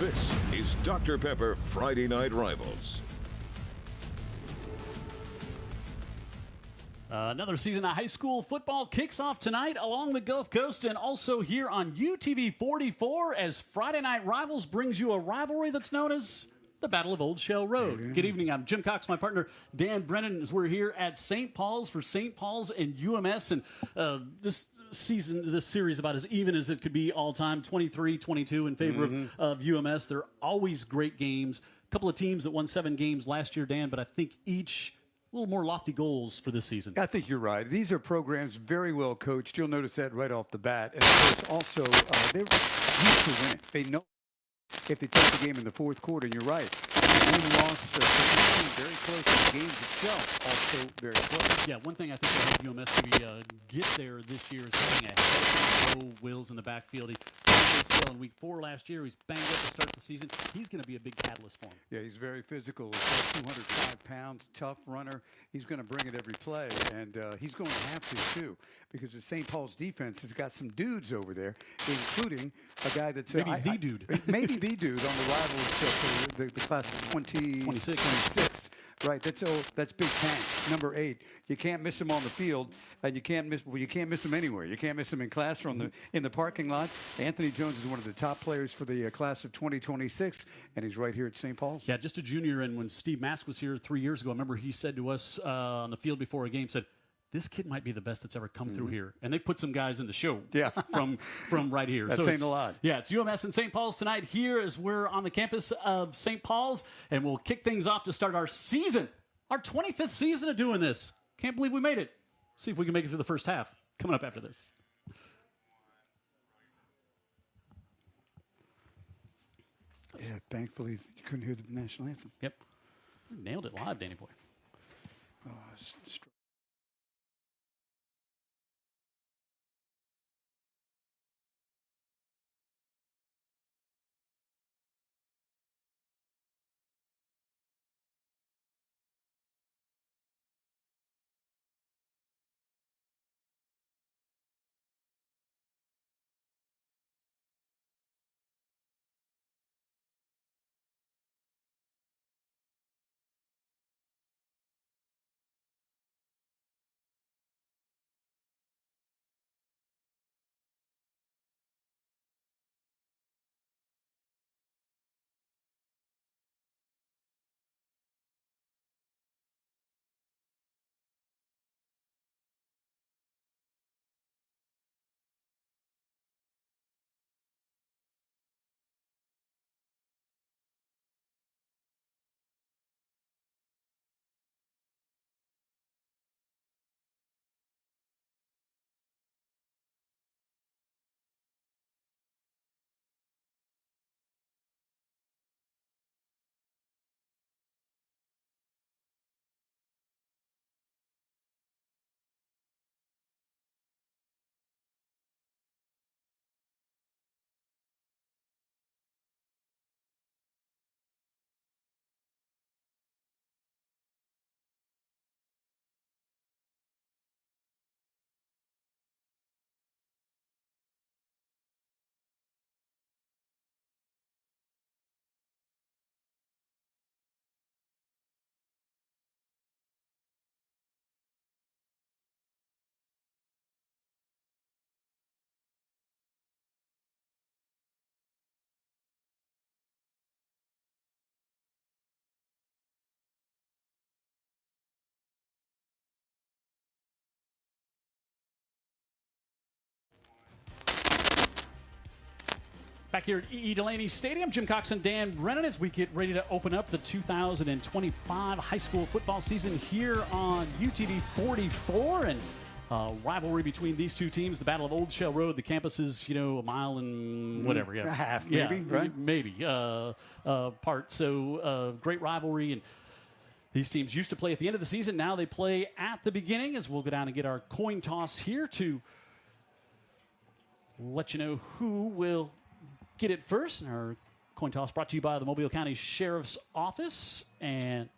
This is Dr. Pepper Friday Night Rivals. Another season of high school football kicks off tonight along the Gulf Coast and also here on UTV 44 as Friday Night Rivals brings you a rivalry that's known as the Battle of Old Shell Road. Good evening. I'm Jim Cox, my partner Dan Brennan, as we're here at St. Paul's for St. Paul's and UMS. And this series about as even as it could be all time, 23-22 in favor of UMS. They're always great games. A couple of teams that won 7 games last year, Dan, but I think each a little more lofty goals for this season. I think you're right. These are programs very well coached. You'll notice that right off the bat. And of course, also, they're used to winning. They know if they take the game in the fourth quarter, and you're right. Win-loss, very close. The game itself also very close. Yeah, one thing I think will help UMS to get there this year is having a healthy Wills in the backfield. He still in week 4 last year. He's banged up to start the season. He's going to be a big catalyst for him. Yeah, he's very physical. He's 205 pounds, tough runner. He's going to bring it every play, and he's going to have to, too, because the St. Paul's defense has got some dudes over there, including a guy that's maybe the dude on the Rivals, the class of 26. Right, that's Big Tank, number 8. You can't miss him on the field, and you can't miss him anywhere. You can't miss him in class or in the parking lot. Anthony Jones is one of the top players for the class of 2026, and he's right here at St. Paul's. Yeah, just a junior, and when Steve Mask was here 3 years ago, I remember he said to us on the field before a game, said, this kid might be the best that's ever come through here. And they put some guys in the show from right here. That's saying a lot. Yeah, it's UMS and St. Paul's tonight here as we're on the campus of St. Paul's. And we'll kick things off to start our season, our 25th season of doing this. Can't believe we made it. See if we can make it through the first half. Coming up after this. Yeah, thankfully you couldn't hear the national anthem. Yep. Nailed it live, Danny Boy. Back here at E. Delaney Stadium, Jim Cox and Dan Brennan as we get ready to open up the 2025 high school football season here on UTV 44. And rivalry between these two teams, the Battle of Old Shell Road. The campus is, a mile and whatever. A half, maybe, right? Maybe. Part. So great rivalry. And these teams used to play at the end of the season. Now they play at the beginning, as we'll go down and get our coin toss here to let you know who will get it first. And our coin toss brought to you by the Mobile County Sheriff's Office. And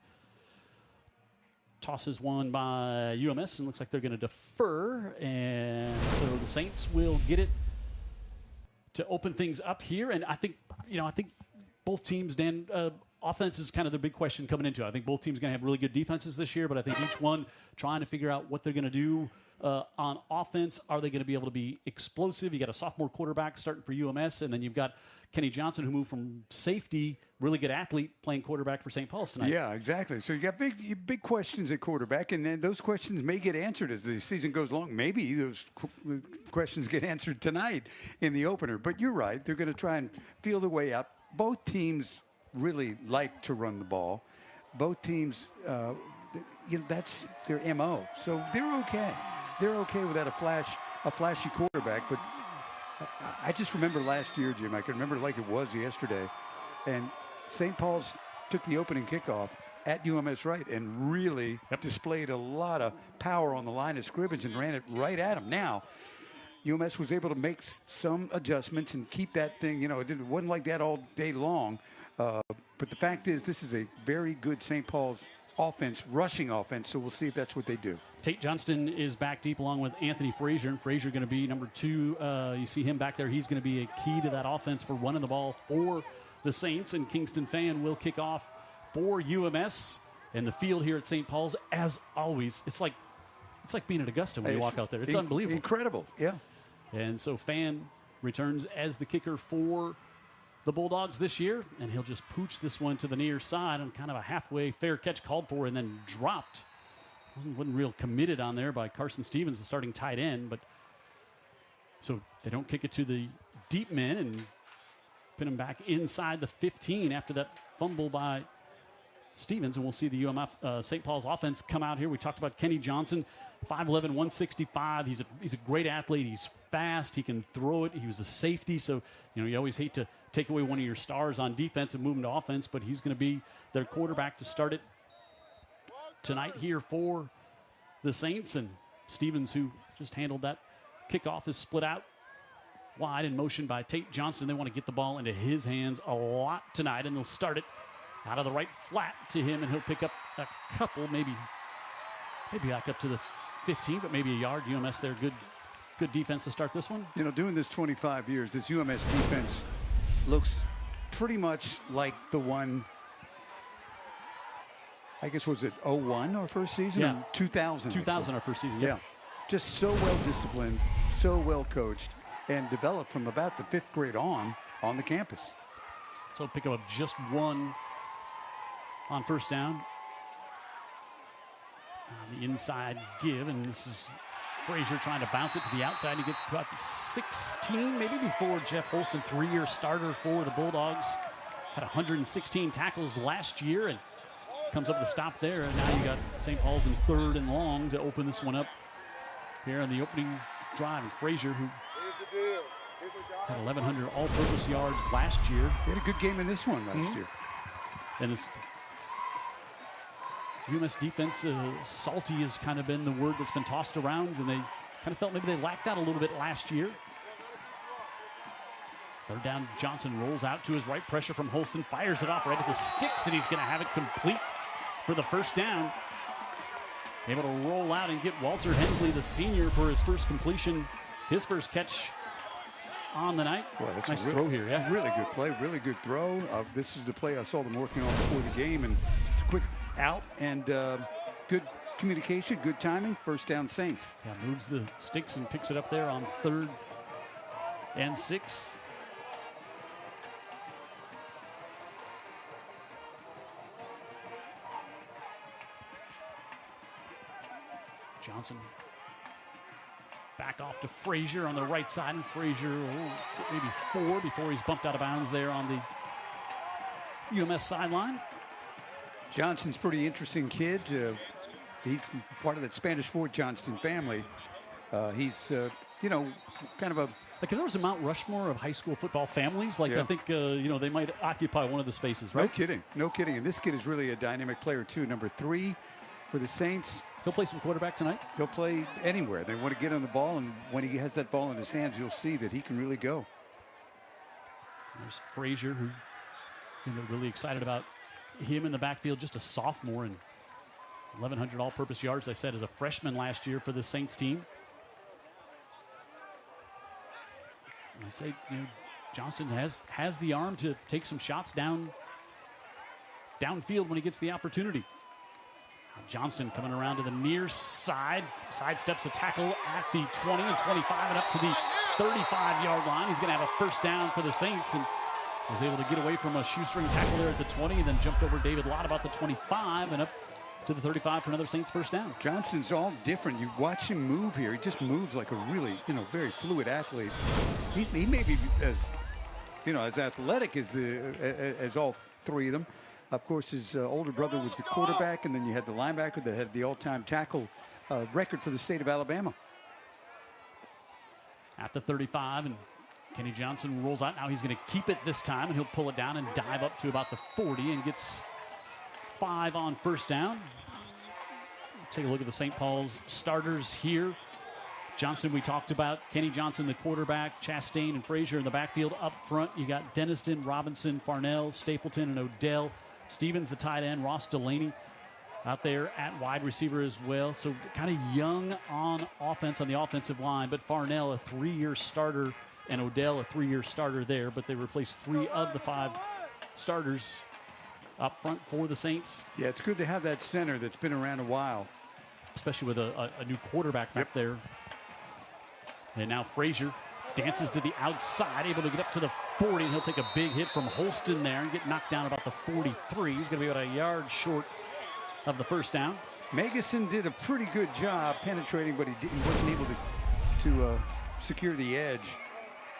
toss is won by UMS, and looks like they're going to defer. And so the Saints will get it to open things up here. And I think both teams, Dan, offense is kind of the big question coming into it. I think both teams are going to have really good defenses this year, but I think each one trying to figure out what they're going to do on offense. Are they going to be able to be explosive? You got a sophomore quarterback starting for UMS, and then you've got Kenny Johnson, who moved from safety, really good athlete, playing quarterback for St. Paul's tonight. Yeah, exactly. So you got big questions at quarterback, and then those questions may get answered as the season goes along. Maybe those questions get answered tonight in the opener. But you're right. They're going to try and feel their way out. Both teams really like to run the ball. Both teams, that's their MO. So they're okay. They're okay without a flashy quarterback. But I just remember last year, Jim. I can remember it like it was yesterday. And St. Paul's took the opening kickoff at UMS-Wright and really displayed a lot of power on the line of scrimmage and ran it right at them. Now, UMS was able to make some adjustments and keep that thing, it wasn't like that all day long. But the fact is, this is a very good St. Paul's offense, rushing offense, so we'll see if that's what they do. Tate Johnston is back deep along with Anthony Frazier, and Frazier going to be number 2. You see him back there. He's going to be a key to that offense for running the ball for the Saints, and Kingston Fan will kick off for UMS. And the field here at St. Paul's, as always, it's like being at Augusta when you walk out there. It's unbelievable. Incredible, yeah. And so Fan returns as the kicker for the Bulldogs this year, and he'll just pooch this one to the near side on kind of a halfway fair catch called for and then dropped. Wasn't real committed on there by Carson Stevens, the starting tight end, but so they don't kick it to the deep men and pin him back inside the 15 after that fumble by Stevens, and we'll see the UMF St. Paul's offense come out here. We talked about Kenny Johnson, 5'11", 165. He's a great athlete. He's fast. He can throw it. He was a safety, so you always hate to take away one of your stars on defense and move him to offense, but he's going to be their quarterback to start it tonight here for the Saints. And Stevens, who just handled that kickoff, is split out wide in motion by Tate Johnson. They want to get the ball into his hands a lot tonight, and they'll start it out of the right flat to him, and he'll pick up a couple, maybe back up to the 15, but maybe a yard. UMS there, good defense to start this one. Doing this 25 years, this UMS defense looks pretty much like the one, I guess, was it 01 our first season? Yeah. 2000. 2000 our first season, yeah. Just so well disciplined, so well coached, and developed from about the 5th grade on the campus. So pick up just one on first down. The inside give, and this is Frazier trying to bounce it to the outside. He gets to about the 16, maybe before Jeff Holston, 3-year starter for the Bulldogs. Had 116 tackles last year and comes up with a stop there. And now you got St. Paul's in 3rd and long to open this one up here on the opening drive. And Frazier, who had 1,100 all-purpose yards last year. He had a good game in this one last year. And this UMS defense, salty has kind of been the word that's been tossed around, and they kind of felt maybe they lacked that a little bit last year. 3rd down, Johnson rolls out to his right, pressure from Holston, fires it off right at the sticks, and he's going to have it complete for the first down. Able to roll out and get Walter Hensley, the senior, for his first completion, his first catch on the night. Well, that's nice throw here, yeah. Really good play, really good throw. This is the play I saw them working on before the game, and just a quick out and good communication, good timing. First down, Saints. Yeah, moves the sticks and picks it up there on 3rd and 6. Johnson back off to Frazier on the right side, and Frazier maybe 4 before he's bumped out of bounds there on the UMS sideline. Johnson's pretty interesting kid. He's part of that Spanish Fort Johnston family. He's, kind of a... Like, if there was a Mount Rushmore of high school football families, I think, they might occupy one of the spaces, right? No kidding. And this kid is really a dynamic player, too. Number 3 for the Saints. He'll play some quarterback tonight? He'll play anywhere. They want to get on the ball, and when he has that ball in his hands, you'll see that he can really go. There's Frazier, who they're really excited about him in the backfield, just a sophomore, and 1,100 all-purpose yards, I said, as a freshman last year for the Saints team. And I say, Johnston has the arm to take some shots downfield when he gets the opportunity. Johnston coming around to the near side, sidesteps a tackle at the 20 and 25 and up to the 35-yard line. He's going to have a first down for the Saints and was able to get away from a shoestring tackle there at the 20 and then jumped over David Lott about the 25 and up to the 35 for another Saints first down. Johnston's all different. You watch him move here. He just moves like a really, very fluid athlete. He may be as athletic as all three of them. Of course, his older brother was the quarterback, and then you had the linebacker that had the all-time tackle record for the state of Alabama. At the 35, and Kenny Johnson rolls out. Now he's going to keep it this time, and he'll pull it down and dive up to about the 40 and gets 5 on first down. Take a look at the St. Paul's starters here. Johnson, we talked about. Kenny Johnson, the quarterback. Chastain and Frazier in the backfield. Up front, you got Denniston, Robinson, Farnell, Stapleton, and Odell. Stevens, the tight end. Ross Delaney out there at wide receiver as well. So kind of young on offense on the offensive line. But Farnell, a 3-year starter, and Odell, a 3-year starter there. But they replaced 3 of the 5 starters up front for the Saints. Yeah, it's good to have that center that's been around a while. Especially with a new quarterback back there. And now Frazier dances to the outside, able to get up to the 40, and he'll take a big hit from Holston there and get knocked down about the 43. He's going to be about a yard short of the first down. Magnuson did a pretty good job penetrating, but he wasn't able to secure the edge.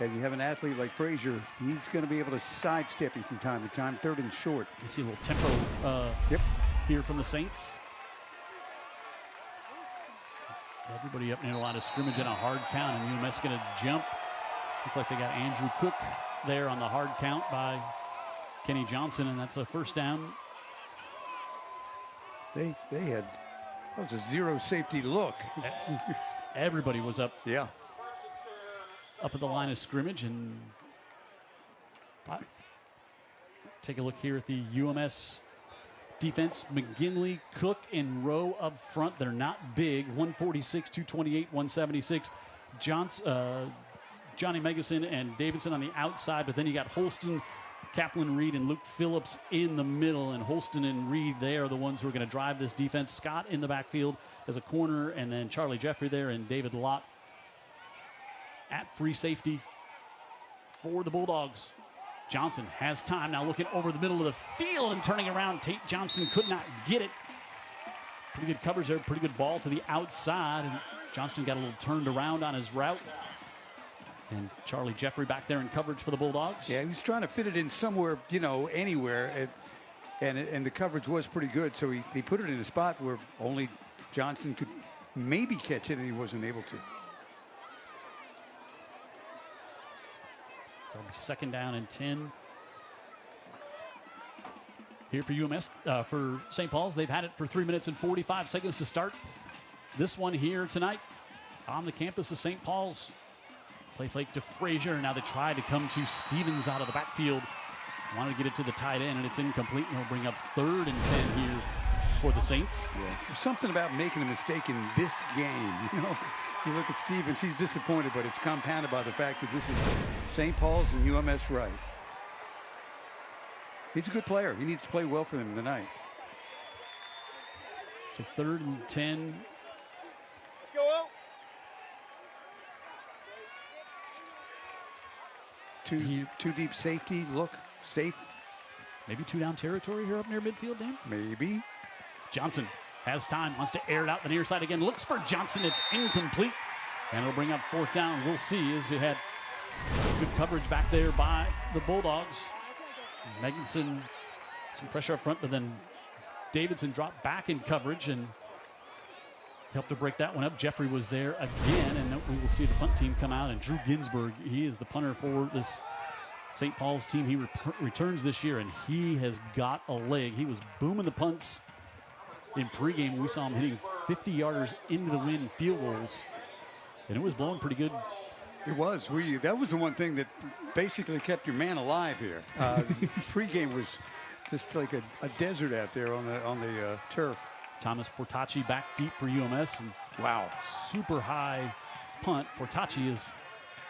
And you have an athlete like Frazier, he's going to be able to sidestep you from time to time, 3rd and short. You see a little tempo here from the Saints. Everybody up near the line of scrimmage in a hard count, and UMS going to jump. Looks like they got Andrew Cook there on the hard count by Kenny Johnson, and that's a first down. That was a zero safety look. Everybody was up. Yeah. Up at the line of scrimmage, and take a look here at the UMS defense. McGinley, Cook, and Rowe up front. They're not big. 146, 228, 176. Johnny Megason and Davidson on the outside, but then you got Holston, Kaplan Reed, and Luke Phillips in the middle, and Holston and Reed, they are the ones who are going to drive this defense. Scott in the backfield as a corner, and then Charlie Jeffrey there, and David Lott at free safety for the Bulldogs. Johnson has time now, looking over the middle of the field and turning around. Tate Johnston could not get it. Pretty good coverage there, pretty good ball to the outside, and Johnston got a little turned around on his route. And Charlie Jeffrey back there in coverage for the Bulldogs. Yeah, he was trying to fit it in somewhere, anywhere, and the coverage was pretty good. So he put it in a spot where only Johnson could maybe catch it, and he wasn't able to. So it'll be 2nd down and 10. Here for UMS, for St. Paul's, they've had it for 3 minutes and 45 seconds to start this one here tonight on the campus of St. Paul's. Play fake to Frazier. Now they try to come to Stevens out of the backfield. Wanted to get it to the tight end, and it's incomplete. And he'll bring up 3rd and 10 here for the Saints. Yeah, there's something about making a mistake in this game. You look at Stevens, he's disappointed, but it's compounded by the fact that this is St. Paul's and UMS-Wright. He's a good player. He needs to play well for them tonight. So 3rd and 10. Two deep safety, look, safe. Maybe 2-down territory here up near midfield, Dan? Maybe. Johnson has time, wants to air it out the near side again, looks for Johnson, it's incomplete. And it'll bring up 4th down. We'll see, as you had good coverage back there by the Bulldogs. Meganson, some pressure up front, but then Davidson dropped back in coverage and helped to break that one up. Jeffrey was there again, and we will see the punt team come out. And Drew Ginsburg, he is the punter for this St. Paul's team. He returns this year, and he has got a leg. He was booming the punts in pregame. We saw him hitting 50-yarders into the wind field goals, and it was blowing pretty good. It was. That was the one thing that basically kept your man alive here. Pregame was just like a desert out there on the turf. Thomas Portacci back deep for UMS. And wow. Super high punt. Portacci is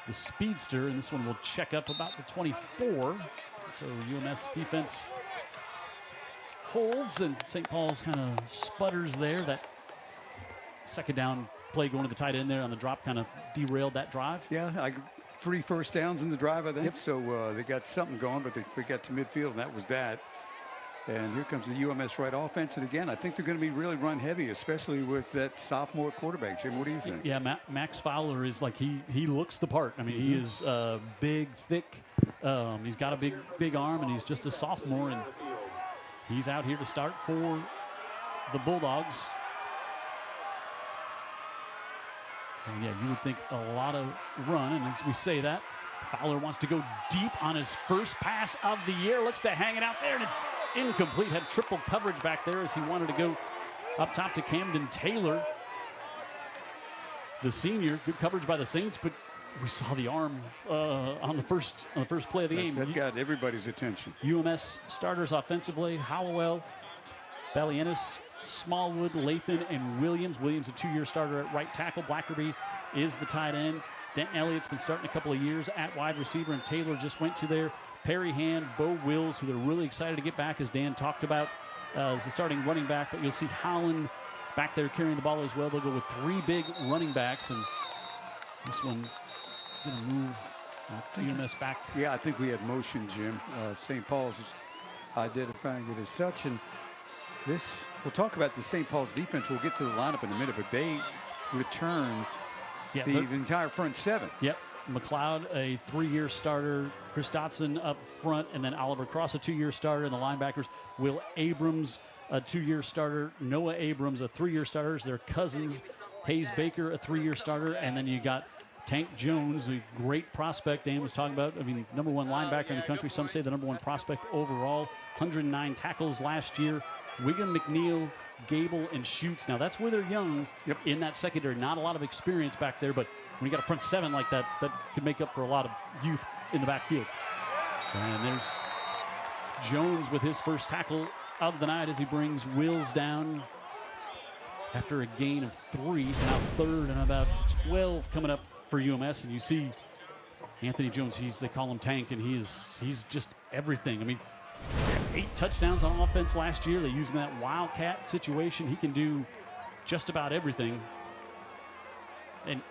the speedster, and this one will check up about the 24. So UMS defense holds, and St. Paul's kind of sputters there. That second down play going to the tight end there on the drop kind of derailed that drive. Yeah, 3 first downs in the drive, I think. Yep. So they got something going, but they got to midfield, and that was that. And here comes the UMS-Wright offense. And again, I think they're going to be really run heavy, especially with that sophomore quarterback. Jim, what do you think? Yeah, Max Fowler is like, he looks the part. I mean, he is big, thick. He's got a big arm, and he's just a sophomore. And he's out here to start for the Bulldogs. And yeah, you would think a lot of run. And as we say that, Fowler wants to go deep on his first pass of the year. Looks to hang it out there, and it's incomplete. Had triple coverage back there as he wanted to go up top to Camden Taylor, the senior. Good coverage by the Saints, but we saw the arm on the first play of the game. That got everybody's attention. UMS starters offensively: Hallowell, Balianis, Smallwood, Lathan, and Williams. Williams, a 2-year starter at right tackle. Blackerby is the tight end. Denton Elliott's been starting a couple of years at wide receiver, and Taylor just went to there. Perry Hand, Bo Wills, who they're really excited to get back, as Dan talked about, as the starting running back. But you'll see Holland back there carrying the ball as well. They'll go with 3 big running backs, and this one going to move UMS back. Yeah, I think we had motion, Jim. St. Paul's is identifying it as such. And this, we'll talk about the St. Paul's defense. We'll get to the lineup in a minute, but they return the entire front 7. Yep. McLeod, a 3-year starter. Chris Dotson up front, and then Oliver Cross, a 2-year starter. And the linebackers, Will Abrams, a 2-year starter. Noah Abrams, a 3-year starter. Their cousins, Hayes Baker, a 3-year starter. And then you got Tank Jones, a great prospect Dan was talking about. I mean, #1 linebacker in the country. Some say the #1 prospect overall. 109 tackles last year. Wigan, McNeil, Gable, and Schutz. Now, that's where they're young in that secondary. Not a lot of experience back there, but when you got a front 7 like that, that could make up for a lot of youth in the backfield. And there's Jones with his first tackle of the night as he brings Wills down after a gain of 3. So now 3rd and about 12 coming up for UMS. And you see Anthony Jones, they call him Tank, and he's just everything. I mean, 8 touchdowns on offense last year. They used him in that wildcat situation. He can do just about everything. And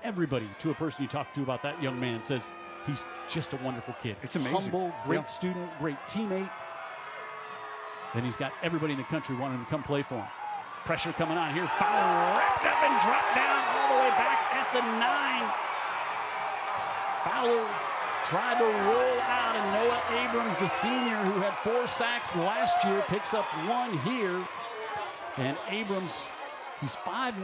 everybody, to a person you talk to about that young man, says he's just a wonderful kid. It's amazing. Humble, great student, great teammate. And he's got everybody in the country wanting him to come play for him. Pressure coming on here. Fowler wrapped up and dropped down all the way back at the 9. Fowler tried to roll out, and Noah Abrams, the senior, who had 4 sacks last year, picks up 1 here. And Abrams, he's 5'9",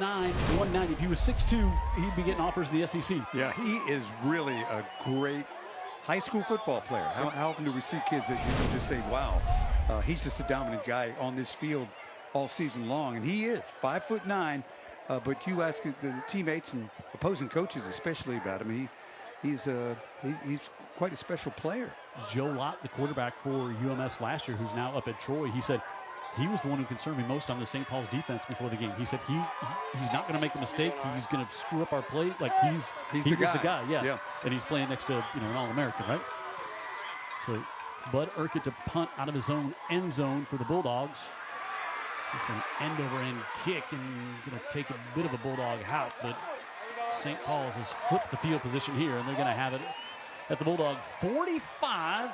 190. If he was 6'2", he'd be getting offers to the SEC. Yeah, he is really a great high school football player. How often do we see kids that you can just say, wow, he's just a dominant guy on this field all season long? And he is 5'9", but you ask the teammates and opposing coaches especially about him. He's quite a special player. Joe Lott, the quarterback for UMS last year, who's now up at Troy, he said he was the one who concerned me most on the St. Paul's defense before the game. He said he's not going to make a mistake. He's going to screw up our plays. Like he was the guy. Yeah. And he's playing next to an All-American, right? So Bud Urquhart to punt out of his own end zone for the Bulldogs. This one end-over-end kick, and going to take a bit of a Bulldog out, but St. Paul's has flipped the field position here, and they're going to have it at the Bulldog 45.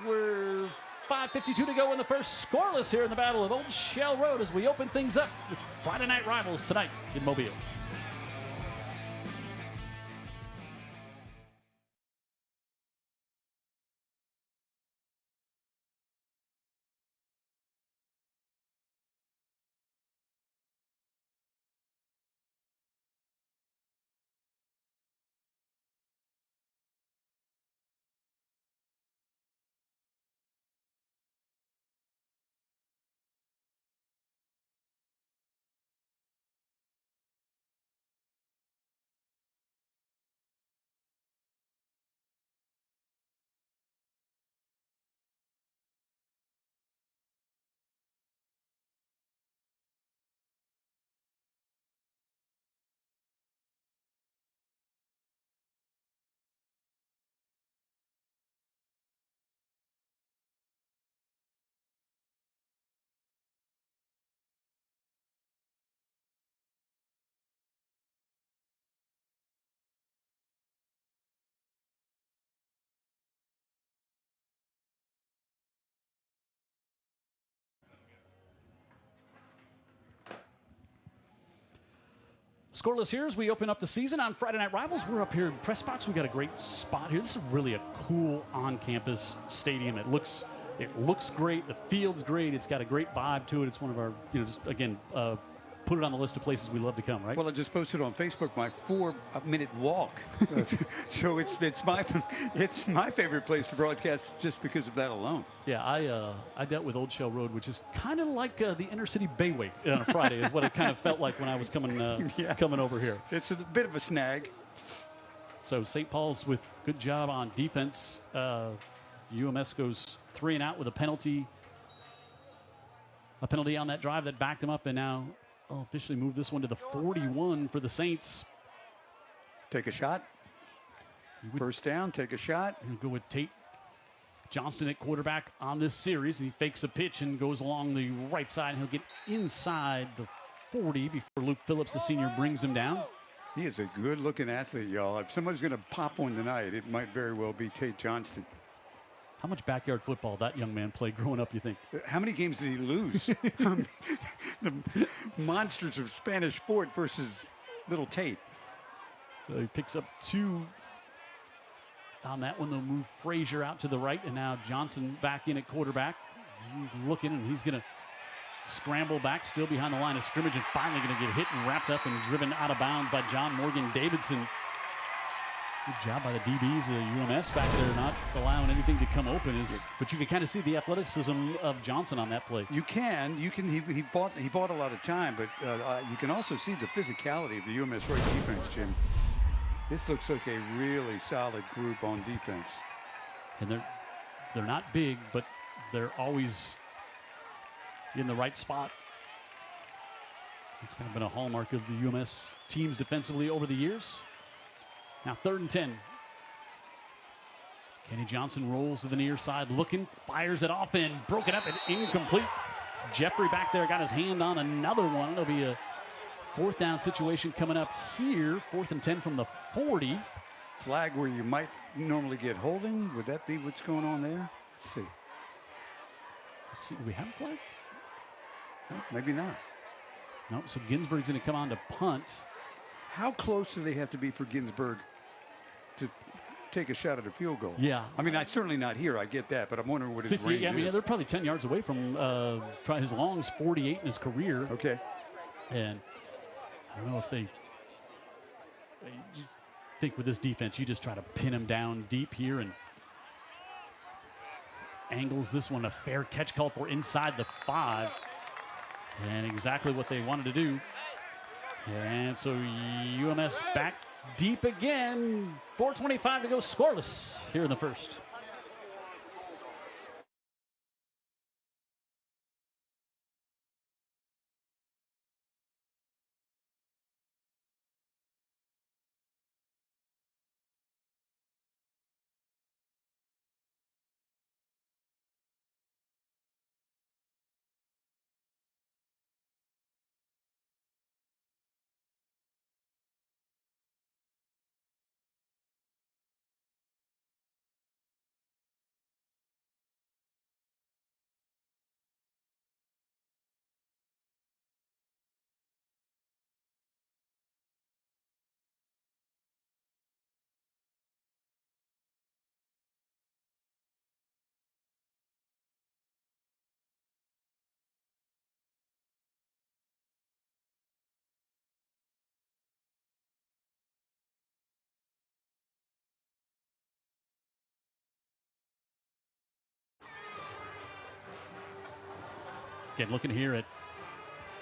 We're 5:52 to go in the first, scoreless here in the Battle of Old Shell Road as we open things up with Friday Night Rivals tonight in Mobile. Scoreless here as we open up the season on Friday Night Rivals. We're up here in press box. We got a great spot here. This is really a cool on-campus stadium. It looks great. The field's great. It's got a great vibe to it. It's one of our, just again, put it on the list of places we love to come, right? Well, I just posted on Facebook my 4-minute walk. So it's my favorite place to broadcast just because of that alone. Yeah, I dealt with Old Shell Road, which is kind of like the inner city Bayway on a Friday is what it kind of felt like when I was coming over here. It's a bit of a snag. So St. Paul's with good job on defense. UMS goes 3 and out with a penalty. A penalty on that drive that backed him up, and now officially moved this one to the 41 for the Saints. Take a shot. First down, take a shot. Go with Tate Johnston at quarterback on this series. He fakes a pitch and goes along the right side. He'll get inside the 40 before Luke Phillips, the senior, brings him down. He is a good-looking athlete, y'all. If somebody's going to pop one tonight, it might very well be Tate Johnston. How much backyard football that young man played growing up, you think? How many games did he lose? The monsters of Spanish Fort versus little Tate. He picks up 2 on that one. They'll move Frazier out to the right, and now Johnson back in at quarterback. He's looking, and he's going to scramble back, still behind the line of scrimmage, and finally going to get hit and wrapped up and driven out of bounds by John Morgan Davidson. Good job by the DBs of UMS back there, not allowing anything to come open. But you can kind of see the athleticism of Johnson on that play. You can. He bought a lot of time, but you can also see the physicality of the UMS-Wright defense, Jim. This looks like a really solid group on defense. And they're not big, but they're always in the right spot. It's kind of been a hallmark of the UMS teams defensively over the years. Now 3rd and 10. Kenny Johnson rolls to the near side, looking, fires it off, and broken up and incomplete. Jeffrey back there got his hand on another one. It'll be a 4th down situation coming up here. 4th and 10 from the 40. Flag where you might normally get holding. Would that be what's going on there? Let's see. Do we have a flag? No, maybe not. No, so Ginsburg's going to come on to punt. How close do they have to be for Ginsburg to take a shot at a field goal? Yeah. I mean, certainly not here. I get that, but I'm wondering what his 50, range I mean, is. they're probably 10 yards away from his long's 48 in his career. Okay. And I don't know if they think with this defense, you just try to pin him down deep here and angles this one. A fair catch call for inside the 5. And exactly what they wanted to do. And so UMS back deep again. 4:25 to go, scoreless here in the first. Again, looking here at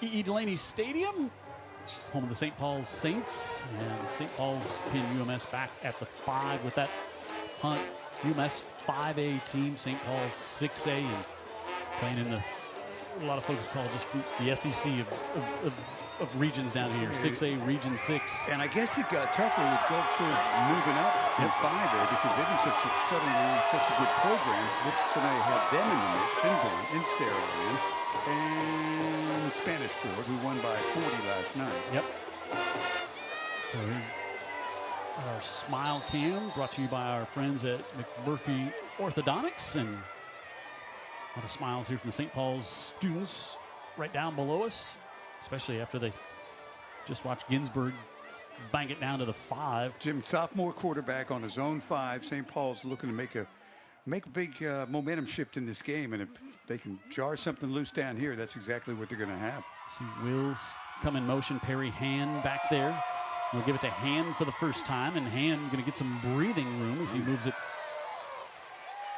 E.E. Delaney Stadium, home of the St. Paul's Saints. And St. Paul's pin UMS back at the 5 with that punt. UMS 5A team, St. Paul's 6A, and playing in a lot of folks call just the SEC of regions down here. 6A, Region 6. And I guess it got tougher with Gulf Shores moving up from 5A because they've been such a good program. So now you have them in the mix, and Saraland, and Spanish Fort, who won by 40 last night. Yep. So our Smile Cam brought to you by our friends at McMurphy Orthodontics, and a lot of smiles here from the St. Paul's students right down below us, especially after they Just watch Ginsburg bang it down to the 5. Jim, sophomore quarterback on his own 5. St. Paul's looking to make a big momentum shift in this game, and if they can jar something loose down here, that's exactly what they're going to have. See Wills come in motion. Perry Hand back there. We'll give it to Hand for the first time, and Hand going to get some breathing room as he moves it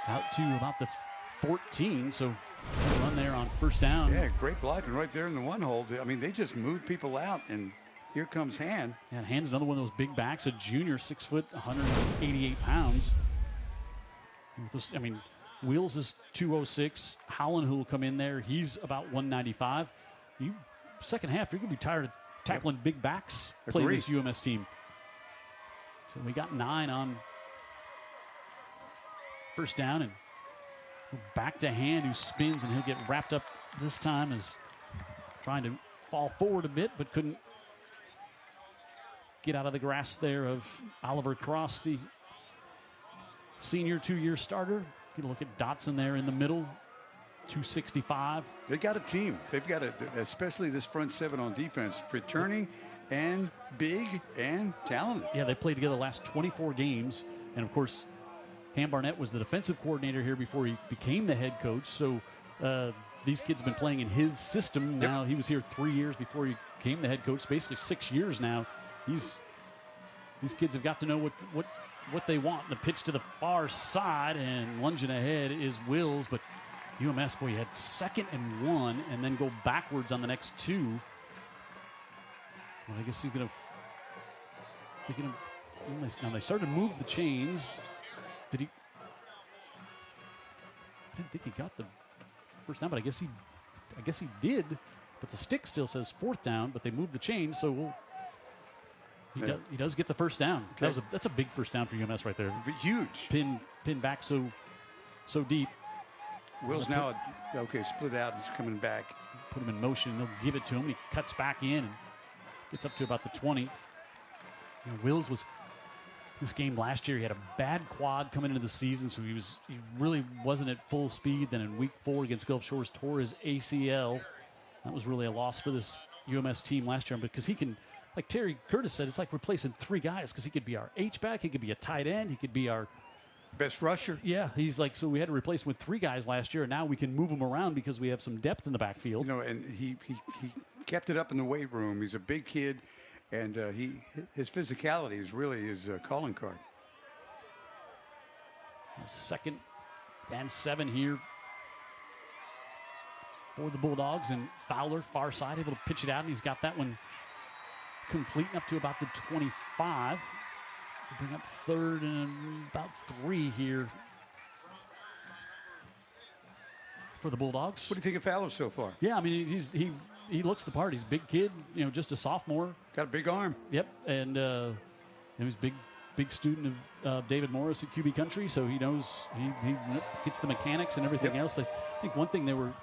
out to about the 14. So run there on first down. Yeah, great blocking right there in the 1 hole. I mean, they just moved people out, and here comes Hand. Yeah, and Hand's another one of those big backs, a junior, 6 foot, 188 pounds. I mean, Wheels is 206. Howland, who will come in there, he's about 195. Second half, you're going to be tired of tackling big backs playing this UMS team. So we got 9 on first down, and back to Hand, who spins, and he'll get wrapped up this time as trying to fall forward a bit, but couldn't get out of the grasp there of Oliver Cross, the senior 2-year starter. Get a look at Dotson there in the middle, 265. They got a team. They've got especially this front 7 on defense, returning and big and talented. Yeah, they played together the last 24 games. And of course, Ham Barnett was the defensive coordinator here before he became the head coach. So these kids have been playing in his system. Now he was here 3 years before he became the head coach, basically 6 years now. These kids have got to know what they want. The pitch to the far side, and lunging ahead is Wills, but UMS, boy, had 2nd and 1 and then go backwards on the next 2. Well, I guess he's going to now they started to move the chains. I didn't think he got the first down, but I guess he did. But the stick still says 4th down, but they moved the chains, so he does get the first down. Okay. That's a big first down for UMS right there. Huge. Pin back so deep. Will's now, split out. He's coming back. Put him in motion. They'll give it to him. He cuts back in and gets up to about the 20. Wills was this game last year. He had a bad quad coming into the season, so he really wasn't at full speed. Then in week 4 against Gulf Shores, tore his ACL. That was really a loss for this UMS team last year, because he can, like Terry Curtis said, it's like replacing 3 guys, because he could be our H-back, he could be a tight end, he could be our best rusher. Yeah, he's like, so we had to replace him with 3 guys last year, and now we can move him around because we have some depth in the backfield. And he kept it up in the weight room. He's a big kid, and his physicality is really his calling card. 2nd and 7 here for the Bulldogs, and Fowler, far side, able to pitch it out, and he's got that one complete up to about the 25. We'll bring up 3rd and about 3 here for the Bulldogs. What do you think of Fowler so far? Yeah, I mean, he looks the part. He's a big kid, just a sophomore. Got a big arm. Yep, and he's big student of David Morris at QB Country, so he knows he gets the mechanics and everything else. I think one thing they want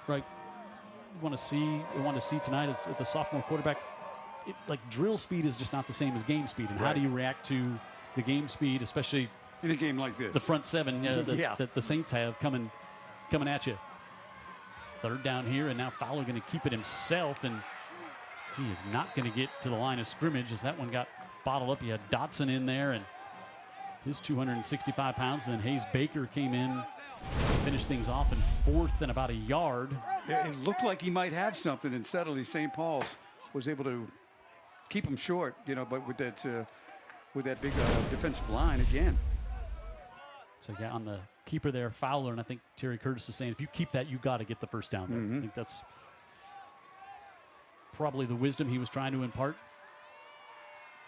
to see tonight is with the sophomore quarterback. Drill speed is just not the same as game speed, and how do you react to the game speed, especially in a game like this? The front 7 that the Saints have coming at you. 3rd down here, and now Fowler going to keep it himself, and he is not going to get to the line of scrimmage as that one got bottled up. You had Dotson in there, and his 265 pounds, and then Hayes Baker came in, finished things off in 4th and about a yard. Yeah, it looked like he might have something, and suddenly St. Paul's was able to keep him short, but with that big defensive line again. So yeah, on the keeper there, Fowler, and I think Terry Curtis is saying, if you keep that, you got to get the first down there. I think that's probably the wisdom he was trying to impart.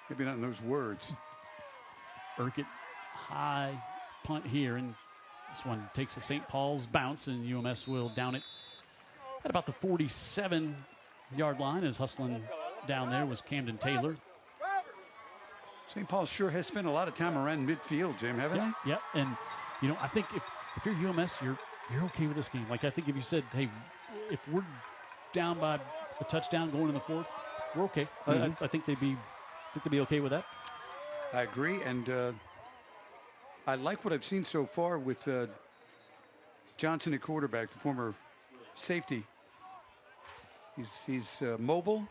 Maybe not in those words. Urquhart, high punt here, and this one takes a St. Paul's bounce, and UMS will down it at about the 47-yard line. As hustling down there was Camden Taylor. St. Paul sure has spent a lot of time around midfield, Jim, haven't they? Yeah, and I think if you're UMS, you're okay with this game. Like, I think if you said, hey, if we're down by a touchdown going in the 4th, we're okay. I think they'd be okay with that. I agree, and I like what I've seen so far with Johnson at quarterback, the former safety. He's mobile.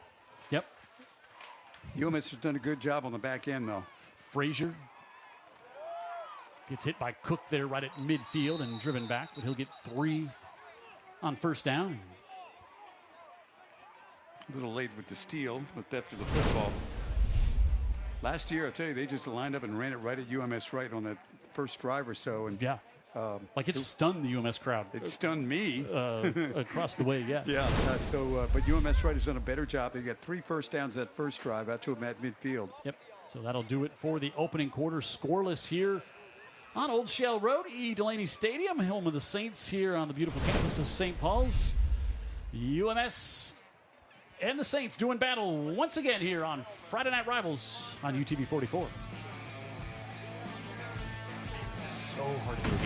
Yep. UMS has done a good job on the back end, though. Frazier gets hit by Cook there right at midfield and driven back, but he'll get 3 on first down. A little late with the steal, but after the football. Last year, I'll tell you, they just lined up and ran it right at UMS-Wright on that first drive or so. And yeah, like it stunned the UMS crowd. It stunned me. Across the way, yeah. Yeah, but UMS-Wright has done a better job. They got 3 first downs that first drive out to him at midfield. Yep, so that'll do it for the opening quarter. Scoreless here on Old Shell Road, E. Delaney Stadium, home of the Saints here on the beautiful campus of St. Paul's. UMS and the Saints doing battle once again here on Friday Night Rivals on UTV 44. So hard to do.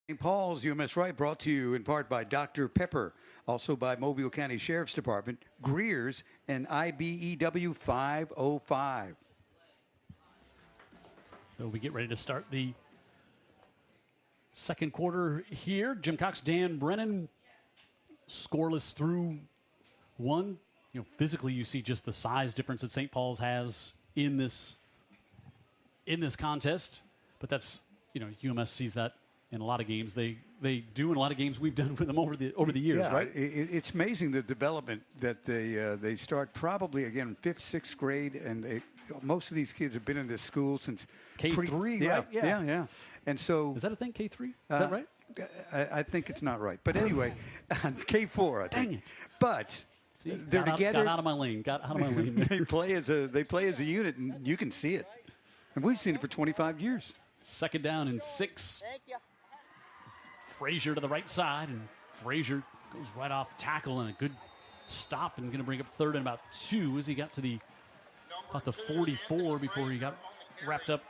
St. Paul's UMS-Wright brought to you in part by Dr. Pepper, also by Mobile County Sheriff's Department, Greer's, and IBEW 505. So we get ready to start the second quarter here. Jim Cox, Dan Brennan, scoreless through 1. You know, physically you see just the size difference that St. Paul's has in this contest, but that's, you know, UMS sees that in a lot of games. They do in a lot of games we've done with them over the years, yeah, right? It's amazing the development that they start probably again 5th, 6th grade, and most of these kids have been in this school since K3, yeah, right? Yeah. And so is that a thing? K3? Is that right? I think it's not right, but anyway, K4. I think. Dang it! But See, they're together. Got out of my lane. They play as a unit, and you can see it. And we've seen it for 25 years. Second down and 6. Thank you. Frazier to the right side, and Frazier goes right off tackle and a good stop, and going to bring up 3rd and about 2 as he got to about the 44 before he got wrapped up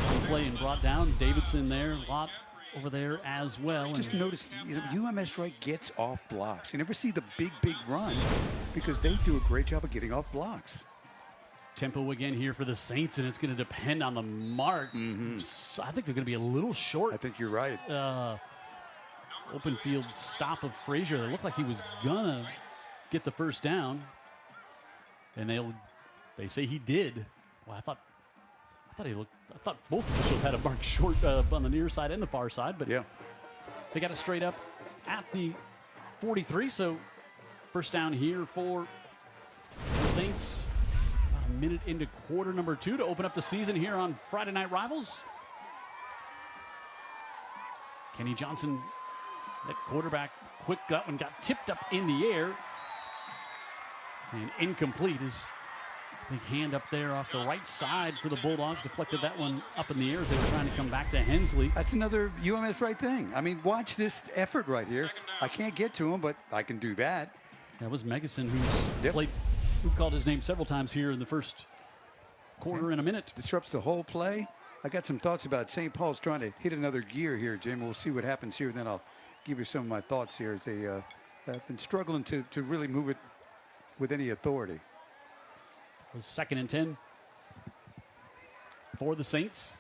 on the play and brought down. Davidson there, a lot over there as well. Just notice, UMS-Wright gets off blocks. You never see the big run because they do a great job of getting off blocks. Tempo again here for the Saints, and it's going to depend on the mark. So I think they're going to be a little short. I think you're right. Open field stop of Frazier. It looked like he was gonna get the first down, and they say he did. Well, I thought both officials had a mark short on the near side and the far side, but yeah, they got it straight up at the 43. So first down here for the Saints. About a minute into quarter number 2 to open up the season here on Friday Night Rivals. Kenny Johnson, that quarterback, quick gut one, got tipped up in the air. And incomplete. His big hand up there off the right side for the Bulldogs. Deflected that one up in the air as they were trying to come back to Hensley. That's another UMS-Wright thing. I mean, watch this effort right here. I can't get to him, but I can do that. That was Megason, who's played. We've called his name several times here in the first quarter in a minute. Disrupts the whole play. I got some thoughts about St. Paul's trying to hit another gear here, Jim. We'll see what happens here, then I'll give you some of my thoughts here as they have been struggling to really move it with any authority. It was 2nd and 10 for the Saints.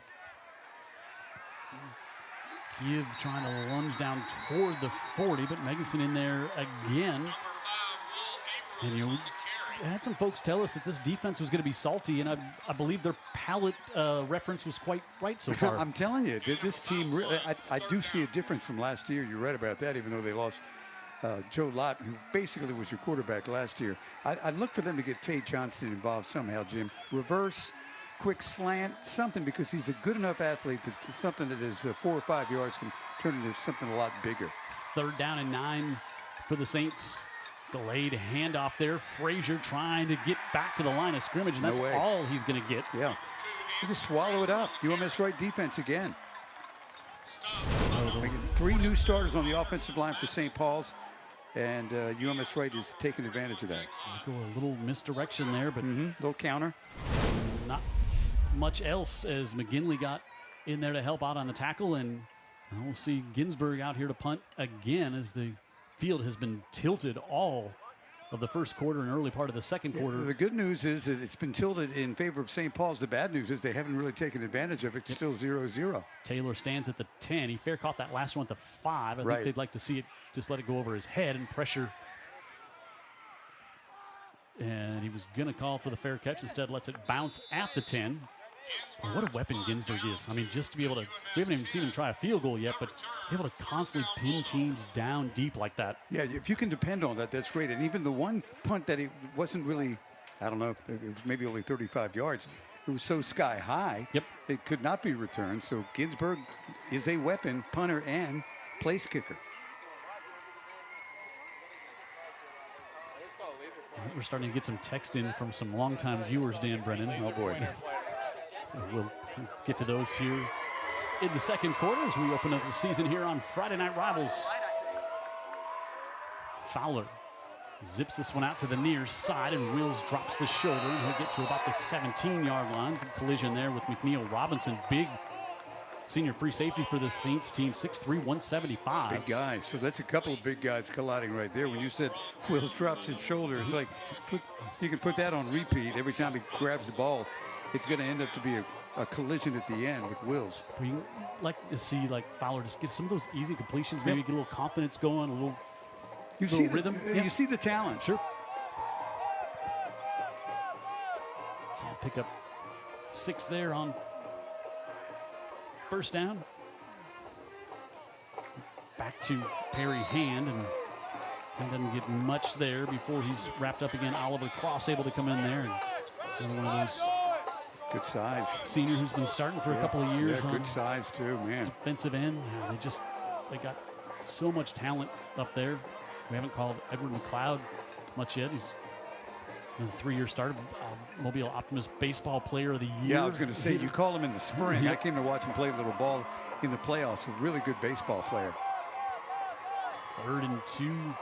Give trying to lunge down toward the 40, but Megason in there again. And you had some folks tell us that this defense was going to be salty, and I believe their palate reference was quite right so far. I'm telling you, this team really, I do see a difference from last year. You're right about that, even though they lost Joe Lott, who basically was your quarterback last year. I'd look for them to get Tate Johnston involved somehow, Jim. Reverse, quick slant, something, because he's a good enough athlete that something that is 4 or 5 yards can turn into something a lot bigger. 3rd down and 9 for the Saints. Delayed handoff there. Frazier trying to get back to the line of scrimmage, and that's all he's going to get. Yeah. You just swallow it up. UMS-Wright defense again. 3 new starters on the offensive line for St. Paul's, and UMS-Wright is taking advantage of that. Go a little misdirection there, but little counter. Not much else as McGinley got in there to help out on the tackle, and we'll see Ginsburg out here to punt again as the field has been tilted all of the first quarter and early part of the second quarter. The good news is that it's been tilted in favor of St. Paul's. The bad news is they haven't really taken advantage of it. It's still 0-0. Taylor stands at the 10. He fair caught that last one at the 5. I think they'd like to see it, just let it go over his head and pressure. And he was going to call for the fair catch. Instead, lets it bounce at the 10. Well, what a weapon Ginsburg is. I mean, just to be able to, we haven't even seen him try a field goal yet, but be able to constantly pin teams down deep like that. Yeah, if you can depend on that, that's great. And even the one punt that it wasn't really, I don't know, it was maybe only 35 yards. It was so sky high, it could not be returned. So Ginsburg is a weapon, punter and place kicker. We're starting to get some text in from some longtime viewers, Dan Brennan. Oh, boy. So we'll get to those here in the second quarter as we open up the season here on Friday Night Rivals. Fowler zips this one out to the near side, and Wills drops the shoulder, and he'll get to about the 17-yard line. Good collision there with McNeil Robinson. Big senior free safety for the Saints team, 6'3", 175. Big guys. So that's a couple of big guys colliding right there. When you said Wills drops his shoulder, it's like you can put that on repeat every time he grabs the ball. It's going to end up to be a collision at the end with Wills. We like to see Fowler just get some of those easy completions, maybe get a little confidence going, a little rhythm. You see the talent. Sure. So I'll pick up 6 there on first down. Back to Perry Hand, and he doesn't get much there before he's wrapped up again. Oliver Cross able to come in there, and another one of those. Good size. Senior who's been starting for a couple of years. Yeah, good size too, man. Defensive end. They got so much talent up there. We haven't called Edward McLeod much yet. He's a 3-year starter, Mobile Optimist Baseball Player of the Year. Yeah, I was going to say, you call him in the spring. I came to watch him play a little ball in the playoffs. A really good baseball player. 3rd and 2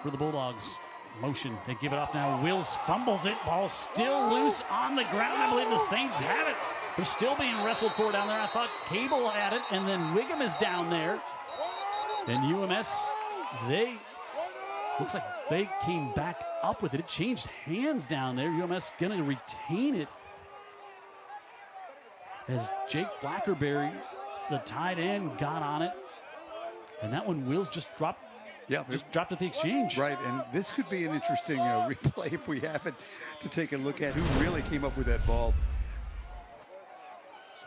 for the Bulldogs. Motion, they give it off now. Wills fumbles it. Ball still loose on the ground. I believe the Saints have it. They're still being wrestled for down there. I thought Cable had it, and then Wiggum is down there. And UMS, looks like they came back up with it. It changed hands down there. UMS going to retain it as Jake Blackerberry, the tight end, got on it. And that one, Wills just dropped. Yeah, just dropped at the exchange. Right, and this could be an interesting replay if we have it to take a look at who really came up with that ball.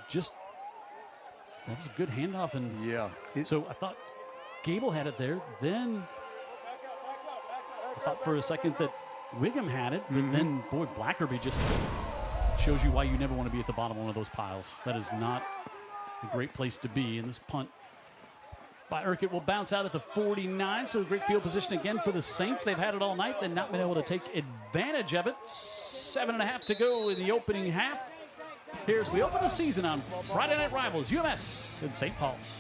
That was a good handoff, and yeah. So I thought Gable had it there. Then I thought for a second that Wiggum had it, but then, boy, Blackerby just shows you why you never want to be at the bottom of one of those piles. That is not a great place to be. And this punt by Urquhart will bounce out at the 49. So great field position again for the Saints. They've had it all night. They've not been able to take advantage of it. 7.5 to go in the opening half. Here's we open the season on Friday Night Rivals, UMS and St. Paul's.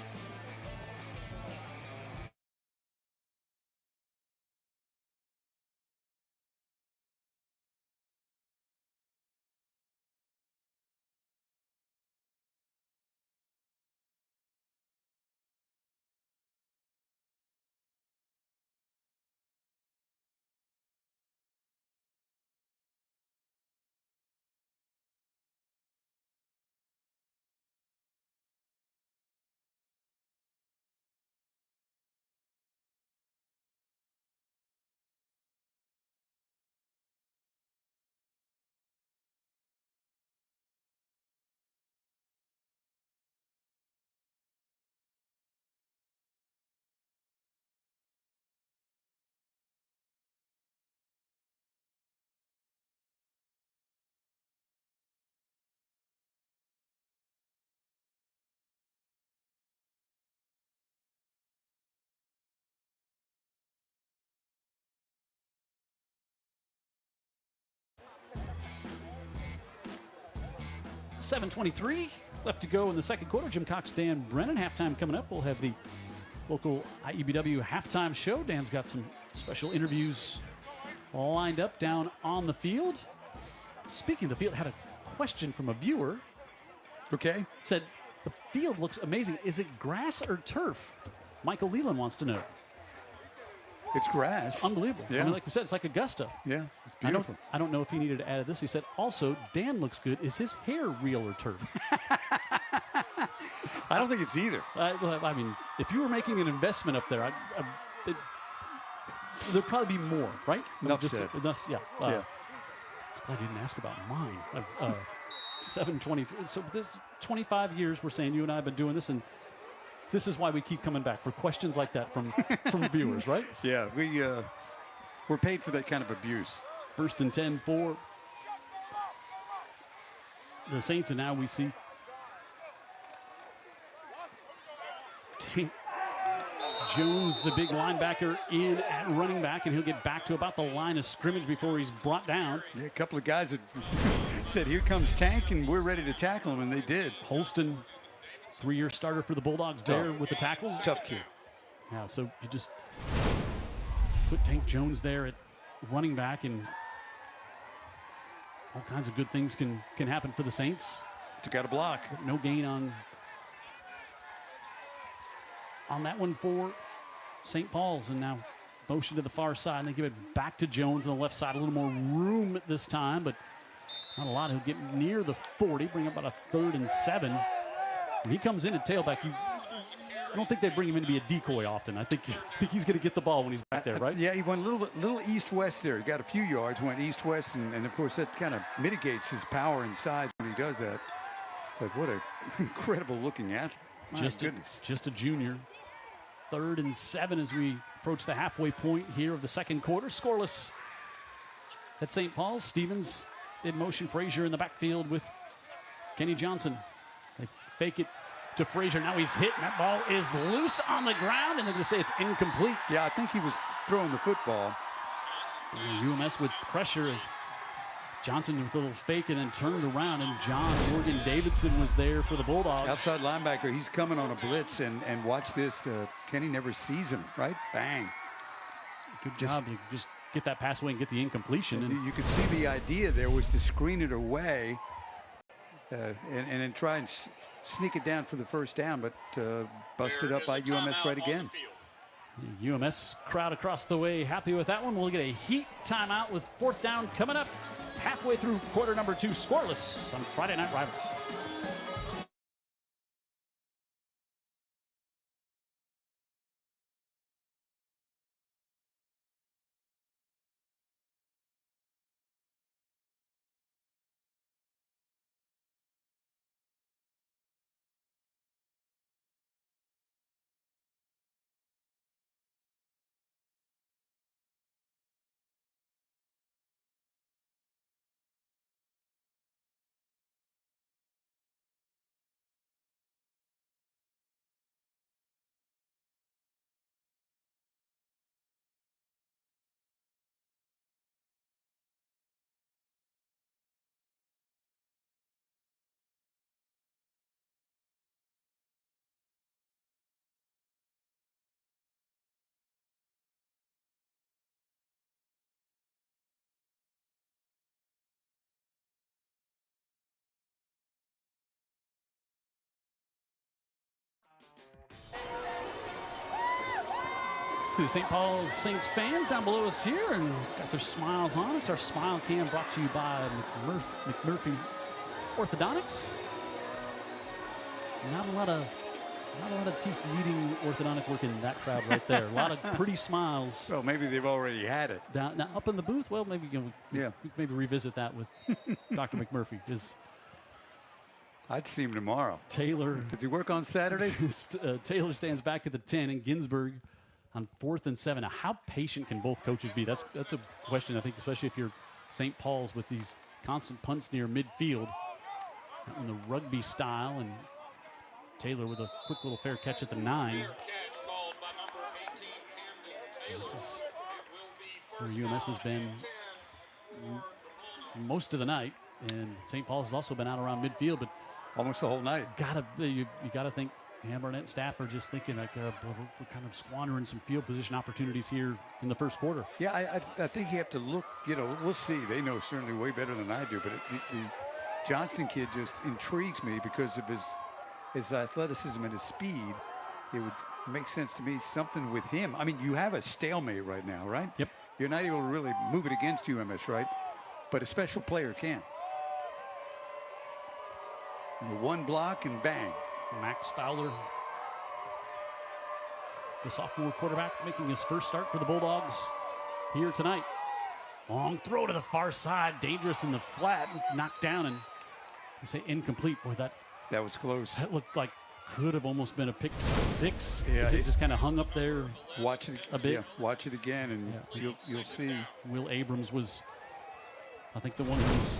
.23 left to go in the second quarter. Jim Cox, Dan Brennan. Halftime coming up. We'll have the local IEBW halftime show. Dan's got some special interviews lined up down on the field. Speaking of the field, had a question from a viewer. Okay. Said, the field looks amazing. Is it grass or turf? Michael Leland wants to know. It's grass. Unbelievable. Yeah. I mean, like we said, it's like Augusta. Yeah, it's beautiful. I don't know if he needed to add this. He said, also, Dan looks good. Is his hair real or turf? I don't think it's either. I mean, if you were making an investment up there, there'd probably be more, right? Enough said. Yeah. Yeah. Just glad you didn't ask about mine. 723. So this 25 years we're saying you and I have been doing this, and this is why we keep coming back for questions like that from viewers, right? Yeah, we're paid for that kind of abuse. 1st and 10 for the Saints, and now we see Tank Jones, the big linebacker, in at running back, and he'll get back to about the line of scrimmage before he's brought down. Yeah, a couple of guys that said, here comes Tank, and we're ready to tackle him, and they did. Holston, 3-year starter for the Bulldogs there with the tackle. Tough kid. Yeah, so you just put Tank Jones there at running back, and all kinds of good things can happen for the Saints. Took out a block. No gain on that one for St. Paul's, and now motion to the far side, and they give it back to Jones on the left side. A little more room at this time, but not a lot. He'll get near the 40, bring up about a 3rd and 7. When he comes in at tailback, I don't think they bring him in to be a decoy often. I think he's going to get the ball when he's back there, right? Yeah, he went a little east-west there. He got a few yards, went east-west, and of course that kind of mitigates his power and size when he does that. But what an incredible-looking athlete. My goodness. Just a junior. 3rd and 7 as we approach the halfway point here of the second quarter. Scoreless at St. Paul's. Stevens in motion. Frazier in the backfield with Kenny Johnson. They fake it to Frazier. Now he's hit, and that ball is loose on the ground, and they're going to say it's incomplete. Yeah, I think he was throwing the football. And UMS with pressure as Johnson with a little fake and then turned around, and John Morgan Davidson was there for the Bulldogs. Outside linebacker, he's coming on a blitz, and watch this. Kenny never sees him, right? Bang. Good job to just get that pass away and get the incompletion. And you could see the idea there was to screen it away and then try and sneak it down for the first down, but busted up by UMS-Wright again. The UMS crowd across the way happy with that one. We'll get a heat timeout with 4th down coming up halfway through quarter number 2, scoreless on Friday Night Rivals. See the St. Paul's Saints fans down below us here and got their smiles on. It's our smile cam brought to you by McMurphy Orthodontics. Not a lot of teeth needing orthodontic work in that crowd right there. A lot of pretty smiles. Well, maybe they've already had it. Down, now up in the booth, well, maybe maybe revisit that with Dr. McMurphy. I'd see him tomorrow. Taylor. Did he work on Saturdays? Taylor stands back at the 10, and Ginsburg on 4th and 7. Now, how patient can both coaches be? That's a question, I think, especially if you're St. Paul's with these constant punts near midfield in the rugby style, and Taylor with a quick little fair catch at the 9. This is where UMS has been most of the night, and St. Paul's has also been out around midfield, but almost the whole night. You gotta think Ham Barnett and staff are just thinking like we're kind of squandering some field position opportunities here in the first quarter. Yeah, I think you have to look. We'll see. They know certainly way better than I do, but the Johnson kid just intrigues me because of his athleticism and his speed. It would make sense to me, something with him. I mean, you have a stalemate right now, right? Yep. You're not able to really move it against UMS, right? But a special player can. And one block and bang. Max Fowler, the sophomore quarterback, making his first start for the Bulldogs here tonight. Long throw to the far side, dangerous in the flat, knocked down, and I say incomplete. Boy, that was close. That looked like could have almost been a pick 6. Yeah, it just kind of hung up there. Watch it a bit. Yeah, watch it again, and you'll see. Will Abrams was, I think, the one who's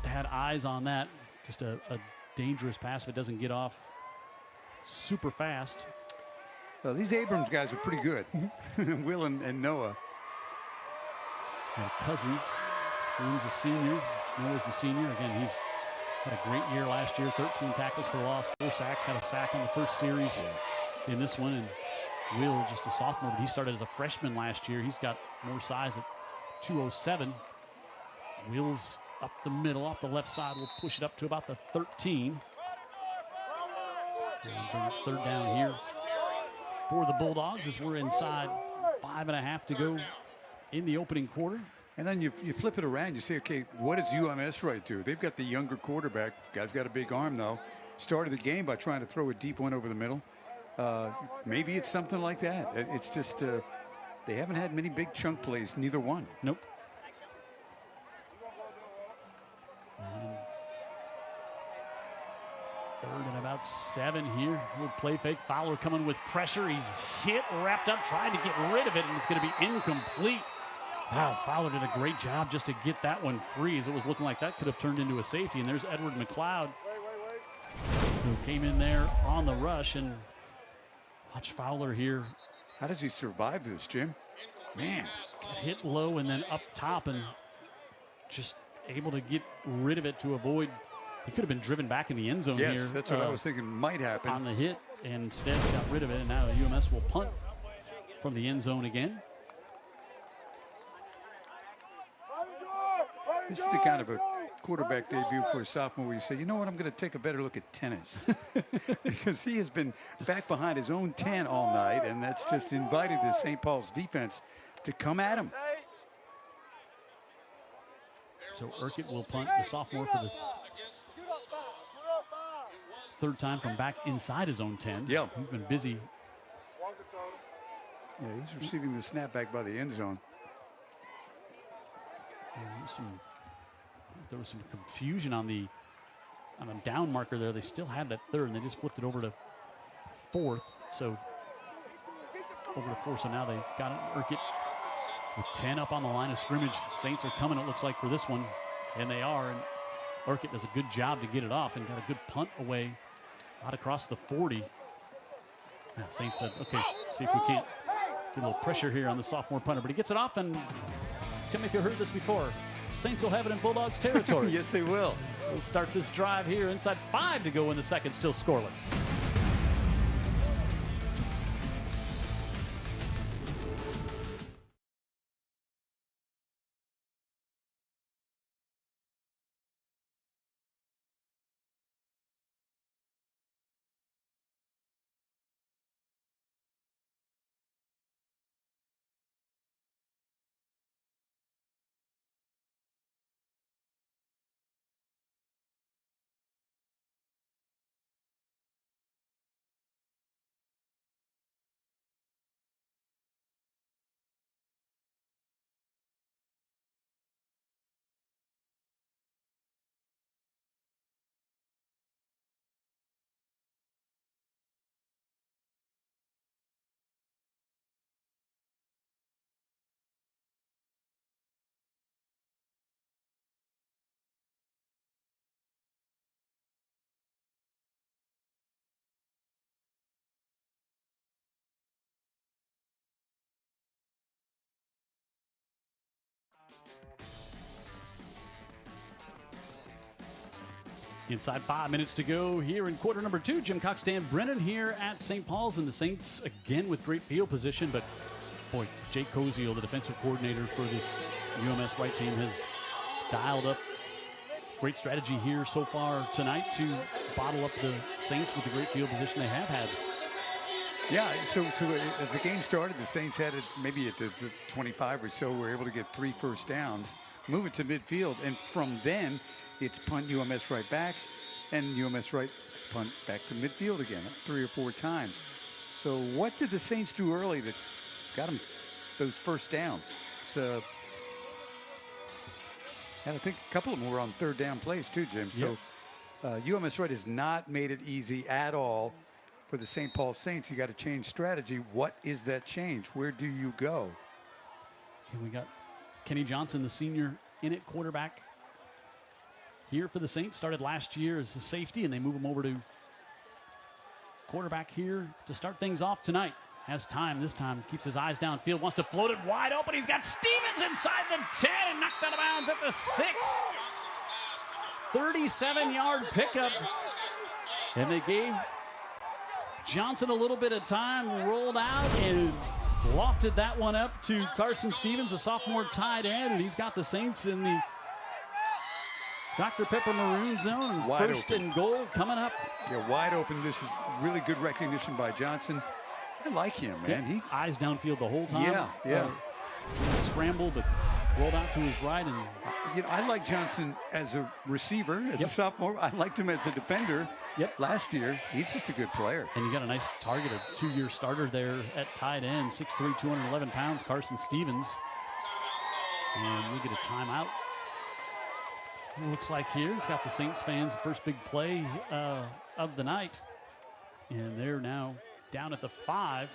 had eyes on that. Just a dangerous pass if it doesn't get off super fast. Well, these Abrams guys are pretty good. Will and Noah. And Cousins, who's a senior. Noah's the senior. Again, he's had a great year last year. 13 tackles for loss, 4 sacks. Had a sack on the first series in this one. And Will, just a sophomore, but he started as a freshman last year. He's got more size at 207. Will's up the middle, off the left side. We'll push it up to about the 13. And bring it 3rd down here for the Bulldogs as we're inside 5.5 to go in the opening quarter. And then you flip it around. You say, okay, what does UMS-Wright do? They've got the younger quarterback. Guy's got a big arm, though. Started the game by trying to throw a deep one over the middle. Maybe it's something like that. It's just they haven't had many big chunk plays, neither one. Nope. Third and about 7 here. Little play fake. Fowler coming with pressure. He's hit, wrapped up, trying to get rid of it, and it's going to be incomplete. Wow, Fowler did a great job just to get that one free, as it was looking like that could have turned into a safety. And there's Edward McLeod, who came in there on the rush. And watch Fowler here. How does he survive this, Jim? Man. Hit low and then up top, and just able to get rid of it to avoid. He could have been driven back in the end zone here. Yes, that's what I was thinking might happen. On the hit, and instead got rid of it, and now UMS will punt from the end zone again. This is the kind of a quarterback debut for a sophomore where you say, you know what, I'm going to take a better look at tennis. Because he has been back behind his own 10 all night, and that's just invited the St. Paul's defense to come at him. So Urquhart will punt, the sophomore, for the 3rd time from back inside his own 10. Yeah. He's been busy. Yeah, he's receiving the snap back by the end zone. There was some confusion on the down marker there. They still had it at 3rd, and they just flipped it over to 4th. So over to 4th. So now they got it. Urquhart with 10 up on the line of scrimmage. Saints are coming, it looks like, for this one, and they are. And Urquhart does a good job to get it off and got a good punt away out across the 40. Now, Saints said, okay, see if we can't get a little pressure here on the sophomore punter. But he gets it off, and tell me if you heard this before. Saints will have it in Bulldogs territory. Yes, they will. We'll start this drive here inside 5 to go in the second, still scoreless. Inside 5 minutes to go here in quarter number 2. Jim Cox, Dan Brennan here at St. Paul's, and the Saints again with great field position. But boy, Jake Koziel, the defensive coordinator for this UMS-Wright team, has dialed up great strategy here so far tonight to bottle up the Saints with the great field position they have had. Yeah, so as the game started, the Saints had it maybe at the 25 or so, were able to get 3 first downs, move it to midfield, and from then it's punt UMS-Wright back, and UMS-Wright punt back to midfield again 3 or 4 times. So what did the Saints do early that got them those first downs? So, and I think a couple of them were on 3rd down plays too, Jim. So UMS-Wright has not made it easy at all for the St. Paul Saints. You got to change strategy. What is that change? Where do you go? And we got Kenny Johnson, the senior, in at quarterback here for the Saints. Started last year as a safety, and they move him over to quarterback here to start things off tonight. Has time this time, keeps his eyes downfield, wants to float it wide open. He's got Stevens inside the 10 and knocked out of bounds at the 6. 37-yard pickup, and they gave Johnson a little bit of time, rolled out and lofted that one up to Carson Stevens, a sophomore tight end, and he's got the Saints in the Dr. Pepper Maroon zone. Wide First open. and goal coming up. Yeah, wide open. This is really good recognition by Johnson. I like him, man. Yeah, eyes downfield the whole time. Yeah. Scramble, but rolled out to his right. And I like Johnson as a receiver, as a sophomore. I liked him as a defender last year. He's just a good player. And you got a nice target, a 2-year starter there at tight end, 6'3", 211 pounds, Carson Stevens. And we get a timeout. It looks like here it's got the Saints fans' first big play of the night. And they're now down at the 5.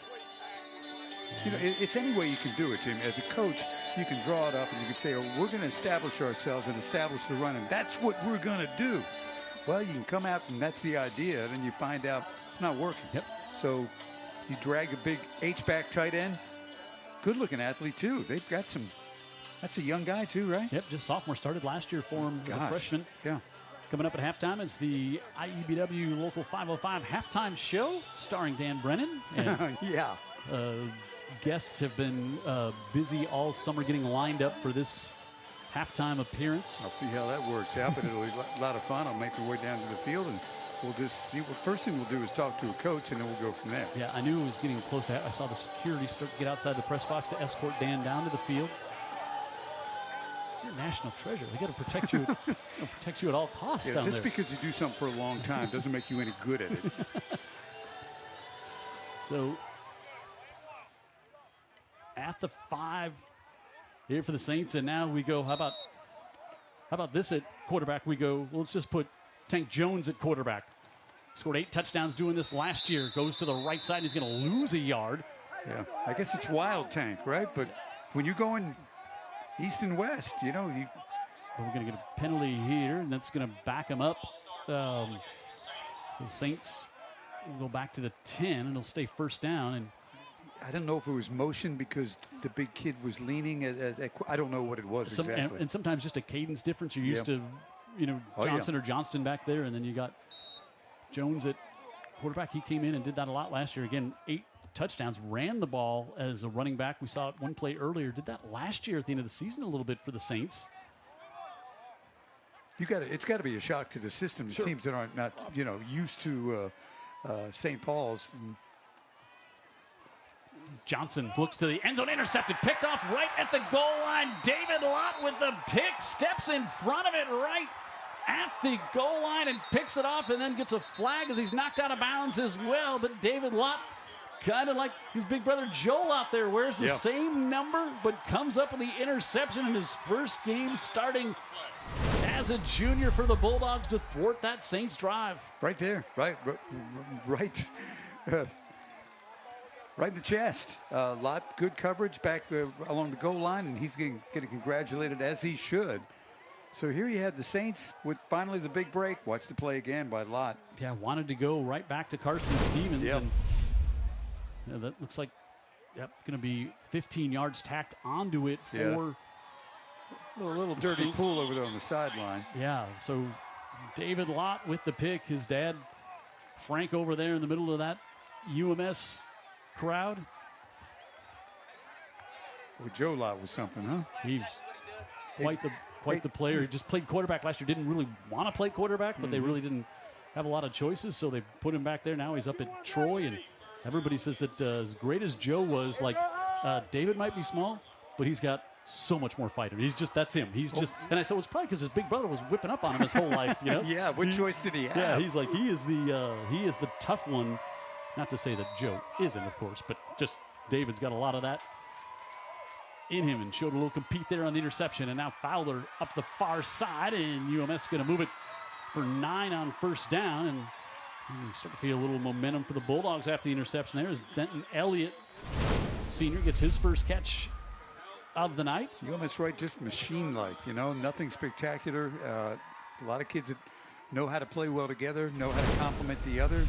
It's any way you can do it, Jim. As a coach, you can draw it up and you can say, oh, we're going to establish ourselves and establish the run, and that's what we're going to do. Well, you can come out and that's the idea. Then you find out it's not working. So you drag a big H-back tight end. Good-looking athlete, too. They've got some. That's a young guy, too, right? Yep, just sophomore. Started last year for him as a freshman. Yeah. Coming up at halftime, it's the IEBW Local 505 halftime show starring Dan Brennan. And, guests have been busy all summer getting lined up for this halftime appearance. I'll see how that works out, but it'll be a lot of fun. I'll make my way down to the field, and we'll just see. What first thing we'll do is talk to a coach, and then we'll go from there. Yeah, I knew it was getting close to. I saw the security start to get outside the press box to escort Dan down to the field. You're a national treasure. They got to protect you. Protect you at all costs. Yeah, down just there. because you do something for a long time doesn't make you any good at it. So at the 5 here for the Saints, and now we go. How about this at quarterback? We go. Well, let's just put Tank Jones at quarterback. Scored 8 touchdowns doing this last year. Goes to the right side, and he's going to lose a yard. Yeah, I guess it's wild Tank, right? But when you're going east and west, we're going to get a penalty here, and that's going to back him up. So Saints will go back to the 10, and it'll stay first down. And I don't know if it was motion because the big kid was leaning. I don't know what it was exactly. And sometimes just a cadence difference. You're used to, Johnson or Johnston back there, and then you got Jones at quarterback. He came in and did that a lot last year. Again, 8 touchdowns, ran the ball as a running back. We saw it one play earlier. Did that last year at the end of the season a little bit for the Saints. It's got to be a shock to the system. The teams that aren't used to St. Paul's. Johnson looks to the end zone, intercepted, picked off right at the goal line. David Lott with the pick, steps in front of it right at the goal line and picks it off, and then gets a flag as he's knocked out of bounds as well. But David Lott, kind of like his big brother Joel out there, wears the same number, but comes up with the interception in his first game starting as a junior for the Bulldogs to thwart that Saints drive. Right there, right in the chest. Lot good coverage back along the goal line, and he's getting congratulated as he should. So here you have the Saints with finally the big break. Watch the play again by Lott. Yeah, wanted to go right back to Carson Stevens. Yep. And that looks like going to be 15 yards tacked onto it for a little dirty pool over there on the sideline. Yeah, so David Lott with the pick. His dad, Frank, over there in the middle of that UMS crowd. Well, Joe Lott was something, huh? He's quite the player. He just played quarterback last year. Didn't really want to play quarterback, but they really didn't have a lot of choices, so they put him back there. Now he's up at Troy, and everybody says that as great as Joe was, like David might be small, but he's got so much more fighter. That's him. He's just, and I said, well, it's probably because his big brother was whipping up on him his whole life, you know? Yeah, what choice did he have? Yeah, he's like, he is the tough one. Not to say that Joe isn't, of course, but just David's got a lot of that in him and showed a little compete there on the interception. And now Fowler up the far side, and UMS going to move it for 9 on first down. And you start to feel a little momentum for the Bulldogs after the interception there as Denton Elliott, senior, gets his first catch of the night. UMS-Wright just machine-like, you know, nothing spectacular. A lot of kids that know how to play well together, know how to complement the other.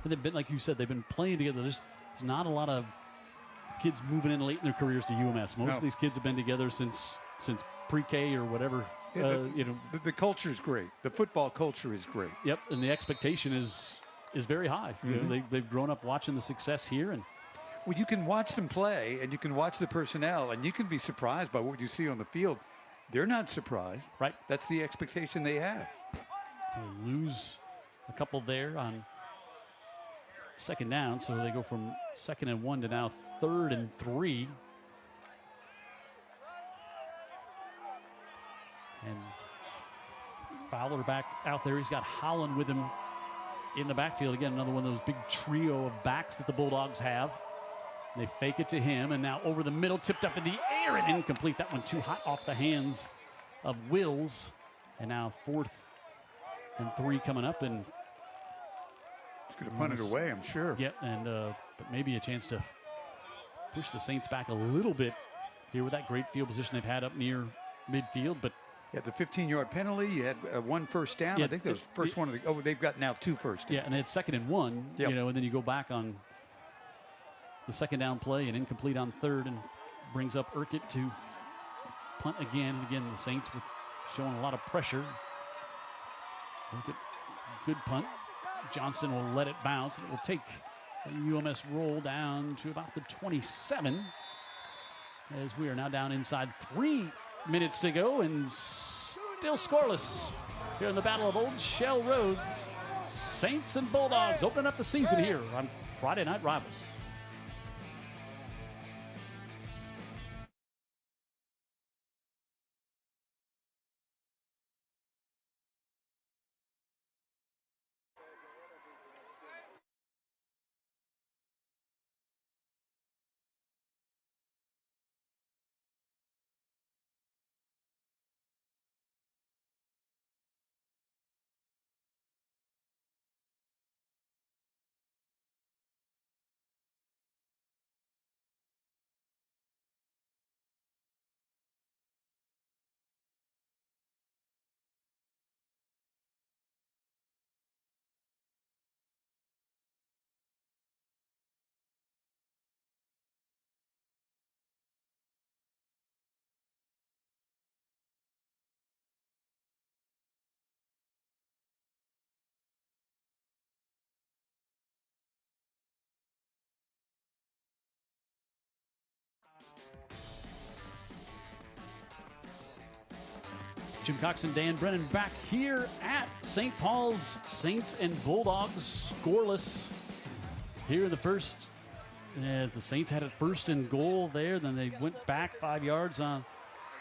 And they've been, like you said, they've been playing together. There's not a lot of kids moving in late in their careers to UMS. Most of these kids have been together since pre-K or whatever. Yeah, the culture is great. The football culture is great. Yep, and the expectation is very high. You know, they've grown up watching the success here, and well, you can watch them play, and you can watch the personnel, and you can be surprised by what you see on the field. They're not surprised. Right. That's the expectation they have. To lose a couple there on second down, so they go from 2nd and 1 to now 3rd and 3. And Fowler back out there. He's got Holland with him in the backfield. Again, another one of those big trio of backs that the Bulldogs have. They fake it to him, and now over the middle, tipped up in the air and incomplete. That one too hot off the hands of Wills. And now 4th and 3 coming up, and he's going to punt it away, I'm sure. Yeah, and but maybe a chance to push the Saints back a little bit here with that great field position they've had up near midfield. But you had the 15-yard penalty. You had one first down. Yeah, I think that was first one of the. Oh, they've got now 2 first downs. Yeah, and they had 2nd and 1. Yep. You know, and then you go back on the 2nd down play and incomplete on 3rd, and brings up Urquhart to punt again. And again, the Saints were showing a lot of pressure. Urquhart, good punt. Johnston will let it bounce. It will take a UMS roll down to about the 27, as we are now down inside 3 minutes to go and still scoreless here in the Battle of Old Shell Road. Saints and Bulldogs opening up the season here on Friday Night Rivals. Jim Cox and Dan Brennan back here at St. Paul's. Saints and Bulldogs scoreless here in the first, as the Saints had it 1st and goal there. Then they went back 5 yards on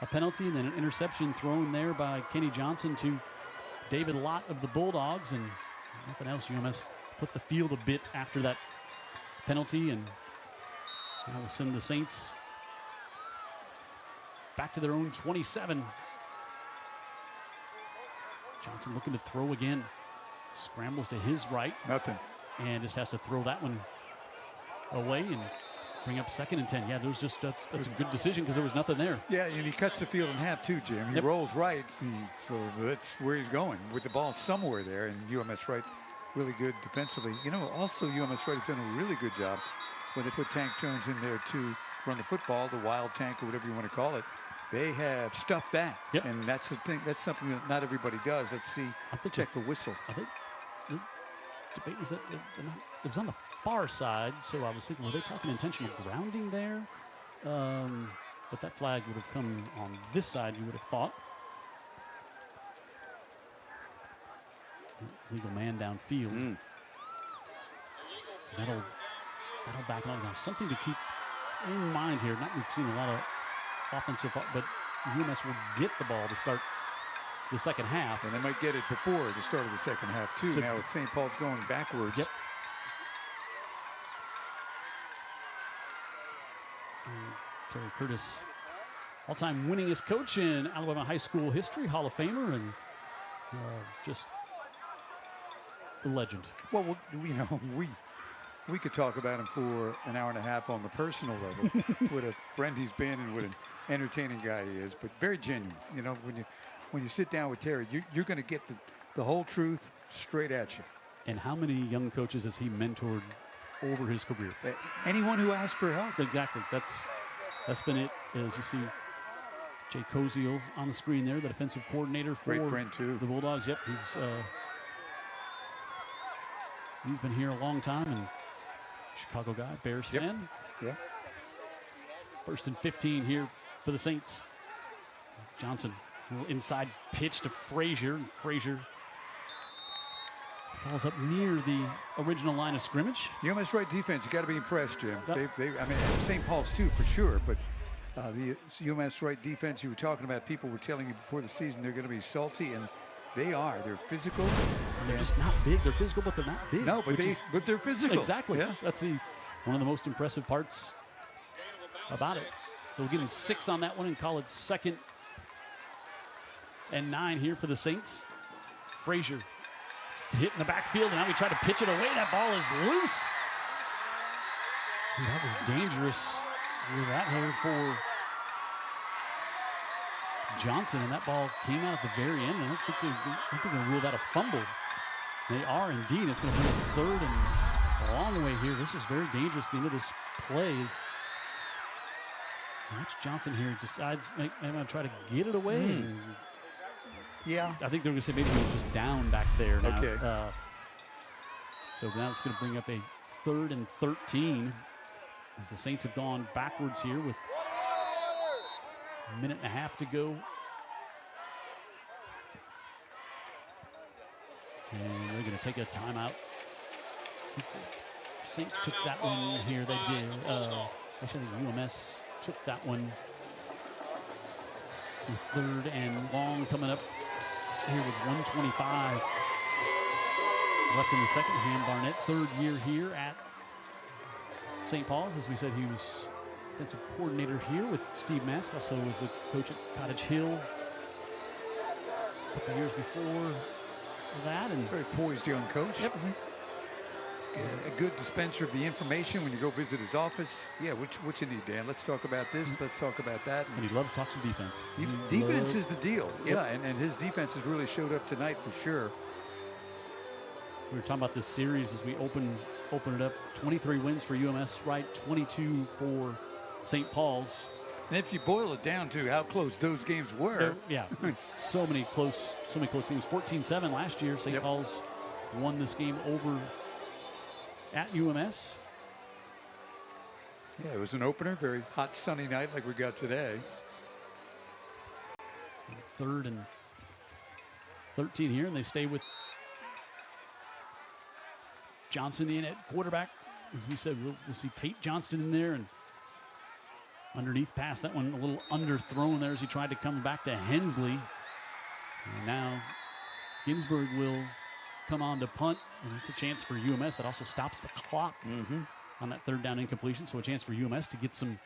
a penalty, and then an interception thrown there by Kenny Johnson to David Lott of the Bulldogs. And nothing else. UMS flipped the field a bit after that penalty, and that will send the Saints back to their own 27. Johnson looking to throw again. Scrambles to his right. Nothing. And just has to throw that one away and bring up 2nd and 10. Yeah, that's a good decision because there was nothing there. Yeah, and he cuts the field in half too, Jim. He rolls right, so that's where he's going with the ball somewhere there. And UMS-Wright really good defensively. You know, also UMS-Wright has done a really good job when they put Tank Jones in there to run the football, the wild tank or whatever you want to call it. They have stuffed that, Yep. and that's the thing. That's something that not everybody does. Let's see. Check the whistle. I think the debate was that it was on the far side, so I was thinking, were they talking intentional grounding there? But that flag would have come on this side, you would have thought. Legal man downfield. That'll back it up. Now, something to keep in mind here. Not we've seen a lot of offensive, but UMS will get the ball to start the second half. And they might get it before the start of the second half, too. So now with St. Paul's going backwards. Yep. Terry Curtis, all-time winningest coach in Alabama high school history, Hall of Famer, and just a legend. Well, you know, we could talk about him for an hour and a half on the personal level. What a friend he's been and what an entertaining guy he is, but very genuine. You know, when you sit down with Terry, you're going to get the whole truth straight at you. And how many young coaches has he mentored over his career? Anyone who asked for help. Exactly. That's been it. As you see, Jay Koziel on the screen there, the defensive coordinator for great friend too. The Bulldogs. Yep, he's been here a long time and Chicago guy, Bears fan. Yeah. 1st and 15 here for the Saints. Johnson, a little inside pitch to Frazier, and Frazier falls up near the original line of scrimmage. UMS-Wright defense, you got to be impressed, Jim. Yep. I mean, St. Paul's too, for sure, but the UMS-Wright defense you were talking about, people were telling you before the season they're going to be salty, and they are. They're physical. And they're just not big. They're physical, but they're not big. No, but they're physical. Exactly. Yeah. That's one of the most impressive parts about it. So we'll give him 6 on that one and call it 2nd and 9 here for the Saints. Frazier hit in the backfield, and now we try to pitch it away. That ball is loose. And that was dangerous with that here for Johnson, and that ball came out at the very end. And I don't think they're going to rule that a fumble. They are indeed. It's going to be a 3rd and a long way here. This is very dangerous. The end of this play is. Watch Johnson here decides I'm going to try to get it away. Yeah. I think they're going to say maybe he was just down back there now. Okay. So now it's going to bring up a 3rd and 13 as the Saints have gone backwards here with a minute and a half to go. And they're going to take a timeout. Saints took that one here. They did. Actually, I think UMS took that one. With 3rd and long coming up here with 1:25 left in the second. Ham Barnett, 3rd year here at St. Paul's. As we said, he was defensive coordinator here with Steve Mask. Also was the coach at Cottage Hill a couple years before that. And Very poised young coach. Yep. A good dispenser of the information when you go visit his office. Yeah, what you need, Dan? Let's talk about this. Let's talk about that. And he loves to talk some defense. Defense is the deal. Yeah, and his defense has really showed up tonight for sure. We were talking about this series as we open it up. 23 wins for UMS-Wright, 22 for St. Paul's. And if you boil it down to how close those games were. Yeah, so many close games. 14-7 last year. St. Paul's won this game over at UMS. Yeah, it was an opener. Very hot, sunny night like we got today. 3rd and 13 here, and they stay with Johnson in at quarterback. As we said, we'll see Tate Johnston in there, and underneath pass. That one a little underthrown there as he tried to come back to Hensley. And now Ginsburg will come on to punt, and it's a chance for UMS. That also stops the clock on that 3rd down incompletion, so a chance for UMS to get some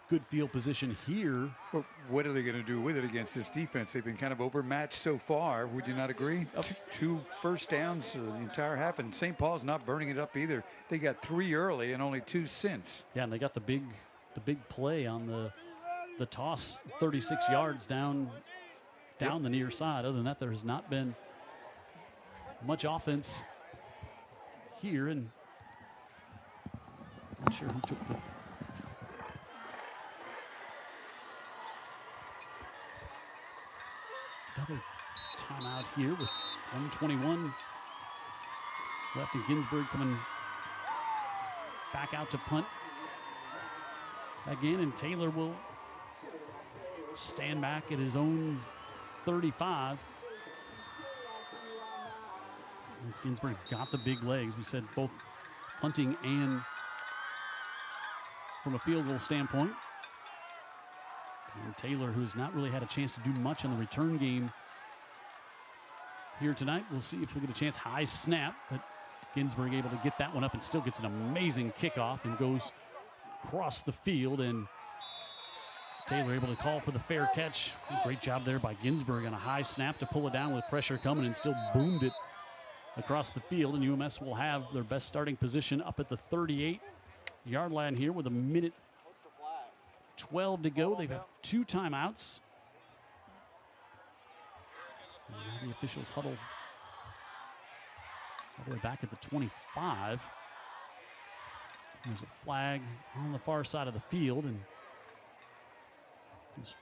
good field position here. Well, what are they going to do with it against this defense? They've been kind of overmatched so far. Would you not agree? Two first downs the entire half, and St. Paul's not burning it up either. They got 3 early and only 2 since. Yeah, and they got the big play on the toss, 36 yards down the near side. Other than that, there has not been much offense here, and not sure who took the Another timeout here with 1:21 left, and Ginsburg coming back out to punt again, and Taylor will stand back at his own 35. And Ginsburg's got the big legs. We said both punting and from a field goal standpoint. And Taylor, who's not really had a chance to do much in the return game here tonight. We'll see if he'll get a chance. High snap, but Ginsburg able to get that one up and still gets an amazing kickoff and goes across the field. And Taylor able to call for the fair catch. Great job there by Ginsburg on a high snap to pull it down with pressure coming, and still boomed it across the field. And UMS will have their best starting position up at the 38-yard line here with 1:12 to go. They've got 2 timeouts. And now the officials huddle all the way back at the 25. There's a flag on the far side of the field, and it's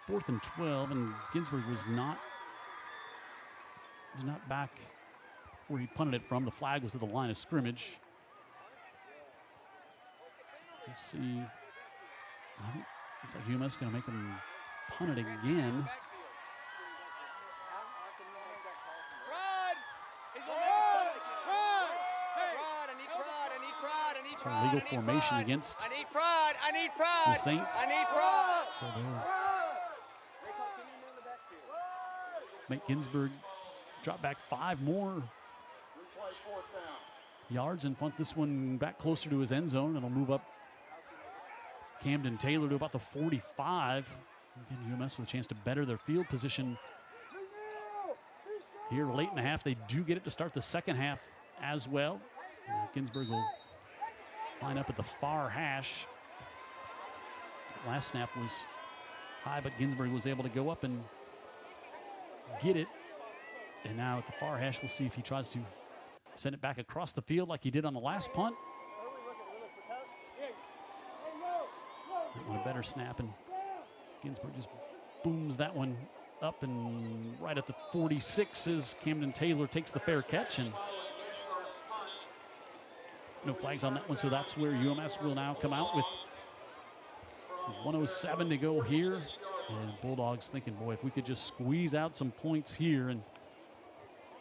4th and 12, and Ginsburg was not back where he punted it from. The flag was at the line of scrimmage. Let's see. I think looks like UMS going to make him punt it again. So legal formation against the Saints. So they'll make Ginsburg drop back 5 more yards and punt this one back closer to his end zone. It'll move up Camden Taylor to about the 45. Again, UMS with a chance to better their field position here late in the half. They do get it to start the second half as well. Ginsburg will line up at the far hash. Last snap was high, but Ginsburg was able to go up and get it. And now at the far hash, we'll see if he tries to send it back across the field like he did on the last punt. That one a better snap, and Ginsburg just booms that one up, and right at the 46 as Camden Taylor takes the fair catch, and no flags on that one, so that's where UMS will now come out with 1:07 to go here. And Bulldogs thinking, boy, if we could just squeeze out some points here. And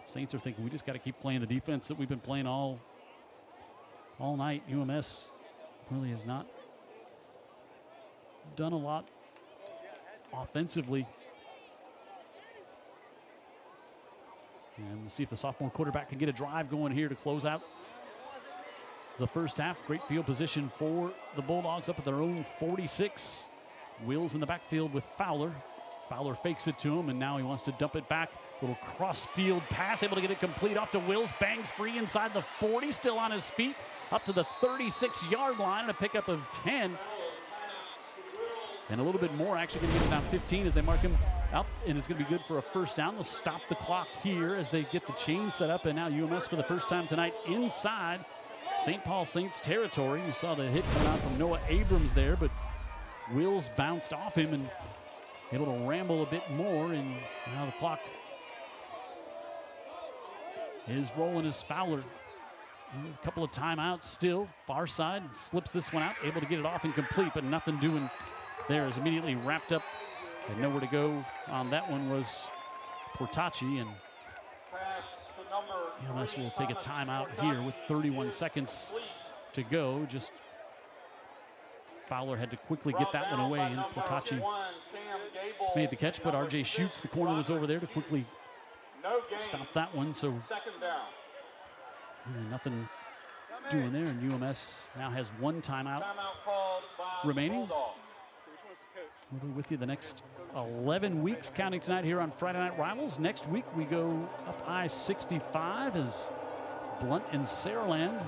Saints are thinking, we just got to keep playing the defense that we've been playing all night. UMS really has not done a lot offensively. And we'll see if the sophomore quarterback can get a drive going here to close out the first half. Great field position for the Bulldogs up at their own 46. Wills in the backfield with Fowler. Fowler fakes it to him, and now he wants to dump it back. Little cross-field pass, able to get it complete off to Wills. Bangs free inside the 40, still on his feet, up to the 36-yard line, and a pickup of 10. And a little bit more, actually going to get it down 15 as they mark him up, and it's going to be good for a first down. They'll stop the clock here as they get the chain set up, and now UMS for the first time tonight inside St. Paul Saints territory. You saw the hit come out from Noah Abrams there, but Wills bounced off him and able to ramble a bit more, and now the clock is rolling as Fowler. A couple of timeouts still. Far side slips this one out, able to get it off and complete, but nothing doing there. Is immediately wrapped up, and nowhere to go on that one was Portacci, and UMS will take a timeout here with 31 seconds to go. Just Fowler had to quickly get that one away, and Portacci made the catch, but RJ Schutz, the corner, was over there to quickly stop that one. So nothing doing there, and UMS now has 1 timeout remaining. We'll be with you the next 11 weeks, counting tonight here on Friday Night Rivals. Next week we go up I-65 as Blunt and Saraland.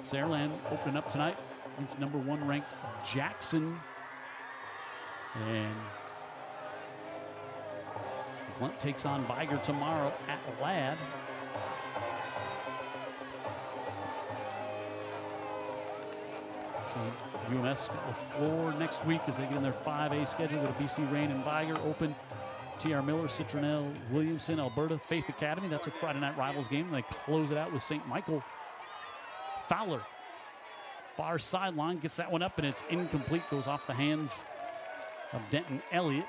Saraland opening up tonight against number 1 ranked Jackson. And Blunt takes on Viger tomorrow at Ladd. So UMS got the floor next week as they get in their 5A schedule with a BC Rain and Viger open T.R. Miller, Citronelle, Williamson, Alberta, Faith Academy. That's a Friday Night Rivals game. And they close it out with St. Michael. Fowler, far sideline, gets that one up, and it's incomplete. Goes off the hands of Denton Elliott.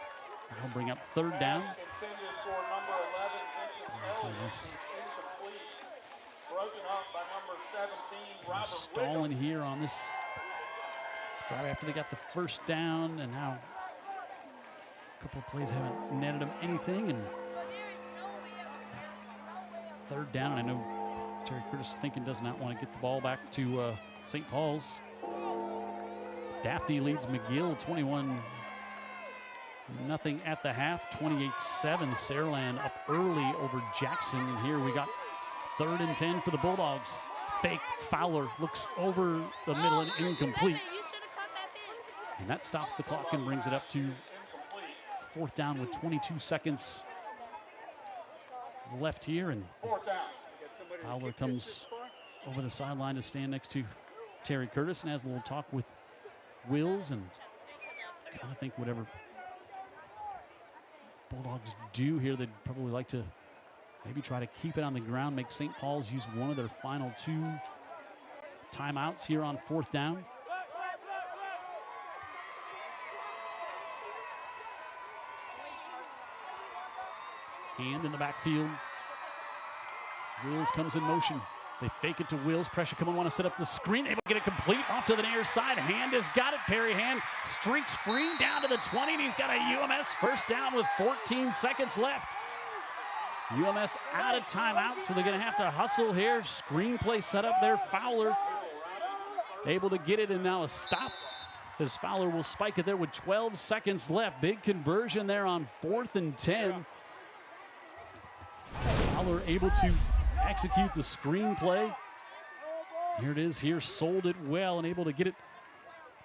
That'll bring up third down. Stalling here on this drive after they got the first down, and now a couple of plays haven't netted them anything. And third down, I know Terry Curtis thinking does not want to get the ball back to St. Paul's. Daphne leads McGill 21-0 at the half. 28-7. Saraland up early over Jackson, and here we got 3rd and 10 for the Bulldogs. Fake Fowler looks over the middle and incomplete. And that stops the clock and brings it up to 4th down with 22 seconds left here. And Fowler comes over the sideline to stand next to Terry Curtis and has a little talk with Wills, and kind of think whatever Bulldogs do here, they'd probably like to maybe try to keep it on the ground, make St. Paul's use one of their final 2 timeouts here on 4th down. Hand in the backfield. Wills comes in motion. They fake it to Wills. Pressure coming, want to set up the screen. They get it complete off to the near side. Hand has got it. Perry Hand streaks free down to the 20, and he's got a UMS first down with 14 seconds left. UMS out of timeout, so they're going to have to hustle here. Screenplay set up there. Fowler able to get it, and now a stop as Fowler will spike it there with 12 seconds left. Big conversion there on 4th and 10. Fowler able to execute the screenplay. Here it is here, sold it well and able to get it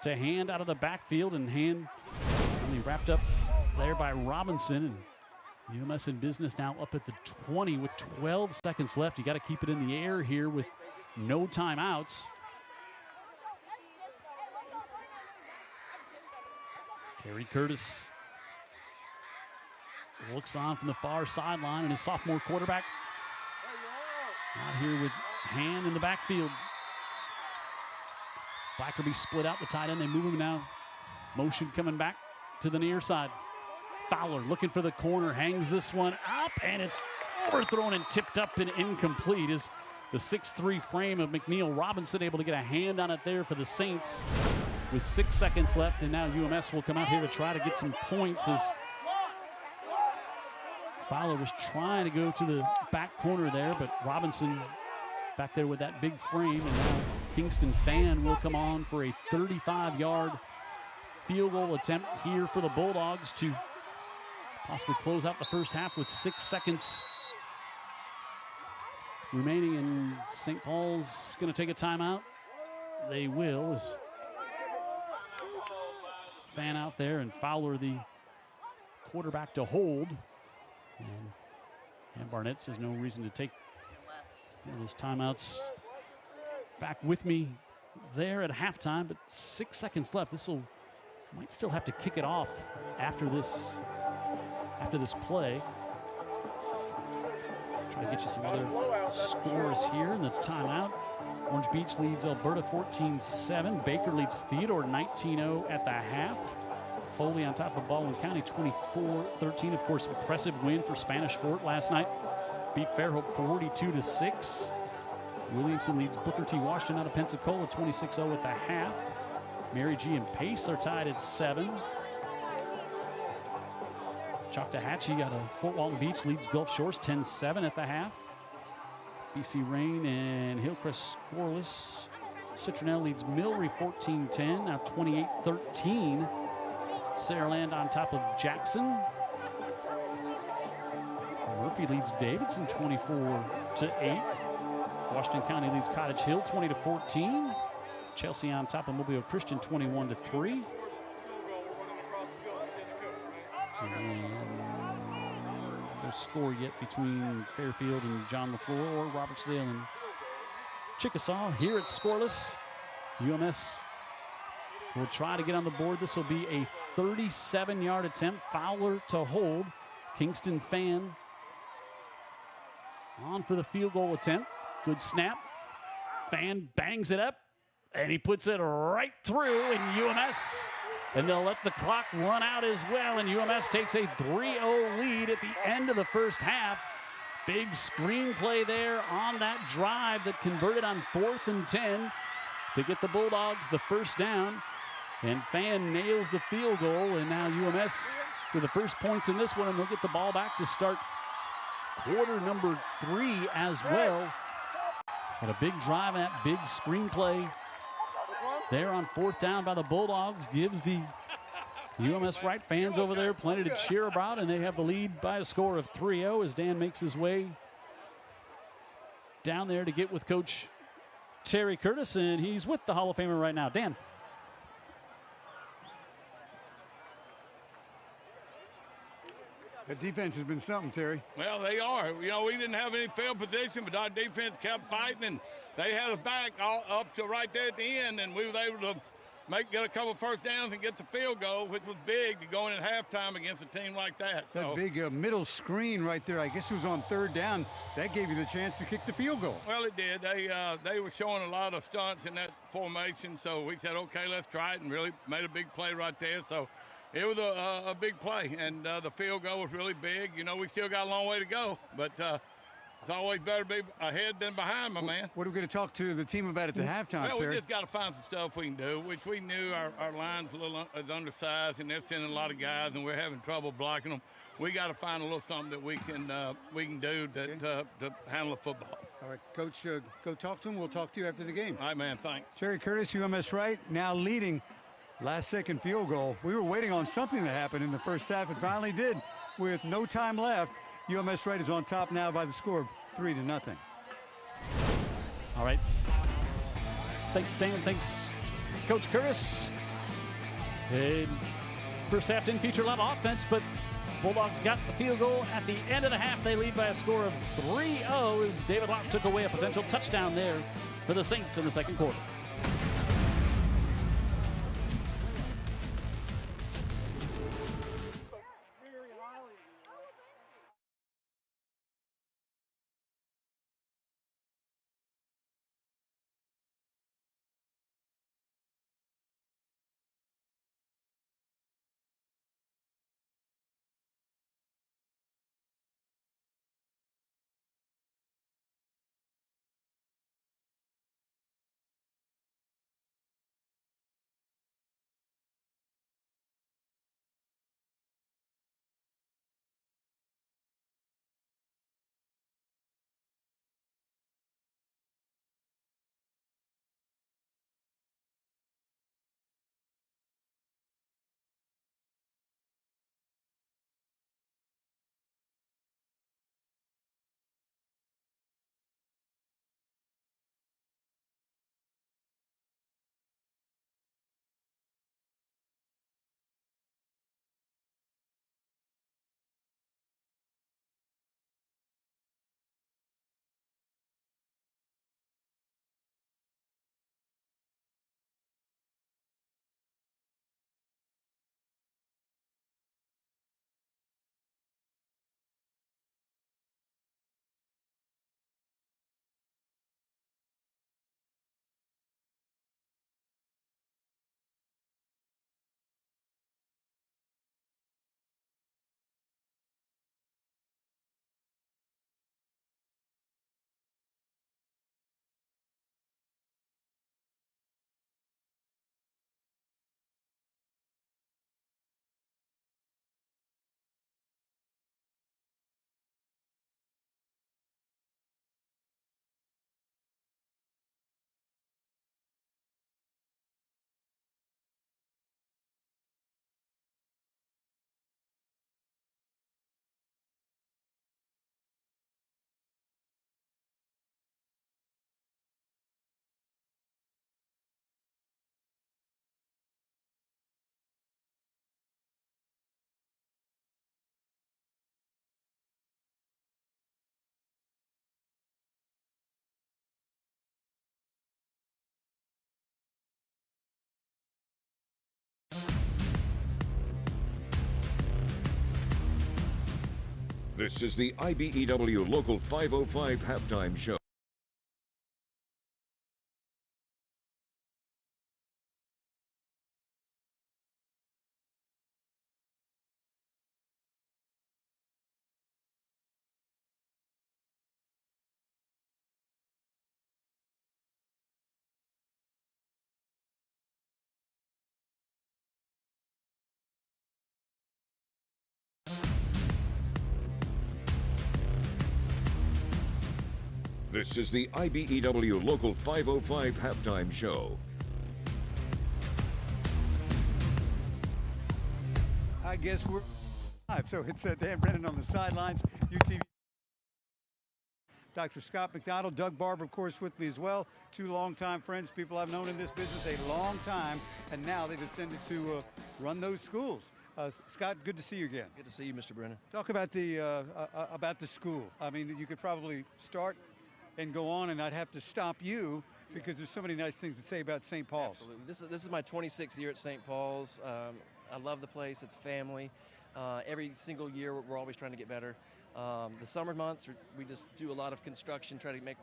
to Hand out of the backfield, and Hand only wrapped up there by Robinson. And UMS in business now up at the 20 with 12 seconds left. You got to keep it in the air here with no timeouts. Terry Curtis looks on from the far sideline, and his sophomore quarterback out here with Hand in the backfield. Blackerby split out the tight end. They move him now. Motion coming back to the near side. Fowler looking for the corner, hangs this one up, and it's overthrown and tipped up and incomplete. Is the 6'3" frame of McNeil Robinson able to get a hand on it there for the Saints with 6 seconds left, and now UMS will come out here to try to get some points as Fowler was trying to go to the back corner there, but Robinson back there with that big frame, and now Kingston Fan will come on for a 35-yard field goal attempt here for the Bulldogs to possibly close out the first half with 6 seconds remaining, and St. Paul's going to take a timeout. They will, as Fan out there and Fowler the quarterback to hold. And Barnett says no reason to take one of those timeouts back with me there at halftime, but 6 seconds left. Might still have to kick it off after this play. Try to get you some other scores here in the timeout. Orange Beach leads Alberta 14-7. Baker leads Theodore 19-0 at the half. Foley on top of Baldwin County 24-13. Of course, impressive win for Spanish Fort last night. Beat Fairhope 42-6. Williamson leads Booker T. Washington out of Pensacola 26-0 at the half. Mary G. and Pace are tied at 7. Choctawhatchee out of Fort Walton Beach leads Gulf Shores 10-7 at the half. BC Rain and Hillcrest scoreless. Citronelle leads Millry 14-10, now 28-13. Saraland on top of Jackson. Murphy leads Davidson 24-8. Washington County leads Cottage Hill 20-14. Chelsea on top of Mobile Christian 21-3. And no score yet between Fairfield and John LaFleur or Robertsdale and Chickasaw. Here it's scoreless. UMS will try to get on the board. This will be a 37-yard attempt. Fowler to hold. Kingston fan on for the field goal attempt. Good snap. Fan bangs it up, and he puts it right through in UMS. And they'll let the clock run out as well, and UMS takes a 3-0 lead at the end of the first half. Big screenplay there on that drive that converted on 4th and 10 to get the Bulldogs the first down. And Fan nails the field goal, and now UMS with the first points in this one, and they'll get the ball back to start quarter number 3 as well. But a big drive, and that big screenplay there on 4th down by the Bulldogs gives the UMS-Wright fans over there plenty to cheer about, and they have the lead by a score of 3-0 as Dan makes his way down there to get with Coach Terry Curtis, and he's with the Hall of Famer right now. Dan. The defense has been something, Terry. Well, they are. You know, we didn't have any field position, but our defense kept fighting, and they had us back all up to right there at the end, and we were able to get a couple first downs and get the field goal, which was big to go in at halftime against a team like that. That big middle screen right there, I guess it was on 3rd down. That gave you the chance to kick the field goal. Well, it did. They were showing a lot of stunts in that formation, so we said, okay, let's try it, and really made a big play right there. So it was a big play, and the field goal was really big. You know, we still got a long way to go, but it's always better to be ahead than behind, my man. What are we going to talk to the team about at the halftime, Well, Terry? we just got to find some stuff we can do, which we knew our line's a little undersized, and they're sending a lot of guys, and we're having trouble blocking them. We got to find a little something that we can do to handle the football. All right, Coach, go talk to him. We'll talk to you after the game. All right, man, thanks. Terry Curtis, UMS-Wright, now leading. Last-second field goal. We were waiting on something to happen in the first half. It finally did with no time left. UMS-Wright is on top now by the score of 3-0. All right. Thanks, Dan. Thanks, Coach Curtis. And first half didn't feature a lot of offense, but Bulldogs got the field goal at the end of the half. They lead by a score of 3-0 as David Lott took away a potential touchdown there for the Saints in the second quarter. This is the IBEW Local 505 halftime show. This is the IBEW Local 505 halftime show. I guess we're live. So it's Dan Brennan on the sidelines, UTV. Dr. Scott McDonald, Doug Barber, of course, with me as well. Two longtime friends, people I've known in this business a long time, and now they've ascended to run those schools. Scott, good to see you again. Good to see you, Mr. Brennan. Talk about the school. I mean, you could probably start and go on, and I'd have to stop you because there's so many nice things to say about St. Paul's. Absolutely. This is my 26th year at St. Paul's. I love the place. It's family. Every single year, we're always trying to get better. The summer months, we just do a lot of construction, try to make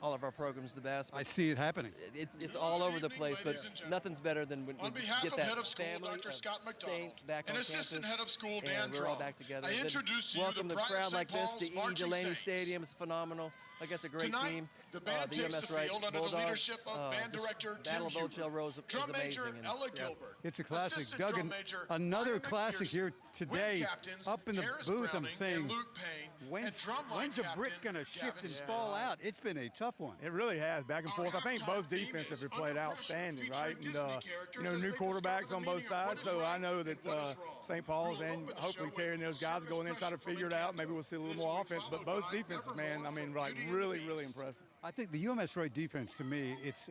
all of our programs the best. I see it happening. It's all over the place, but nothing's better than when On we behalf get of that Head of School, family Dr. Scott of McDonald, Saints back and on Assistant campus, Head of School, Dan and we're all Drum. back together. I introduce to you welcome the the pride of crowd St. like this Paul's to E. Marching Delaney Saints. Stadium. It's phenomenal. I guess a great Tonight, team. the band takes the UMS-Wright field under the Bulldogs, leadership of band this director Tim Battle of Old Shell Huber. Rose is Drum amazing. major and, Ella yeah. Gilbert. It's a classic. Assistant Doug, drum major another Ivan classic McPherson. here Wind today. captains Up in the Harris booth, Browning I'm saying, and Luke Payne, when's and drum line a brick captain going to shift Gavin and Smith. fall out? It's been a tough one. It really has, back and Our forth. I think halftime both theme defenses is have played Under Pressure, outstanding, featuring right? And, Disney characters as new they discover quarterbacks the on both meaning of what sides, is so I right know and that what is wrong. St. Paul's We will and open the hopefully show Terry and with those guys go in there and try to Serious figure it Pressure out. Maybe we'll see a little This more will be offense, but followed both by defenses, Never man, I Lost mean, and like Beauty and the really, Beast. really impressive. I think the UMS-Wright defense, to me, it's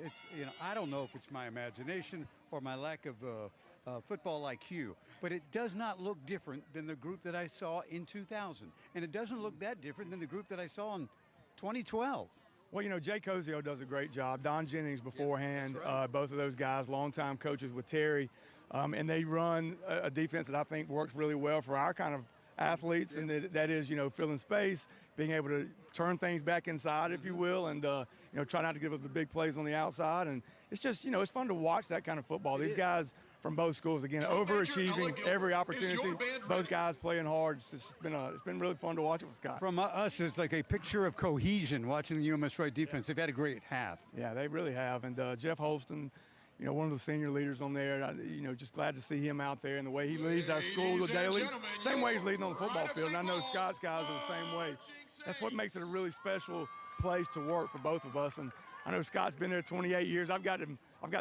I don't know if it's my imagination or my lack of football IQ, but it does not look different than the group that I saw in 2000, and it doesn't look that different than the group that I saw in 2012. Well, Jay Cozio does a great job. Don Jennings beforehand, both of those guys, longtime coaches with Terry, and they run a defense that I think works really well for our kind of athletes, and that is, filling space, being able to turn things back inside, if you will, and try not to give up the big plays on the outside. And it's just, it's fun to watch that kind of football. These guys from both schools, again, overachieving every opportunity. Both guys playing hard. It's been really fun to watch it with Scott. From us, it's like a picture of cohesion watching the UMS-Wright defense. They've had a great half. Yeah, they really have. And Jeff Holston, one of the senior leaders on there, just glad to see him out there and the way he leads our school daily. Same way he's leading on the football field. And I know Scott's guys are the same way. That's what makes it a really special place to work for both of us. And I know Scott's been there 28 years. I've got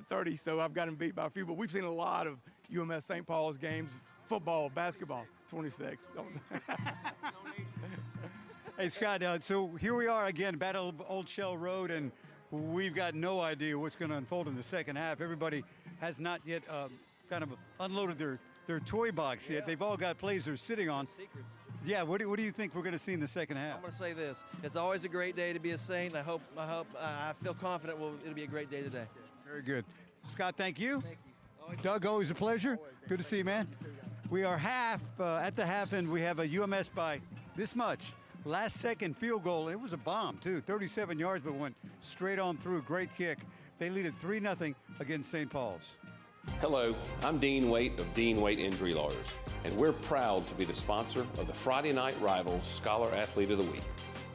30, so I've got him beat by a few. But we've seen a lot of UMS St. Paul's games, football, basketball, 26. Hey, Scott, so here we are again, Battle of Old Shell Road, and we've got no idea what's going to unfold in the second half. Everybody has not yet kind of unloaded their toy box yet. They've all got plays they're sitting on. Secrets. Yeah, what do you think we're going to see in the second half? I'm going to say this. It's always a great day to be a Saint. I feel confident it'll be a great day today. Very good. Scott, thank you. Thank you. Doug, always a pleasure. Good to see you, man. We are at the half end. We have a UMS by this much. Last second field goal. It was a bomb, too. 37 yards, but went straight on through. Great kick. They lead it 3-0 against St. Paul's. Hello, I'm Dean Waite of Dean Waite Injury Lawyers, and we're proud to be the sponsor of the Friday Night Rivals Scholar Athlete of the Week.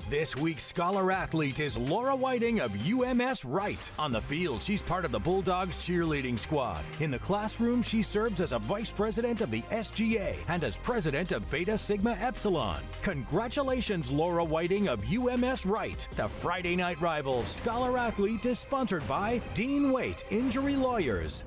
This week's Scholar Athlete is Laura Whiting of UMS-Wright. On the field, she's part of the Bulldogs cheerleading squad. In the classroom, she serves as a vice president of the SGA and as president of Beta Sigma Epsilon. Congratulations, Laura Whiting of UMS-Wright. The Friday Night Rivals Scholar Athlete is sponsored by Dean Waite Injury Lawyers.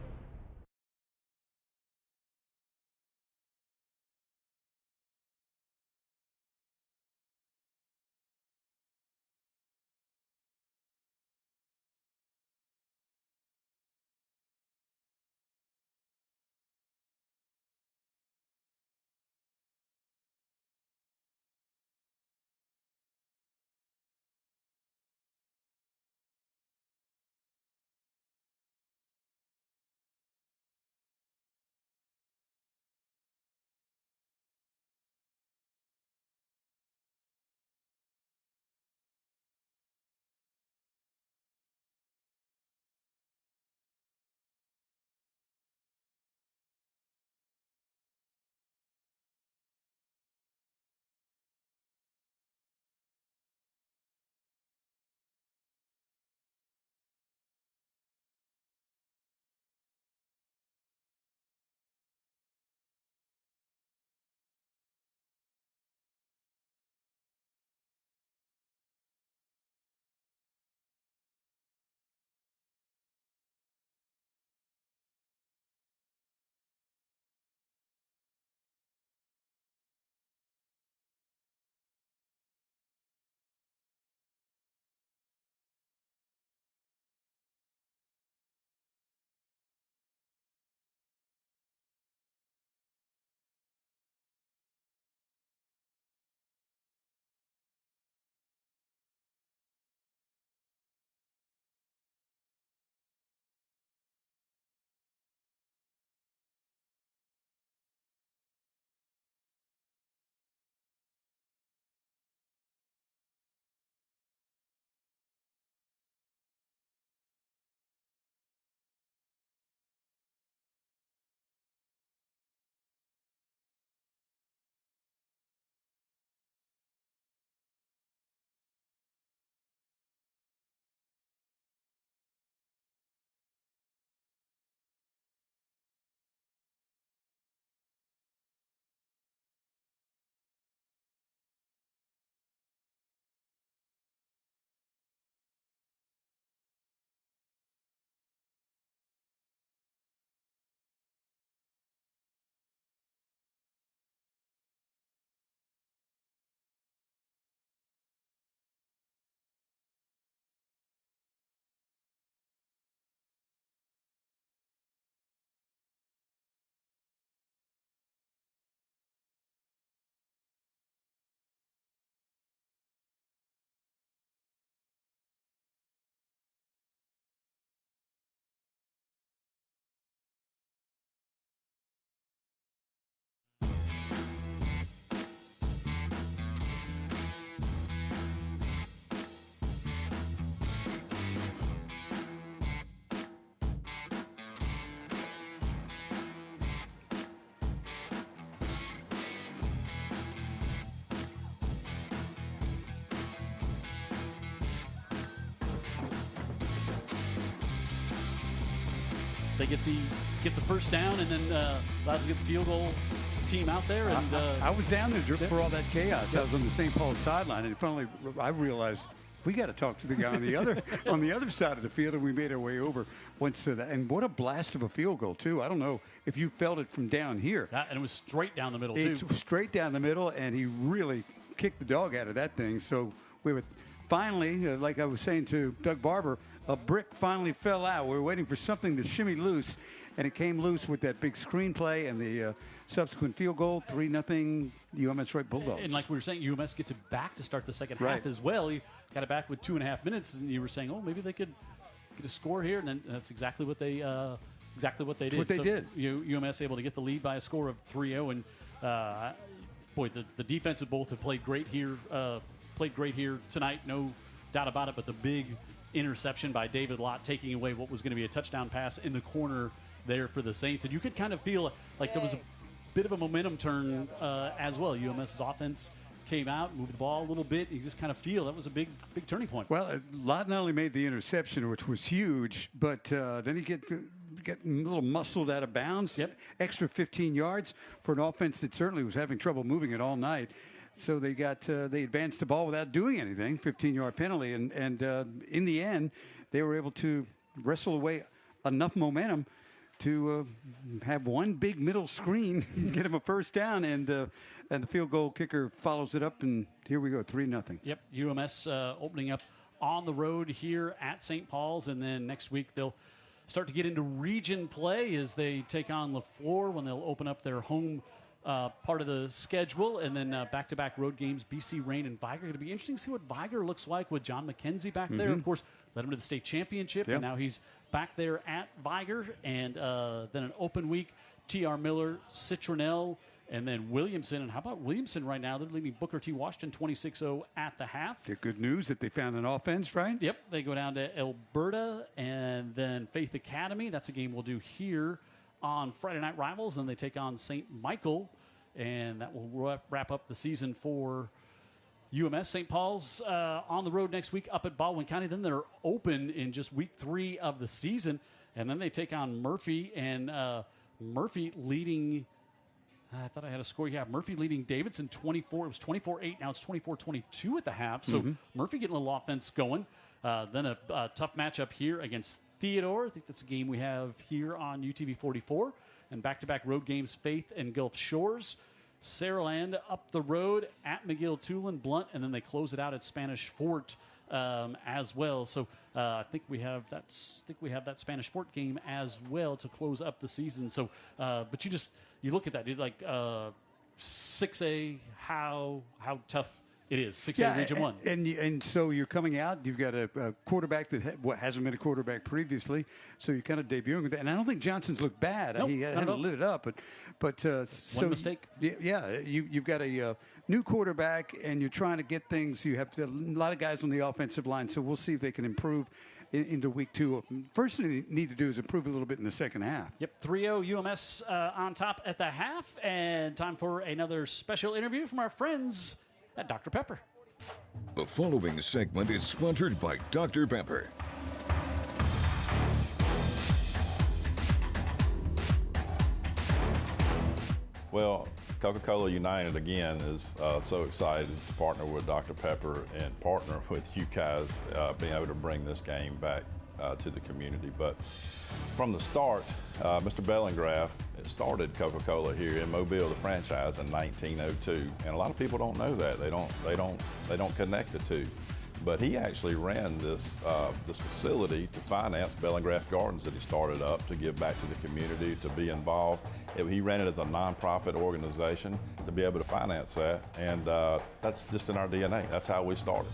they get the first down, and then allows them to get the field goal team out there. And I was down there for all that chaos. I was on the St. Paul sideline, and finally I realized we got to talk to the guy on the other side of the field, and we made our way over once to that. And what a blast of a field goal too! I don't know if you felt it from down here. And it was straight down the middle too. It's straight down the middle, and he really kicked the dog out of that thing. So we were finally, like I was saying to Doug Barber, a brick finally fell out. We were waiting for something to shimmy loose, and it came loose with that big screenplay and the subsequent field goal, 3-0 UMS-Wright Bulldogs. And like we were saying, UMS gets it back to start the second half as well. He got it back with 2.5 minutes, and you were saying, oh, maybe they could get a score here, and then that's exactly what they did. What they did. UMS able to get the lead by a score of 3-0, and boy, the defensive both have played great here. Tonight, no doubt about it. But the big interception by David Lott, taking away what was going to be a touchdown pass in the corner there for the Saints, and you could kind of feel like there was a bit of a momentum turn as well. UMS's offense came out, moved the ball a little bit. You just kind of feel that was a big turning point. Well, Lott not only made the interception, which was huge, but then he get a little muscled out of bounds. Yep. Extra 15 yards for an offense that certainly was having trouble moving it all night. So they advanced the ball without doing anything, 15-yard penalty, and in the end, they were able to wrestle away enough momentum to have one big middle screen, get him a first down, and the field goal kicker follows it up, and here we go, 3-0. Yep, UMS opening up on the road here at St. Paul's, and then next week they'll start to get into region play as they take on LaFleur when they'll open up their home part of the schedule, and then back-to-back road games, BC Rain and Viger. Going to be interesting to see what Viger looks like with John McKenzie back there. Of course, led him to the state championship, and now he's back there at Viger. And then an open week, T.R. Miller, Citronelle, and then Williamson. And how about Williamson right now? They're leading Booker T. Washington 26-0 at the half. Get good news that they found an offense, right? Yep, they go down to Alberta, and then Faith Academy. That's a game we'll do here on Friday Night Rivals, and they take on St. Michael, and that will wrap up the season for UMS. St. Paul's on the road next week up at Baldwin County. Then they're open in just week 3 of the season, and then they take on Murphy, and Murphy leading, I thought I had a score. Yeah, Murphy leading Davidson 24. It was 24-8. Now it's 24-22 at the half. So Murphy getting a little offense going. Then a tough matchup here against Theodore. I think that's a game we have here on UTV 44. And back-to-back road games, Faith and Gulf Shores. Saraland up the road at McGill-Tulane, Blunt, and then they close it out at Spanish Fort as well. So I think we have that Spanish Fort game as well to close up the season. So, but you look at that, dude, like 6A, how tough it is. 6A Region 1. And so you're coming out, you've got a quarterback that hasn't been a quarterback previously, so you're kind of debuting with that. And I don't think Johnson's looked bad. Nope, he hasn't lit it up, but so one mistake. You've got a new quarterback, and you're trying to get things. You have a lot of guys on the offensive line, so we'll see if they can improve into week 2. First thing they need to do is improve a little bit in the second half. Yep, 3-0 UMS on top at the half, and time for another special interview from our friends at Dr. Pepper. The following segment is sponsored by Dr. Pepper. Well, Coca-Cola United again is so excited to partner with Dr. Pepper and partner with you guys being able to bring this game back to the community. But from the start, Mr. Bellingraf started Coca-Cola here in Mobile, the franchise, in 1902, and a lot of people don't know that. They don't connect the two. But he actually ran this facility to finance Bellingraf Gardens that he started up to give back to the community, to be involved. He ran it as a nonprofit organization to be able to finance that, and that's just in our DNA. That's how we started.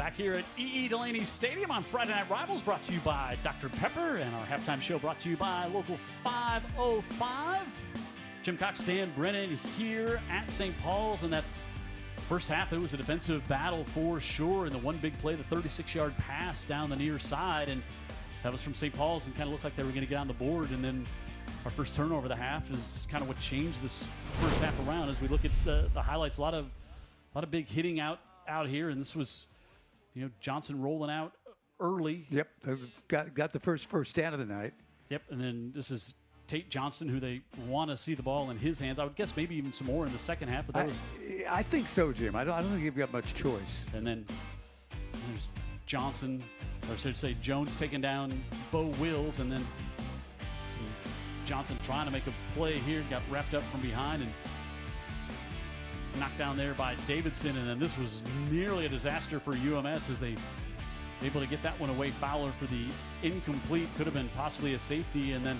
Back here at E.E. Delaney Stadium on Friday Night Rivals, brought to you by Dr. Pepper, and our halftime show brought to you by Local 505. Jim Cox, Dan Brennan here at St. Paul's. In that first half, it was a defensive battle for sure. And the one big play, the 36-yard pass down the near side, and that was from St. Paul's, and kind of looked like they were going to get on the board. And then our first turnover of the half is kind of what changed this first half around. As we look at the highlights, a lot of big hitting out here, and this was, Johnson rolling out early. Yep, got the first down of the night. Yep, and then this is Tate Johnson, who they want to see the ball in his hands. I would guess maybe even some more in the second half. But I think so, Jim. I don't think you've got much choice. And then there's Johnson, or should I say Jones, taking down Bo Wills, and then Johnson trying to make a play here, got wrapped up from behind and knocked down there by Davidson. And then this was nearly a disaster for UMS as they were able to get that one away. Fowler for the incomplete, could have been possibly a safety. And then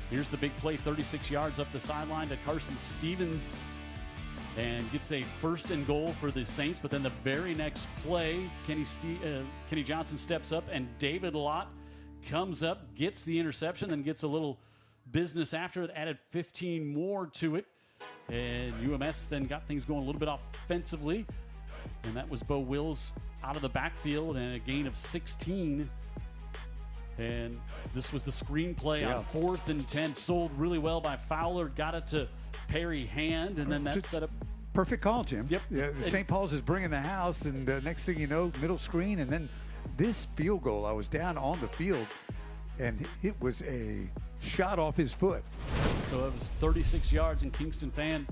here's the big play, 36 yards up the sideline to Carson Stevens, and gets a 1st and goal for the Saints. But then the very next play, Kenny Johnson steps up, and David Lott comes up, gets the interception, then gets a little business after it, added 15 more to it. And UMS then got things going a little bit offensively. And that was Bo Wills out of the backfield and a gain of 16. And this was the screenplay on 4th and 10. Sold really well by Fowler. Got it to Perry Hand. And then that set up. Perfect call, Jim. Yep. Yeah, St. Paul's is bringing the house. And next thing you know, middle screen. And then this field goal, I was down on the field, and it was a shot off his foot. So it was 36 yards, and Kingston Fan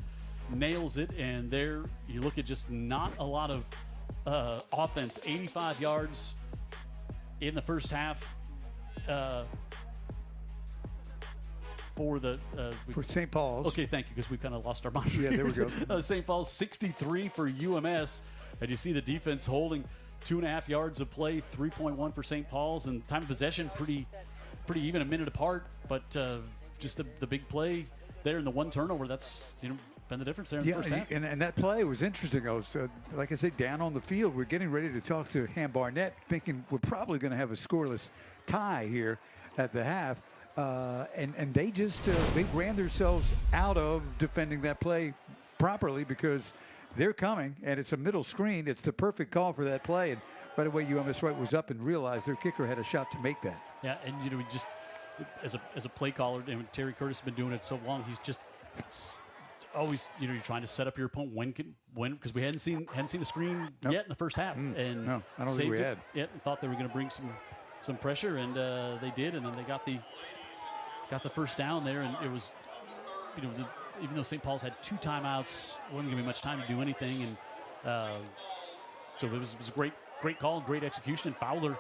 nails it. And there you look at just not a lot of offense. 85 yards in the first half for St. Paul's. Okay, thank you, because we kind of lost our mind. Yeah, there we go. St. Paul's 63 for UMS. And you see the defense holding 2.5 yards of play, 3.1 for St. Paul's, and time of possession pretty even, a minute apart. But just the big play there and the one turnover, that's been the difference there in the first half. And that play was interesting. I was, like I said, down on the field. We're getting ready to talk to Ham Barnett, thinking we're probably going to have a scoreless tie here at the half. And they just they ran themselves out of defending that play properly, because they're coming, and it's a middle screen. It's the perfect call for that play. And right away, UMS-Wright was up and realized their kicker had a shot to make that. Yeah, and we just, as a play caller, and Terry Curtis has been doing it so long, he's just always, you're trying to set up your opponent when because we hadn't seen the screen yet in the first half. And no, I don't think we had. Yeah, thought they were going to bring some pressure, and they did, and then they got the first down there, and it was, even though St. Paul's had 2 timeouts, wasn't going to be much time to do anything, and so it was a great call, great execution. And Fowler,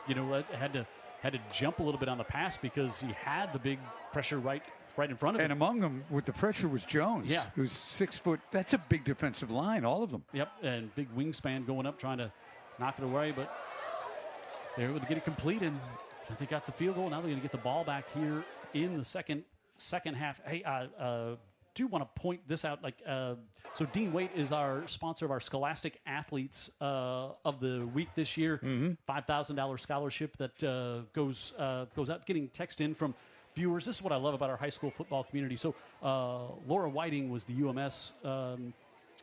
had to jump a little bit on the pass because he had the big pressure right in front of him. And among them with the pressure was Jones, who's 6 foot. That's a big defensive line, all of them. Yep, and big wingspan going up, trying to knock it away, but they were able to get it complete, and they got the field goal. Now they're going to get the ball back here in the second half. Hey, do want to point this out. So Dean Waite is our sponsor of our Scholastic Athletes of the Week this year. $5,000 scholarship that goes out, getting text in from viewers. This is what I love about our high school football community. So Laura Whiting was the UMS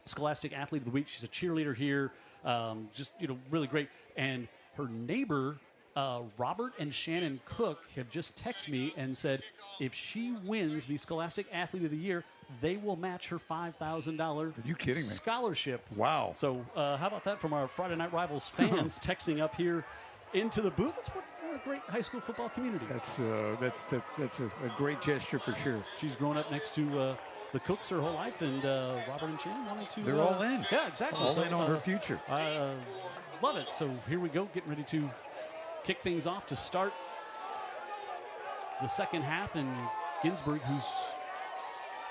Scholastic Athlete of the Week. She's a cheerleader here. Just really great. And her neighbor, Robert and Shannon Cook, have just texted me and said if she wins the Scholastic Athlete of the Year, they will match her $5,000 scholarship. Wow. So how about that from our Friday Night Rivals fans texting up here into the booth? That's what a great high school football community. That's a great gesture for sure. She's grown up next to the Cooks her whole life, and Robert and Shannon wanted to. They're all in. Yeah, exactly. All in on her future. I love it. So here we go, getting ready to kick things off to start the second half, and Ginsburg, who's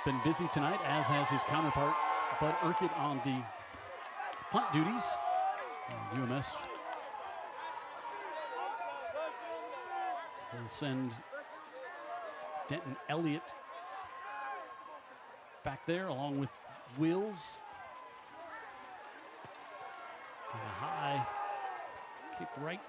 been busy tonight, as has his counterpart Bud Urquhart on the punt duties. UMS will send Denton Elliott back there along with Wills. And a high Kick right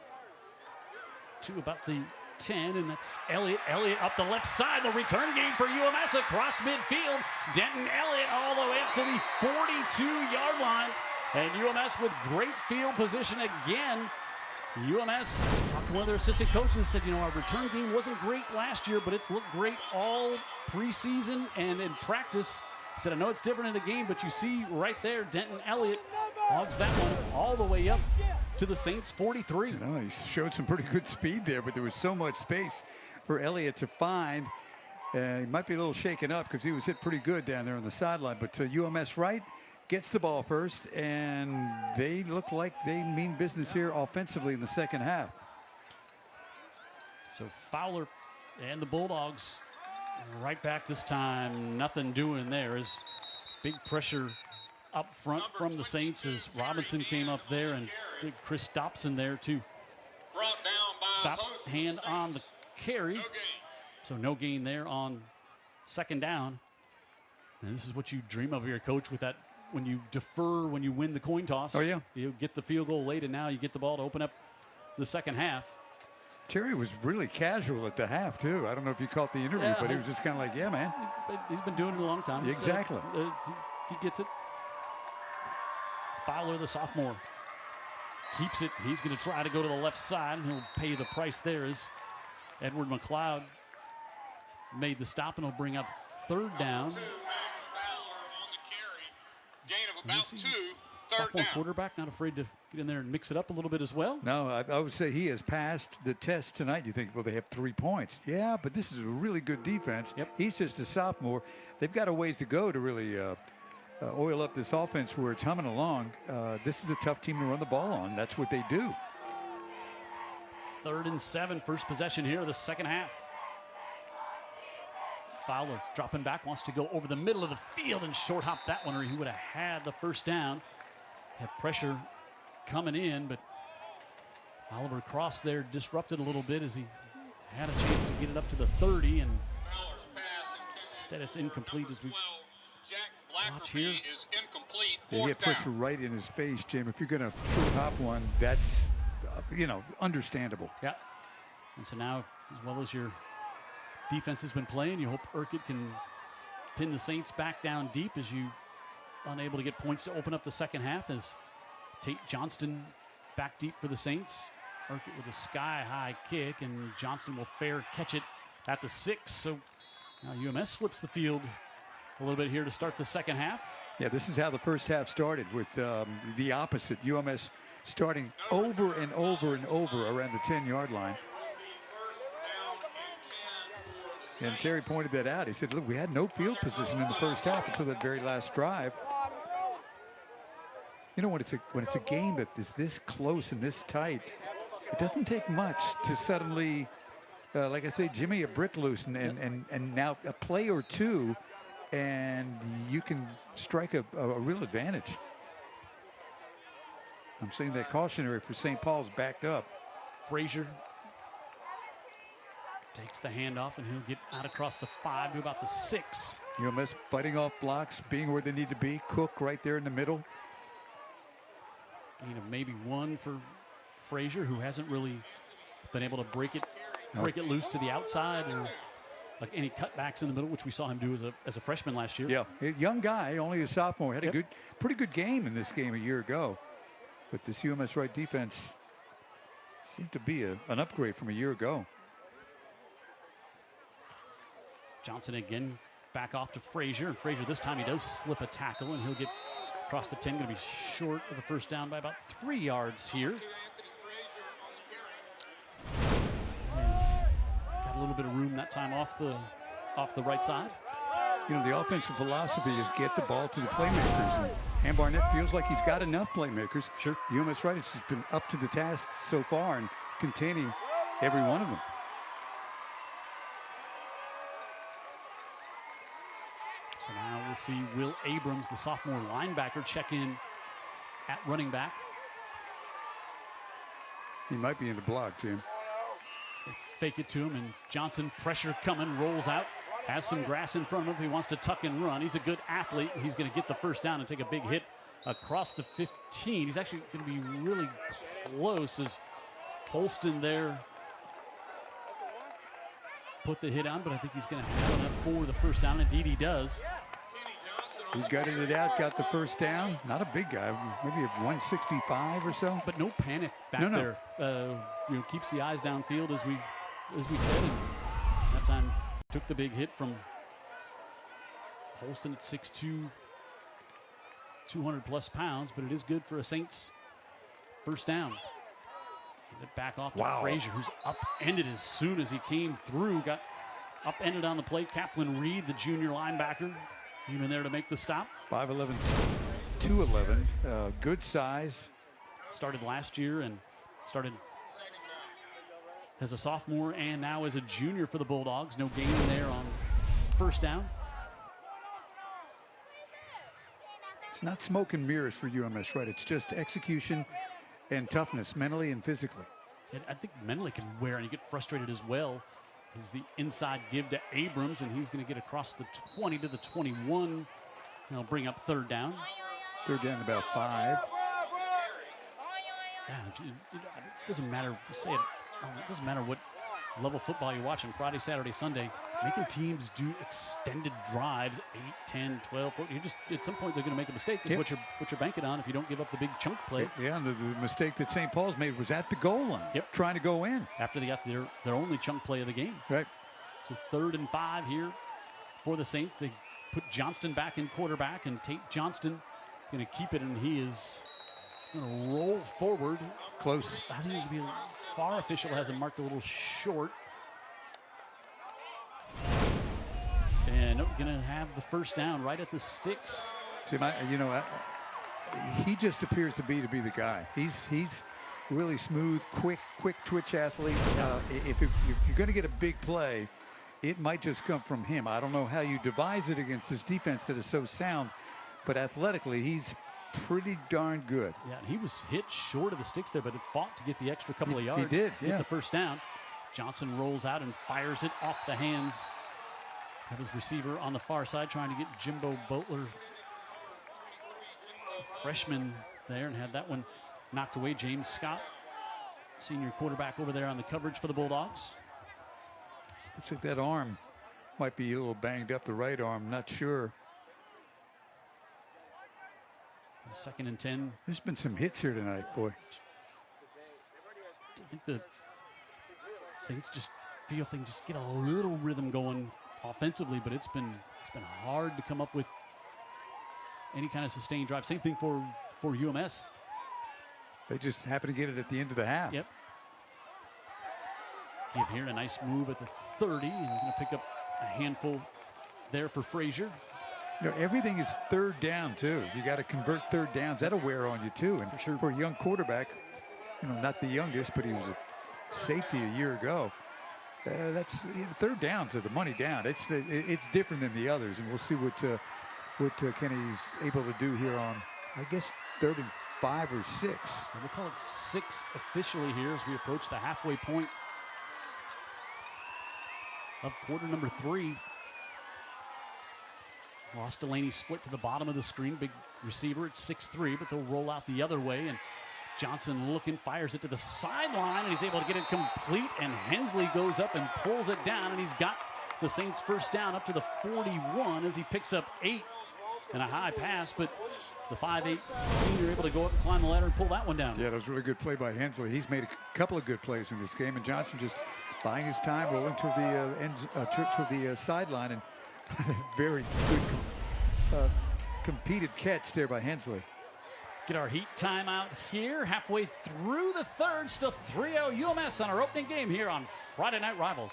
to about the 10, and that's Elliott. Elliott up the left side. The return game for UMS across midfield. Denton Elliott all the way up to the 42-yard line. And UMS with great field position again. UMS talked to one of their assistant coaches, said, our return game wasn't great last year, but it's looked great all preseason and in practice. He said, I know it's different in the game, but you see right there, Denton Elliott hogs that one all the way up to the Saints 43. He showed some pretty good speed there, but there was so much space for Elliott to find. He might be a little shaken up because he was hit pretty good down there on the sideline, but UMS-Wright gets the ball first, and they look like they mean business here offensively in the second half. So Fowler and the Bulldogs right back this time. Nothing doing there. Is big pressure up front from the Saints as Robinson came up there, and Chris Dobson there too. Stop hand on the carry. So no gain there on second down. And this is what you dream of here, Coach, with that when you defer, when you win the coin toss. Oh, yeah. You get the field goal late, and now you get the ball to open up the second half. Terry was really casual at the half, too. I don't know if you caught the interview, but he was just kind of like, yeah, man. He's been doing it a long time. Exactly. He gets it. Fowler, the sophomore, keeps it. He's going to try to go to the left side, and he'll pay the price there as Edward McLeod made the stop, and he'll bring up third down. Sophomore quarterback, not afraid to get in there and mix it up a little bit as well. No, I would say he has passed the test tonight. You think, well, they have 3 points. Yeah, but this is a really good defense. Yep. He's just a sophomore. They've got a ways to go to really oil up this offense where it's humming along. This is a tough team to run the ball on. That's what they do. 3rd and 7, first possession here of the second half. Fowler dropping back, wants to go over the middle of the field and short hop that one, or he would have had the first down. Had pressure coming in, but Oliver Cross there disrupted a little bit as he had a chance to get it up to the 30, and instead it's incomplete as we watch here. He hit pressure right in his face, Jim. If you're going to short hop one, that's, understandable. Yeah. And so now, as well as your defense has been playing, you hope Urquhart can pin the Saints back down deep as you unable to get points to open up the second half as Tate Johnston back deep for the Saints. Urquhart with a sky-high kick, and Johnston will fair catch it at the 6. So now UMS flips the field a little bit here to start the second half. Yeah, this is how the first half started, with the opposite. UMS starting over and over and over around the 10-yard line. And Terry pointed that out. He said, look, we had no field position in the first half until that very last drive. When it's a game that is this close and this tight, it doesn't take much to suddenly, like I say, Jimmy a Britt loose and now a play or two, and you can strike a real advantage. I'm saying that cautionary for St. Paul's backed up. Frazier takes the handoff, and he'll get out across the 5 to about the 6. UMS fighting off blocks, being where they need to be. Cook right there in the middle. Gain of maybe 1 for Frazier, who hasn't really been able to break it loose to the outside, or like any cutbacks in the middle, which we saw him do as a freshman last year. Yeah, a young guy, only a sophomore, had a pretty good game in this game a year ago. But this UMS-Wright defense seemed to be an upgrade from a year ago. Johnson again back off to Frazier, and Frazier this time he does slip a tackle, and he'll get across the 10. Going to be short of the first down by about 3 yards here. And got a little bit of room that time off the right side. The offensive philosophy is get the ball to the playmakers. And Ham Barnett feels like he's got enough playmakers. Sure. UMS-Wright has just been up to the task so far and containing every one of them. So now we'll see Will Abrams, the sophomore linebacker, check in at running back. He might be in the block, Jim. They fake it to him, and Johnson, pressure coming, rolls out, has some grass in front of him. He wants to tuck and run. He's a good athlete. He's going to get the first down and take a big hit across the 15. He's actually going to be really close as Holston there put the hit on, but I think he's going to have enough for the first down. Indeed, he does. He gutted it out, got the first down. Not a big guy, maybe a 165 or so. But no panic back No. there. Keeps the eyes downfield as we said. And that time took the big hit from Holston at 6'2", 200 plus pounds, but it is good for a Saints first down. Get it back off to Frazier, who's upended as soon as he came through. Got upended on the play. Kaplan Reed, the junior linebacker, even there to make the stop. 5'11", 211, good size. Started last year and started as a sophomore and now as a junior for the Bulldogs. No gain there on first down. It's not smoke and mirrors for UMS-Wright. It's just execution and toughness, mentally and physically. I think mentally can wear, and you get frustrated as well. Is the inside give to Abrams, and he's going to get across the 20 to the 21. He'll bring up third down. Third down about 5. Yeah, it doesn't matter. Say it. It doesn't matter what level football you're watching. Friday, Saturday, Sunday. Making teams do extended drives, 8, 10, 12, 14. You just at some point they're going to make a mistake. That's what you're banking on if you don't give up the big chunk play. Yeah, and the mistake that St. Paul's made was at the goal line, trying to go in. After they got their only chunk play of the game. Right. So 3rd and 5 here for the Saints. They put Johnston back in quarterback, and Tate Johnston going to keep it, and he is going to roll forward. Close. I think he's going to be far official, has him marked a little short. And going to have the first down right at the sticks. See, he just appears to be the guy. He's really smooth, quick twitch athlete. If you're going to get a big play, it might just come from him. I don't know how you devise it against this defense that is so sound, but athletically, he's pretty darn good. Yeah, and he was hit short of the sticks there, but it fought to get the extra couple of yards. He did, Get the first down. Johnson rolls out and fires it off the hands of his receiver on the far side, trying to get Jimbo Butler, freshman, there, and had that one knocked away. James Scott, senior quarterback, over there on the coverage for the Bulldogs. Looks like that arm might be a little banged up, the right arm, not sure. 2nd and 10. There's been some hits here tonight, boy. I think the Saints just feel if they can just get a little rhythm going offensively, but it's been hard to come up with any kind of sustained drive. Same thing for UMS. They just happen to get it at the end of the half. Yep. Give here a nice move at the 30, and going to pick up a handful there for Frazier. Everything is third down too. You got to convert third downs. That'll wear on you too. And for sure, for a young quarterback, not the youngest, but he was a safety a year ago. That's third downs are the money down. It's different than the others, and we'll see what Kenny's able to do here on, I guess, 3rd and 5 or 6. And we'll call it 6 officially here as we approach the halfway point of quarter number 3. Ross Delaney split to the bottom of the screen. Big receiver at 6'3", but they'll roll out the other way. And Johnson looking, fires it to the sideline, and he's able to get it complete. And Hensley goes up and pulls it down, and he's got the Saints first down up to the 41 as he picks up 8 and a high pass. But the 5'8" senior able to go up and climb the ladder and pull that one down. Yeah, that was a really good play by Hensley. He's made a couple of good plays in this game, and Johnson just buying his time, rolling to the sideline, and very good competed catch there by Hensley. Get our heat timeout here. Halfway through the 3rd, still 3-0 UMS on our opening game here on Friday Night Rivals.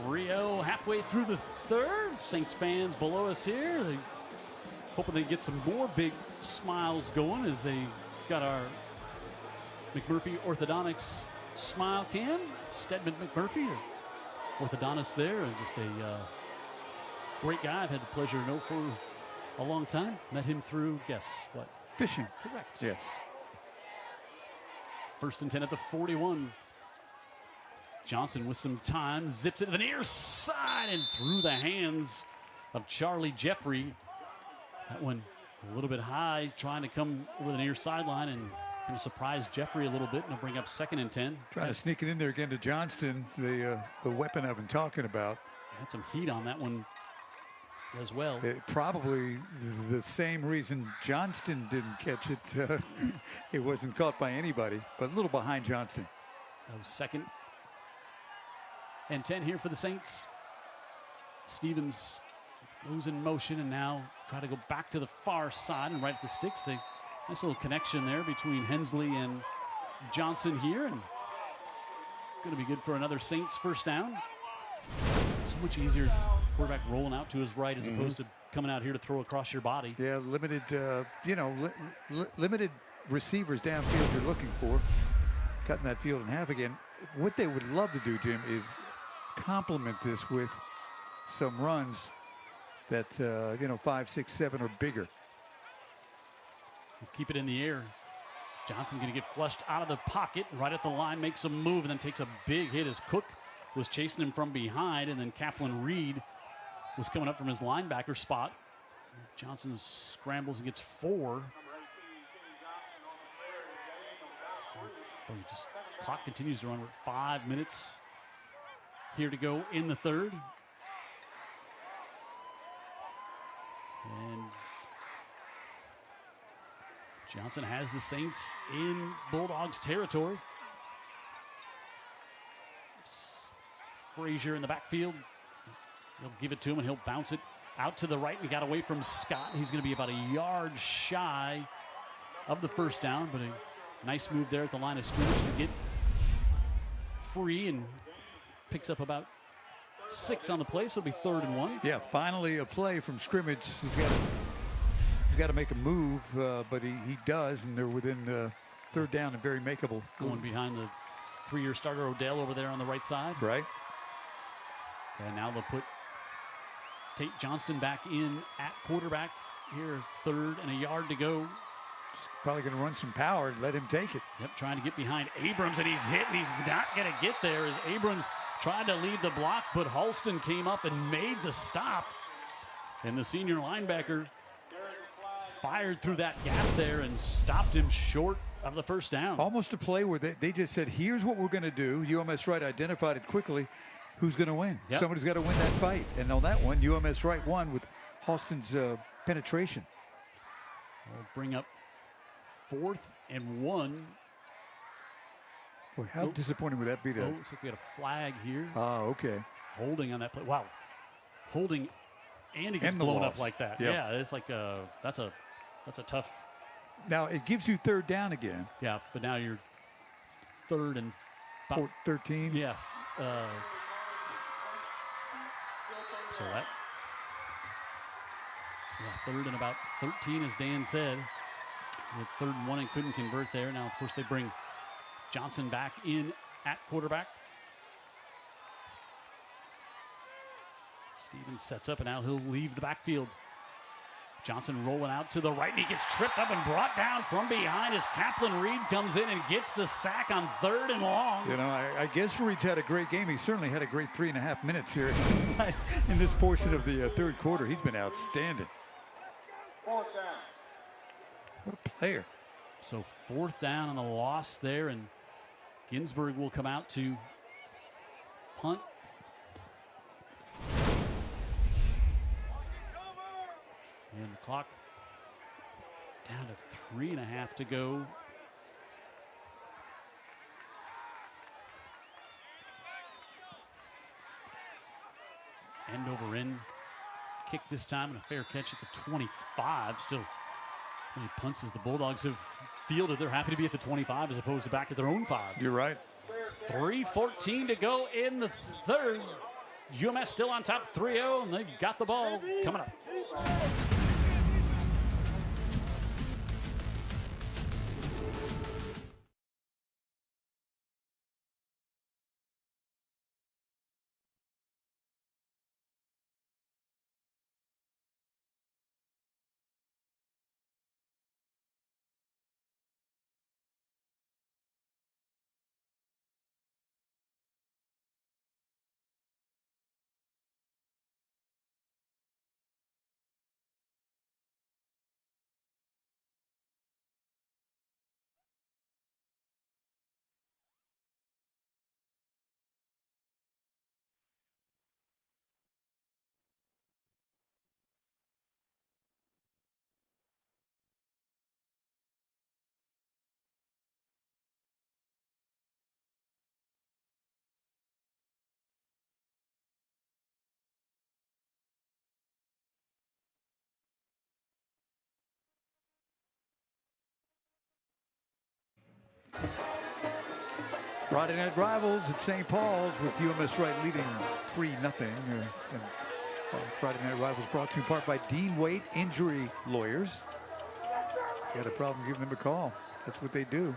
3-0 halfway through the third. Saints fans below us here. They hoping they get some more big smiles going as they got our McMurphy Orthodontics smile can. Stedman McMurphy, orthodontist there, and just a great guy. I've had the pleasure to know for a long time. Met him through, guess what? Fishing. Correct. Yes. 1st and 10 at the 41. Johnson with some time, zips it to the near side and through the hands of Charlie Jeffrey. That one a little bit high, trying to come over the near sideline and kind of surprise Jeffrey a little bit, and he'll bring up 2nd and 10. Trying to sneak it in there again to Johnston, the weapon I've been talking about. Had some heat on that one as well. Probably the same reason Johnston didn't catch it. It wasn't caught by anybody, but a little behind Johnston. 2nd and 10 here for the Saints. Stevens goes in motion and now try to go back to the far side and right at the sticks. A nice little connection there between Hensley and Johnson here, and going to be good for another Saints 1st down. So much easier quarterback rolling out to his right as opposed to coming out here to throw across your body. Yeah, limited, limited receivers downfield you're looking for. Cutting that field in half again. What they would love to do, Jim, is complement this with some runs that, 5, 6, 7 or bigger. Keep it in the air. Johnson going to get flushed out of the pocket, right at the line, makes a move, and then takes a big hit as Cook was chasing him from behind, and then Kaplan Reed was coming up from his linebacker spot. Johnson scrambles and gets 4. But clock continues to run with 5 minutes here to go in the 3rd. And Johnson has the Saints in Bulldogs territory. Frazier in the backfield. He'll give it to him and he'll bounce it out to the right. We got away from Scott. He's going to be about a yard shy of the 1st down, but a nice move there at the line of scrimmage to get free, and picks up about 6 on the play, so it'll be 3rd and 1. Yeah, finally a play from scrimmage. He's got to make a move, but he does, and they're within 3rd down and very makeable. Going behind the 3-year starter Odell over there on the right side. Right. And now they'll put Tate Johnston back in at quarterback here, 3rd and a yard to go. Probably going to run some power and let him take it. Yep, trying to get behind Abrams, and he's hit, and he's not going to get there as Abrams tried to lead the block, but Halston came up and made the stop. And the senior linebacker fired through that gap there and stopped him short of the 1st down. Almost a play where they just said, here's what we're going to do. UMS-Wright identified it quickly. Who's going to win? Yep. Somebody's got to win that fight. And on that one, UMS-Wright won with Halston's penetration. We'll bring up 4th and 1. Boy, how disappointing would that be? Looks like we had a flag here. Oh, okay. Holding on that play. Wow. Holding, and he gets blown up like that. Yep. Yeah, it's like that's a tough. Now it gives you 3rd down again. Yeah, but now you're 3rd and 13. Yeah. So that. Yeah, 3rd and about 13, as Dan said. With 3rd and 1 and couldn't convert there. Now, of course, they bring Johnson back in at quarterback. Stevens sets up, and now he'll leave the backfield. Johnson rolling out to the right, and he gets tripped up and brought down from behind as Kaplan Reed comes in and gets the sack on 3rd and long. I guess Reed's had a great game. He certainly had a great 3.5 minutes here in this portion of the 3rd quarter. He's been outstanding. What a player. So 4th down on the loss there, and Ginsburg will come out to punt. And the clock down to 3.5 to go. End over end kick this time, and a fair catch at the 25. Still many punts as the Bulldogs have fielded. They're happy to be at the 25 as opposed to back at their own 5. You're right. 3:14 to go in the third. UMS still on top 3-0, and they've got the ball coming up. Friday Night Rivals at St. Paul's with UMS-Wright leading 3-0. Friday Night Rivals brought to you in part by Dean Waite Injury Lawyers. If you had a problem, give them a call. That's what they do.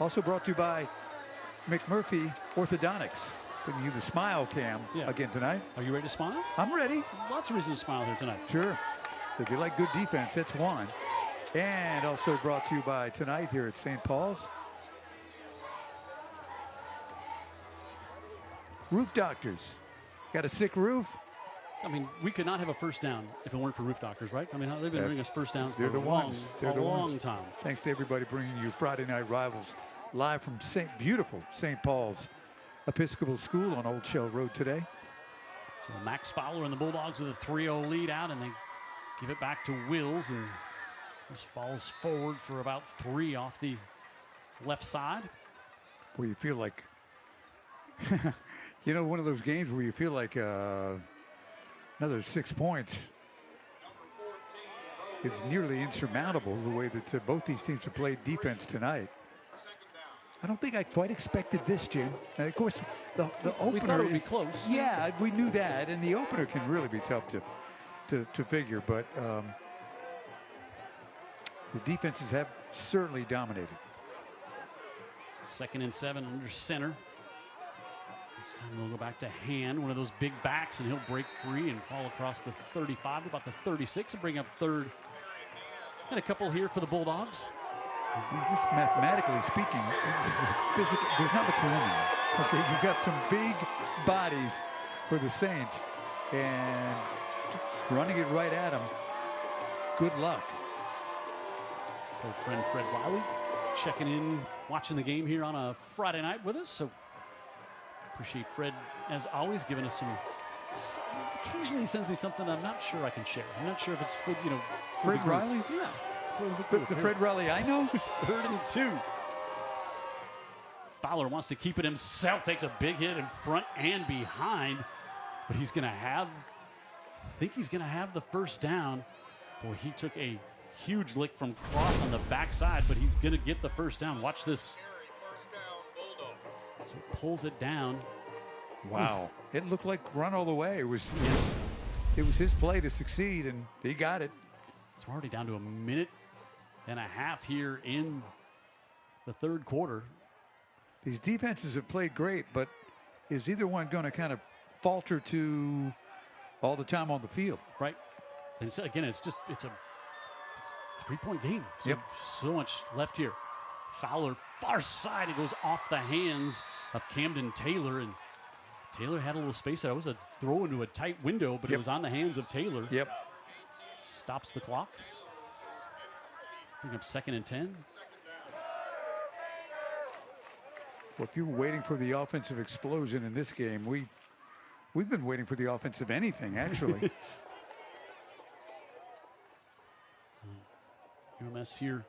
Also brought to you by McMurphy Orthodontics. Bringing you the smile cam again tonight. Are you ready to smile? I'm ready. Lots of reasons to smile here tonight. Sure. If you like good defense, that's one. And also brought to you by tonight here at St. Paul's, Roof Doctors. Got a sick roof? I mean, we could not have a first down if it weren't for Roof Doctors, right? I mean, they've been bringing us first downs for a long time. Thanks to everybody bringing you Friday Night Rivals live from beautiful St. Paul's Episcopal School on Old Shell Road today. So Max Fowler and the Bulldogs with a 3-0 lead out, and they give it back to Wills, and just falls forward for about 3 off the left side. Where you feel like, you know, one of those games where you feel like another 6 points is nearly insurmountable the way that both these teams have played defense tonight. I don't think I quite expected this, Jim. And of course, the opener we thought it would be close. Yeah, we knew that, and the opener can really be tough to figure. But the defenses have certainly dominated. 2nd and 7 under center. This time we'll go back to Hand, one of those big backs, and he'll break free and fall across the 35 to about the 36 and bring up 3rd. And a couple here for the Bulldogs. Just mathematically speaking, there's not much room in there. Okay, you've got some big bodies for the Saints, and running it right at them. Good luck. Old friend Fred Riley checking in, watching the game here on a Friday night with us. So appreciate Fred, as always, giving us some. Occasionally he sends me something I'm not sure I can share. I'm not sure if it's for, you know, for Fred Riley? Yeah. The Fred Riley I know? 3rd and 2. Fowler wants to keep it himself, takes a big hit in front and behind, but he's going to have, I think he's going to have the first down. Boy, he took a huge lick from Cross on the backside, but he's going to get the first down. Watch this. So it pulls it down. Wow. It looked like run all the way. It was his play to succeed, and he got it. So we're already down to a minute and a half here in the 3rd quarter. These defenses have played great, but is either one going to kind of falter to all the time on the field? Right. And so again, it's a 3-point game. So, so much left here. Fowler, far side. It goes off the hands of Camden Taylor, and Taylor had a little space there. It was a throw into a tight window, but it was on the hands of Taylor. Yep. Stops the clock. Bring up 2nd and 10. Well, if you were waiting for the offensive explosion in this game, we've been waiting for the offensive anything, actually. UMS here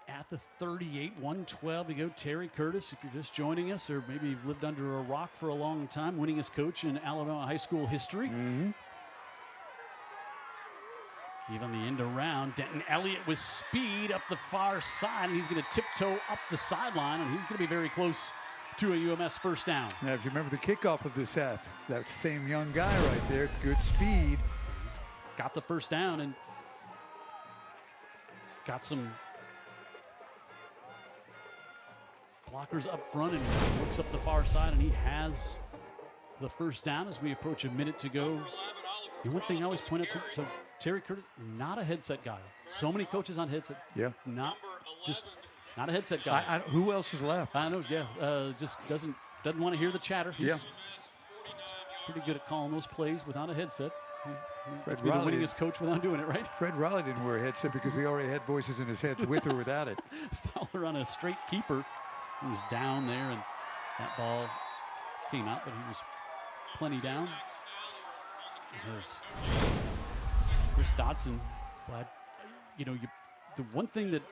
at the 38, 112 to go. Terry Curtis, if you're just joining us, or maybe you've lived under a rock for a long time, winningest coach in Alabama high school history. Give him the end around. Denton Elliott with speed up the far side, and he's going to tiptoe up the sideline, and he's going to be very close to a UMS first down. Now, if you remember the kickoff of this half, that same young guy right there, good speed. He's got the first down and got some blockers up front and works up the far side, and he has the first down as we approach a minute to go. And one thing I always point out to, so Terry Curtis, not a headset guy. So many coaches on headset. Yeah. Not a headset guy. Who else is left? I know, yeah. Just doesn't want to hear the chatter. He's pretty good at calling those plays without a headset. Fred He's the Raleigh, winningest coach without doing it, right? Fred Raleigh didn't wear a headset because he already had voices in his head with or without it. Fowler on a straight keeper. He was down there, and that ball came out, but he was plenty down. There's Chris Dodson. But, the one thing that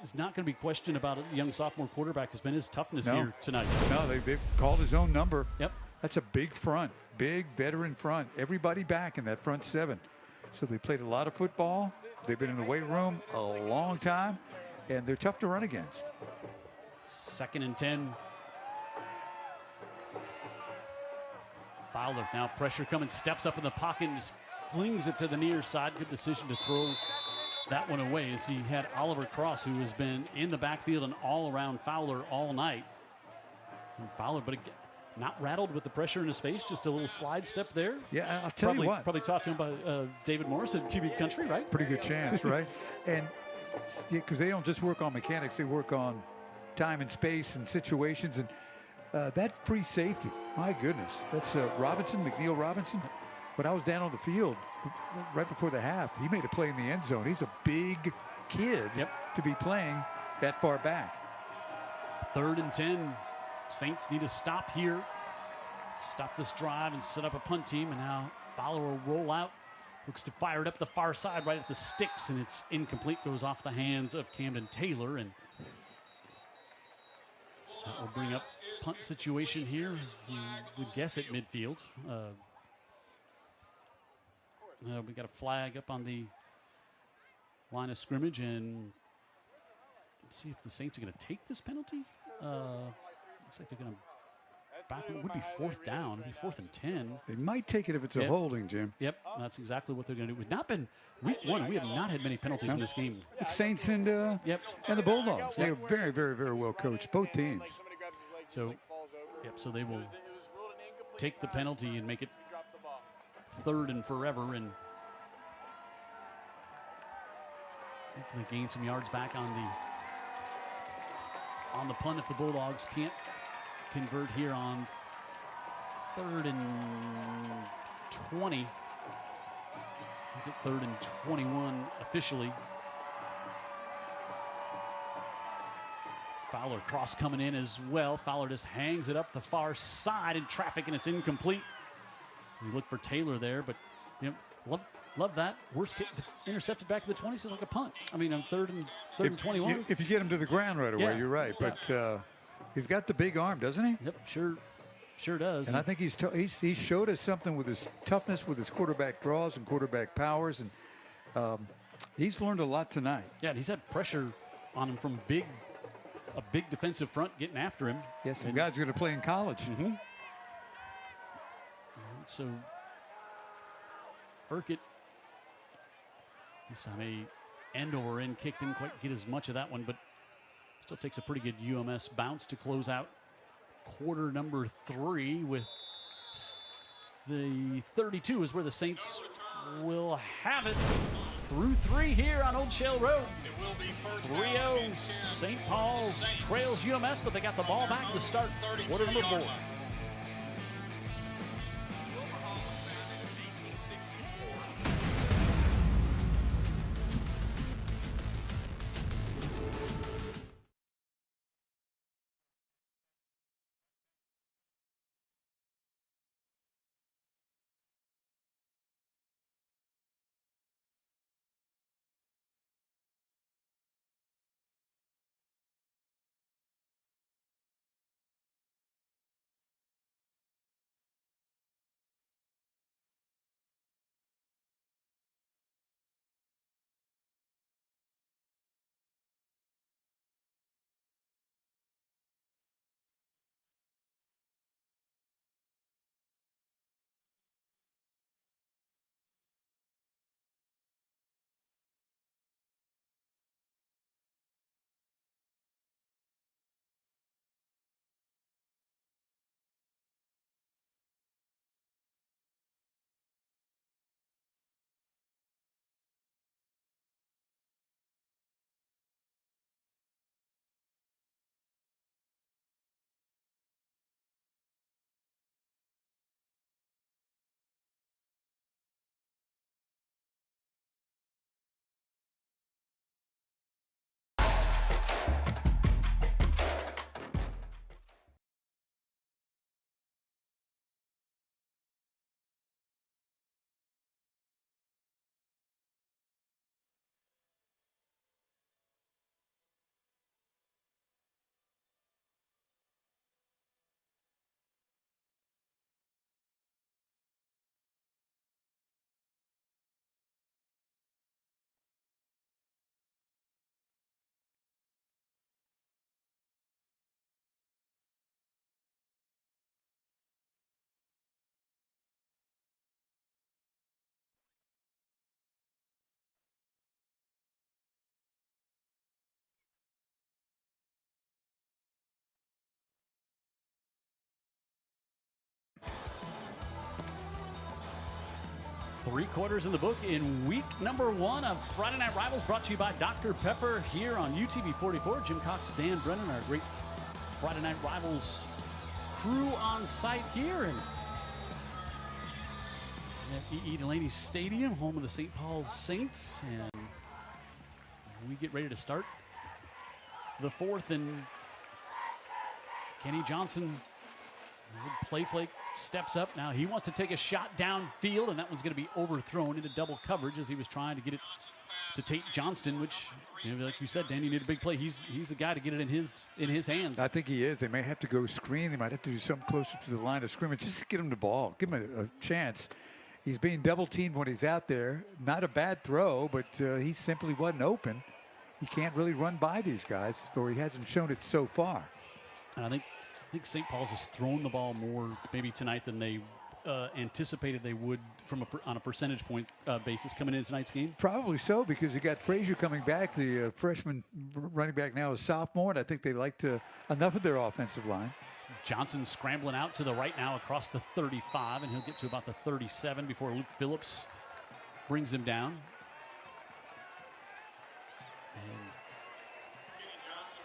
is not going to be questioned about a young sophomore quarterback has been his toughness here tonight. No, they've called his own number. Yep. That's a big front, big veteran front. Everybody back in that front seven. So they played a lot of football. They've been in the weight room a long time, and they're tough to run against. 2nd and 10. Fowler now pressure coming, steps up in the pocket and just flings it to the near side. Good decision to throw that one away as he had Oliver Cross, who has been in the backfield and all around Fowler all night. And Fowler, but again, not rattled with the pressure in his face, just a little slide step there. Yeah, I'll tell you what. Probably talked to him by David Morris at QB Country, right? Pretty good chance, right? And because they don't just work on mechanics, they work on time and space and situations. And that free safety, my goodness, that's McNeil Robinson. When I was down on the field right before the half, he made a play in the end zone. He's a big kid to be playing that far back. 3rd and 10. Saints need to stop here, stop this drive and set up a punt team. And now Fowler will roll out, looks to fire it up the far side right at the sticks, and it's incomplete, goes off the hands of Camden Taylor. And that will bring up punt situation here. You would guess at midfield. We got a flag up on the line of scrimmage, and let's see if the Saints are going to take this penalty. Looks like they're going to back. It would be 4th down. It would be 4th and 10. They might take it if it's a holding, Jim. Yep, that's exactly what they're going to do. We've not been week 1. We have not had many penalties in this game. It's Saints and the Bulldogs. They are very, very, very well coached, both teams. So they will take the penalty and make it 3rd and forever, and hopefully gain some yards back on the punt if the Bulldogs can't convert here on 3rd and 20. I think at 3rd and 21 officially. Fowler cross coming in as well. Fowler just hangs it up the far side in traffic, and it's incomplete. You look for Taylor there, but love that. Worst case, if it's intercepted back to the 20s, it's like a punt. I mean, on 3rd and 21. If you get him to the ground right away, you're right. But he's got the big arm, doesn't he? Yep, sure does. And I think he showed us something with his toughness, with his quarterback draws and quarterback powers, and he's learned a lot tonight. Yeah, and he's had pressure on him from a big defensive front getting after him. Yes, some guys are going to play in college. Mm-hmm. So Urquhart, this time a end over end kick, didn't quite get as much of that one, but still takes a pretty good UMS bounce to close out quarter number 3 with the 32 is where the Saints will have it through 3 here on Old Shell Road. 3-0 St. Paul's trails UMS, but they got the ball back to start quarter number 4. 3 quarters in the book in week number 1 of Friday Night Rivals, brought to you by Dr. Pepper here on UTV 44. Jim Cox, Dan Brennan, our great Friday Night Rivals crew on site here and at E.E. Delaney Stadium, home of the St. Paul's Saints. And we get ready to start the 4th, and Kenny Johnson, play flake, steps up. Now he wants to take a shot downfield, and that one's going to be overthrown into double coverage as he was trying to get it to Tate Johnston, which, like you said, Dan, you need a big play. He's the guy to get it in his hands. I think he is. They may have to go screen. They might have to do something closer to the line of scrimmage just to get him the ball, give him a chance. He's being double teamed when he's out there. Not a bad throw, but he simply wasn't open. He can't really run by these guys, or he hasn't shown it so far. And I think St. Paul's has thrown the ball more maybe tonight than they anticipated they would on a percentage point basis coming into tonight's game. Probably so, because you got Frazier coming back, the freshman running back now is sophomore, and I think they liked enough of their offensive line. Johnson scrambling out to the right now across the 35, and he'll get to about the 37 before Luke Phillips brings him down. And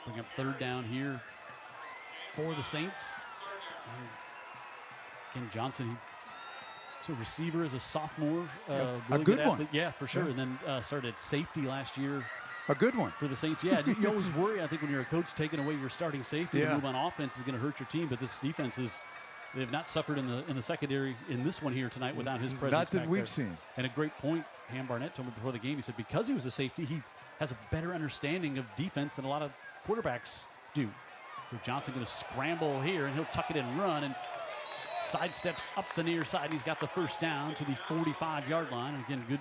bring up 3rd down here for the Saints. Ken Johnson, he's a receiver as a sophomore. A really good one. Athlete. Yeah, for sure. Yeah. And then started at safety last year. A good one. For the Saints, yeah. You always worry, I think, when you're a coach taking away your starting safety, the move on offense is going to hurt your team. But this defense they have not suffered in the secondary in this one here tonight without his presence. Not that we've seen. And a great point, Ham Barnett told me before the game. He said because he was a safety, he has a better understanding of defense than a lot of quarterbacks do. So Johnson going to scramble here, and he'll tuck it and run, and sidesteps up the near side. And he's got the 1st down to the 45-yard line. And again, good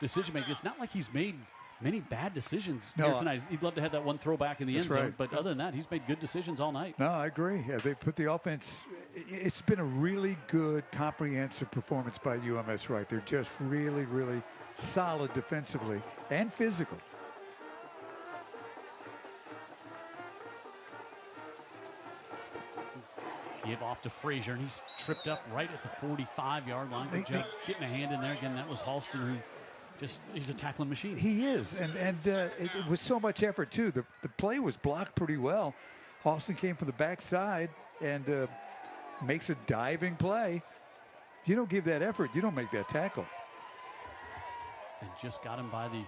decision making. It's not like he's made many bad decisions here tonight. He'd love to have that one throwback in the end zone, right. But other than that, he's made good decisions all night. No, I agree. Yeah, they put the offense. It's been a really good, comprehensive performance by UMS-Wright. They're just really, really solid defensively and physically. Give off to Frazier, and he's tripped up right at the 45-yard line. Good job getting a hand in there. Again, that was Halston, who he's a tackling machine. He is, and it was so much effort, too. The play was blocked pretty well. Halston came from the backside and makes a diving play. You don't give that effort, you don't make that tackle. And just got him by the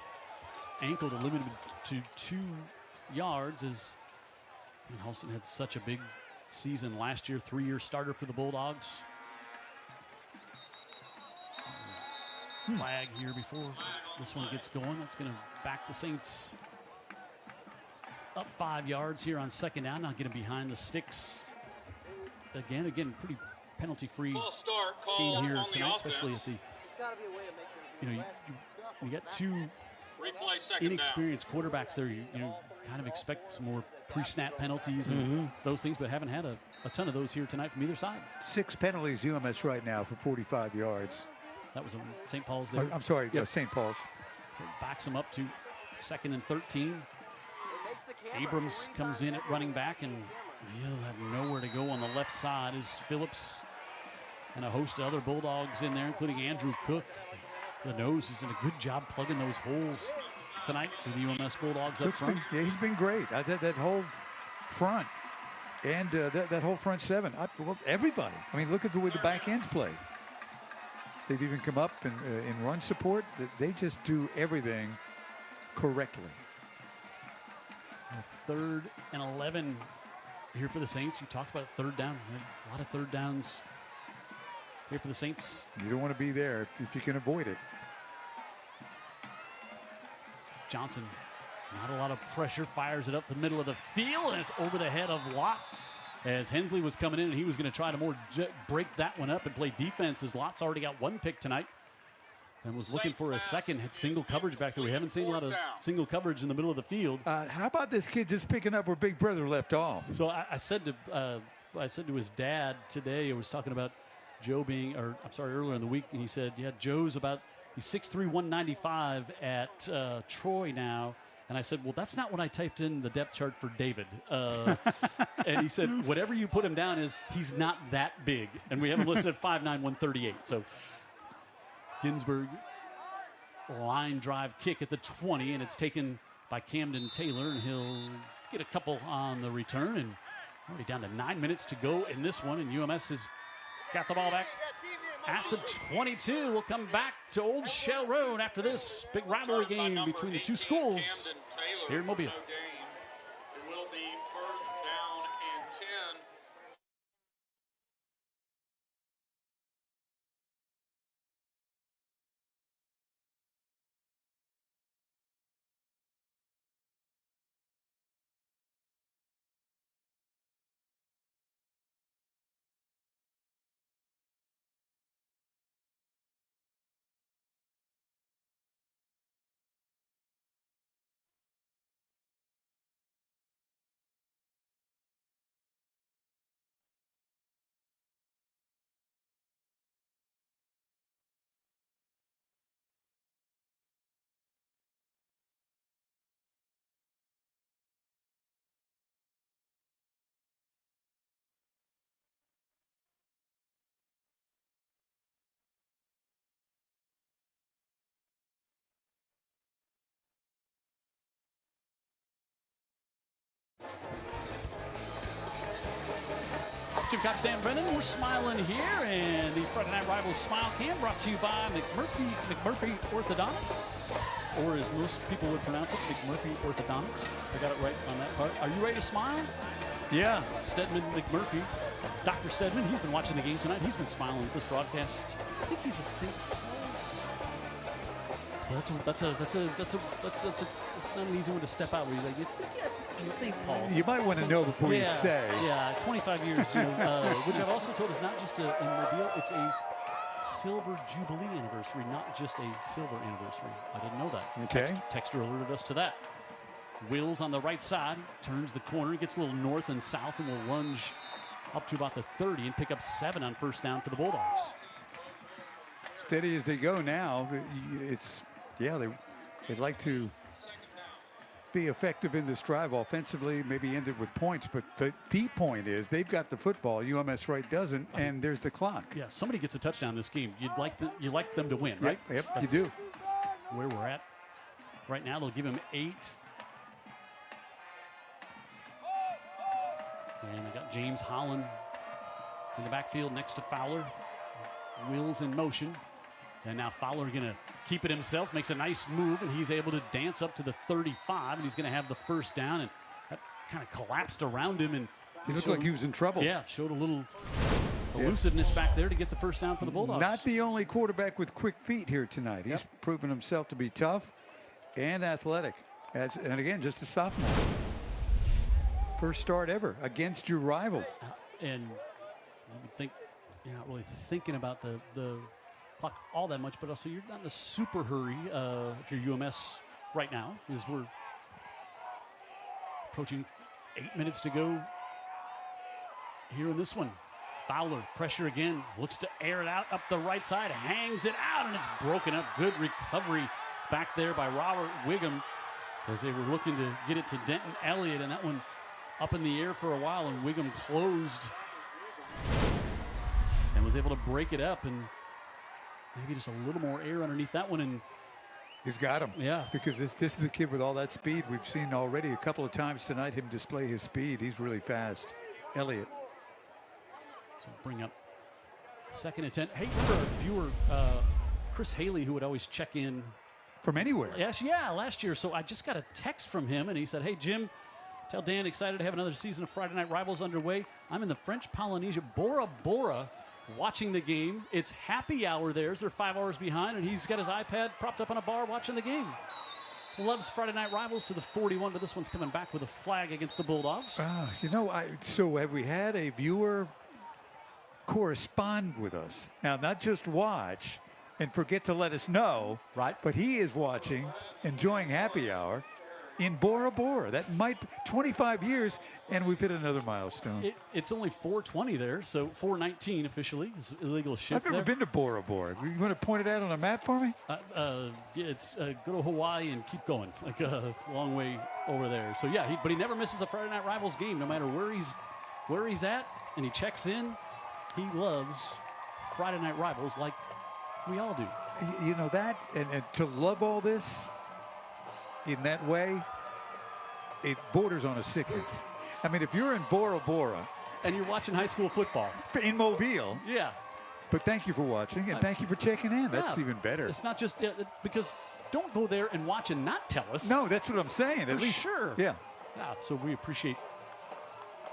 ankle to limit him to 2 yards as Halston had such a big season last year, 3-year starter for the Bulldogs. Flag here before this one gets going. That's going to back the Saints up 5 yards here on 2nd down. Not getting behind the sticks. Again, pretty penalty-free game here tonight, especially at the, you got 2 inexperienced quarterbacks there. You kind of expect some more pre-snap penalties and those things, but haven't had a ton of those here tonight from either side. 6 penalties UMS right now for 45 yards. That was St. Paul's there. I'm sorry, yeah, St. Paul's. So it backs them up to 2nd and 13. Abrams comes in at running back, and he'll have nowhere to go on the left side as Phillips and a host of other Bulldogs in there, including Andrew Cook. The nose, he's done a good job plugging those holes tonight for the UMS Bulldogs up front. He's been great. That whole front and that whole front 7. Everybody. I mean, look at the way the back ends play. They've even come up in run support. They just do everything correctly. 3rd and 11 here for the Saints. You talked about 3rd down. A lot of 3rd downs here for the Saints. You don't want to be there if you can avoid it. Johnson, not a lot of pressure, fires it up the middle of the field, and it's over the head of Lott as Hensley was coming in, and he was going to try to break that one up and play defense, as Lott's already got 1 pick tonight and was looking for a second. Had single coverage back there. We haven't seen a lot of single coverage in the middle of the field. How about this kid just picking up where Big Brother left off? So I said to his dad today, I was talking about Joe being, or I'm sorry, earlier in the week, and he said, yeah, Joe's he's 6'3", 195 at Troy now. And I said, well, that's not what I typed in the depth chart for David. And he said, whatever you put him down is, he's not that big. And we have him listed at 5'9", 138. So Ginsburg line drive kick at the 20, and it's taken by Camden Taylor, and he'll get a couple on the return, and already down to 9 minutes to go in this one, and UMS has got the ball back at the 22. We'll come back to Old Shell Road after this big rivalry game between the two schools here in Mobile. It will be first down and 10. Jim Cox, Dan Brennan, we're smiling here, and the Friday Night Rivals Smile Cam brought to you by McMurphy Orthodontics, or as most people would pronounce it, McMurphy Orthodontics. I got it right on that part. Are you ready to smile? Yeah. Stedman McMurphy, Dr. Stedman, he's been watching the game tonight. He's been smiling at this broadcast. I think he's a St. Paul's. Well, that's not an easy one to step out. Where you're like, yeah, St. Paul's. You might want to know before you say. Yeah, 25 years, which I've also told is not just in Mobile, it's a silver jubilee anniversary, not just a silver anniversary. I didn't know that. Okay. Texter alerted us to that. Wills on the right side, turns the corner, gets a little north and south, and will lunge up to about the 30 and pick up 7 on first down for the Bulldogs. Steady as they go now. They'd like to be effective in this drive offensively, maybe end it with points, but the point is they've got the football. UMS-Wright doesn't, and there's the clock. Yeah, somebody gets a touchdown this game. You like them to win, right? Yep, That's you do. Where we're at right now, they'll give him 8. And they got James Holland in the backfield next to Fowler. Wills in motion. And now Fowler going to keep it himself, makes a nice move, and he's able to dance up to the 35, and he's going to have the first down. And that kind of collapsed around him. And he looked like he was in trouble. Yeah, showed a little elusiveness back there to get the first down for the Bulldogs. Not the only quarterback with quick feet here tonight. He's proven himself to be tough and athletic. And again, just a sophomore. First start ever against your rival. And you would think you're not really thinking about the clock all that much, but also you're not in a super hurry if you're UMS right now, because we're approaching 8 minutes to go here in this one. Fowler, pressure again, looks to air it out up the right side, hangs it out, and it's broken up. Good recovery back there by Robert Wiggum as they were looking to get it to Denton Elliott, and that one up in the air for a while, and Wiggum closed and was able to break it up, and maybe just a little more air underneath that one, and he's got him. Yeah. Because this is a kid with all that speed. We've seen already a couple of times tonight him display his speed. He's really fast. Elliott. So bring up 2nd and 10. Hey, remember our viewer, Chris Haley, who would always check in from anywhere. Yes, yeah, last year. So I just got a text from him, and he said, hey, Jim, tell Dan excited to have another season of Friday Night Rivals underway. I'm in the French Polynesia, Bora Bora, watching the game. It's happy hour there. They're 5 hours behind, and he's got his iPad propped up on a bar watching the game. Loves Friday Night Rivals to the 41, but this one's coming back with a flag against the Bulldogs. So have we had a viewer correspond with us? Now, not just watch and forget to let us know, right? But he is watching, enjoying happy hour in Bora Bora. That might be 25 years, and we've hit another milestone. It's only 4:20 there, so 4:19 officially is illegal shift. I've never been to Bora Bora. You want to point it out on a map for me? It's go to Hawaii and keep going, like a long way over there. So yeah, but he never misses a Friday Night Rivals game, no matter where he's at, and he checks in. He loves Friday Night Rivals like We all do. You know that, and to love all this in that way, it borders on a sickness. I mean, if you're in Bora Bora and you're watching high school football in Mobile, yeah. But thank you for watching, and thank you for checking in. That's even better. It's not just because don't go there and watch and not tell us. No, that's what I'm saying. For At least, sure. Yeah. Yeah. So we appreciate,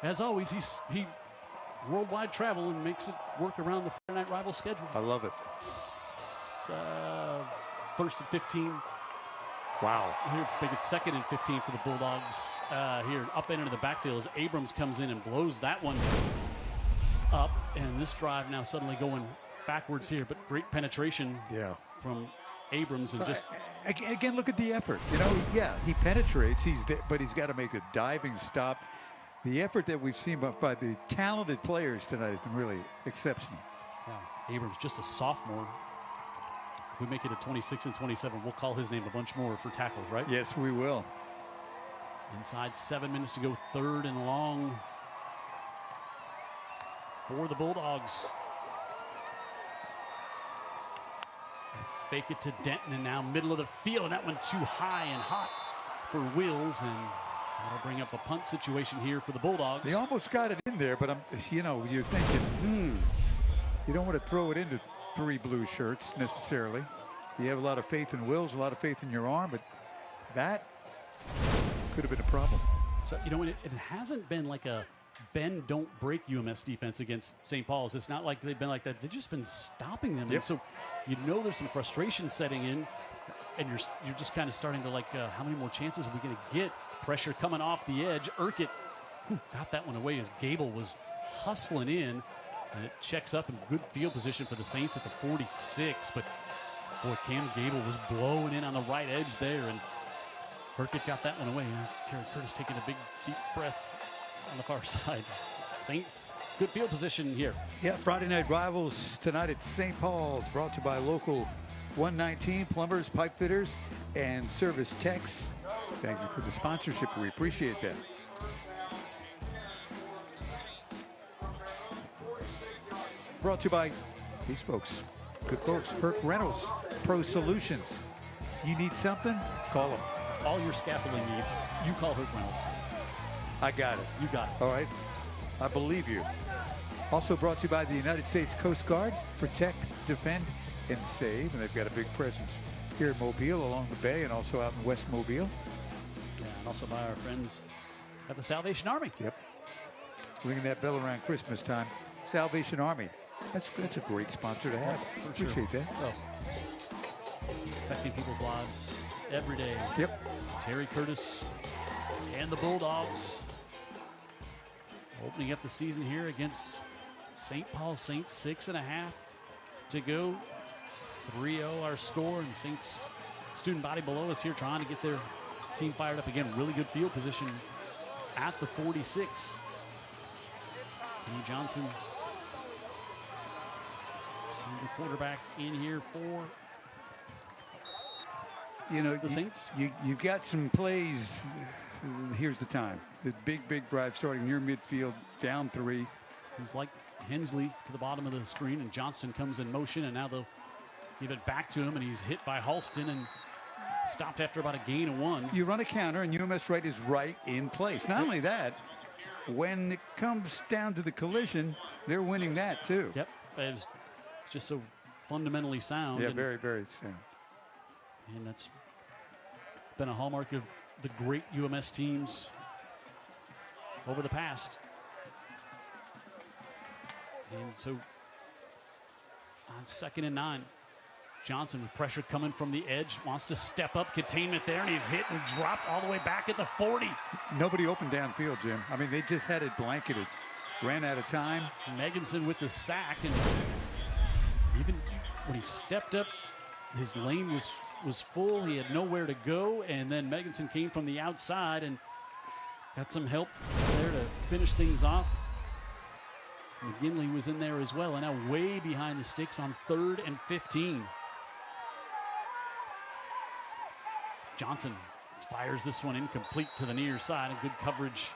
as always, he worldwide travel and makes it work around the Friday Night Rival schedule. I love it. First and 15. Wow. Here, make it second and 15 for the Bulldogs. Here, up and into the backfield as Abrams comes in and blows that one up. And this drive now suddenly going backwards here, but great penetration from Abrams. And just again, look at the effort. You know, he penetrates. But he's got to make a diving stop. The effort that we've seen by the talented players tonight has been really exceptional. Yeah, Abrams, just a sophomore. If we make it a 26 and 27, we'll call his name a bunch more for tackles, right? Yes, we will. Inside 7 minutes to go, 3rd and long for the Bulldogs. Fake it to Denton, and now middle of the field, and that one too high and hot for Wills, and that'll bring up a punt situation here for the Bulldogs. They almost got it in there, but you're thinking, you don't want to throw it into 3 blue shirts necessarily. You have a lot of faith in Wills, a lot of faith in your arm, but that could have been a problem. So, it hasn't been like a bend, don't break UMS defense against St. Paul's. It's not like they've been like that. They've just been stopping them. Yep. And so, there's some frustration setting in, and you're just kind of starting to how many more chances are we going to get? Pressure coming off the edge. Urquhart got that one away as Gable was hustling in. And it checks up in good field position for the Saints at the 46. But, boy, Cam Gable was blowing in on the right edge there. And Urquhart got that one away. Terry Curtis taking a big, deep breath on the far side. Saints, good field position here. Yeah, Friday Night Rivals tonight at St. Paul's. Brought to you by Local 119, plumbers, pipe fitters, and service techs. Thank you for the sponsorship. We appreciate that. Brought to you by these folks. Good folks. Herc Rentals, Pro Solutions. You need something? Call them. All your scaffolding needs, you call Herc Reynolds. I got it. You got it. All right. I believe you. Also brought to you by the United States Coast Guard. Protect, defend, and save. And they've got a big presence here in Mobile along the bay and also out in West Mobile. Yeah, and also by our friends at the Salvation Army. Yep. Ringing that bell around Christmas time. Salvation Army. That's a great sponsor to have. Appreciate that. Oh, affecting people's lives every day. Yep. Terry Curtis and the Bulldogs opening up the season here against St. Paul Saints. 6.5 to go. 3-0 our score, and Saints student body below us here trying to get their team fired up again. Really good field position at the 46. Kenny Johnson, senior quarterback, in here for the Saints. You've got some plays. Here's the time. The big drive starting near midfield, down 3. He's like Hensley to the bottom of the screen, and Johnston comes in motion, and now they'll give it back to him, and he's hit by Halston and stopped after about a gain of 1. You run a counter, and UMS-Wright is right in place. Not only that, when it comes down to the collision, they're winning that too. Yep. It's just so fundamentally sound. Yeah, very, very sound. And that's been a hallmark of the great UMS teams over the past. And so on 2nd and 9, Johnson with pressure coming from the edge, wants to step up, containment there, and he's hit and dropped all the way back at the 40. Nobody opened downfield, Jim. I mean, they just had it blanketed. Ran out of time. Meganson with the sack, and even when he stepped up, his lane was full. He had nowhere to go, and then Meganson came from the outside and got some help there to finish things off. McGinley was in there as well, and now way behind the sticks on 3rd and 15. Johnson fires this one incomplete to the near side, and good coverage.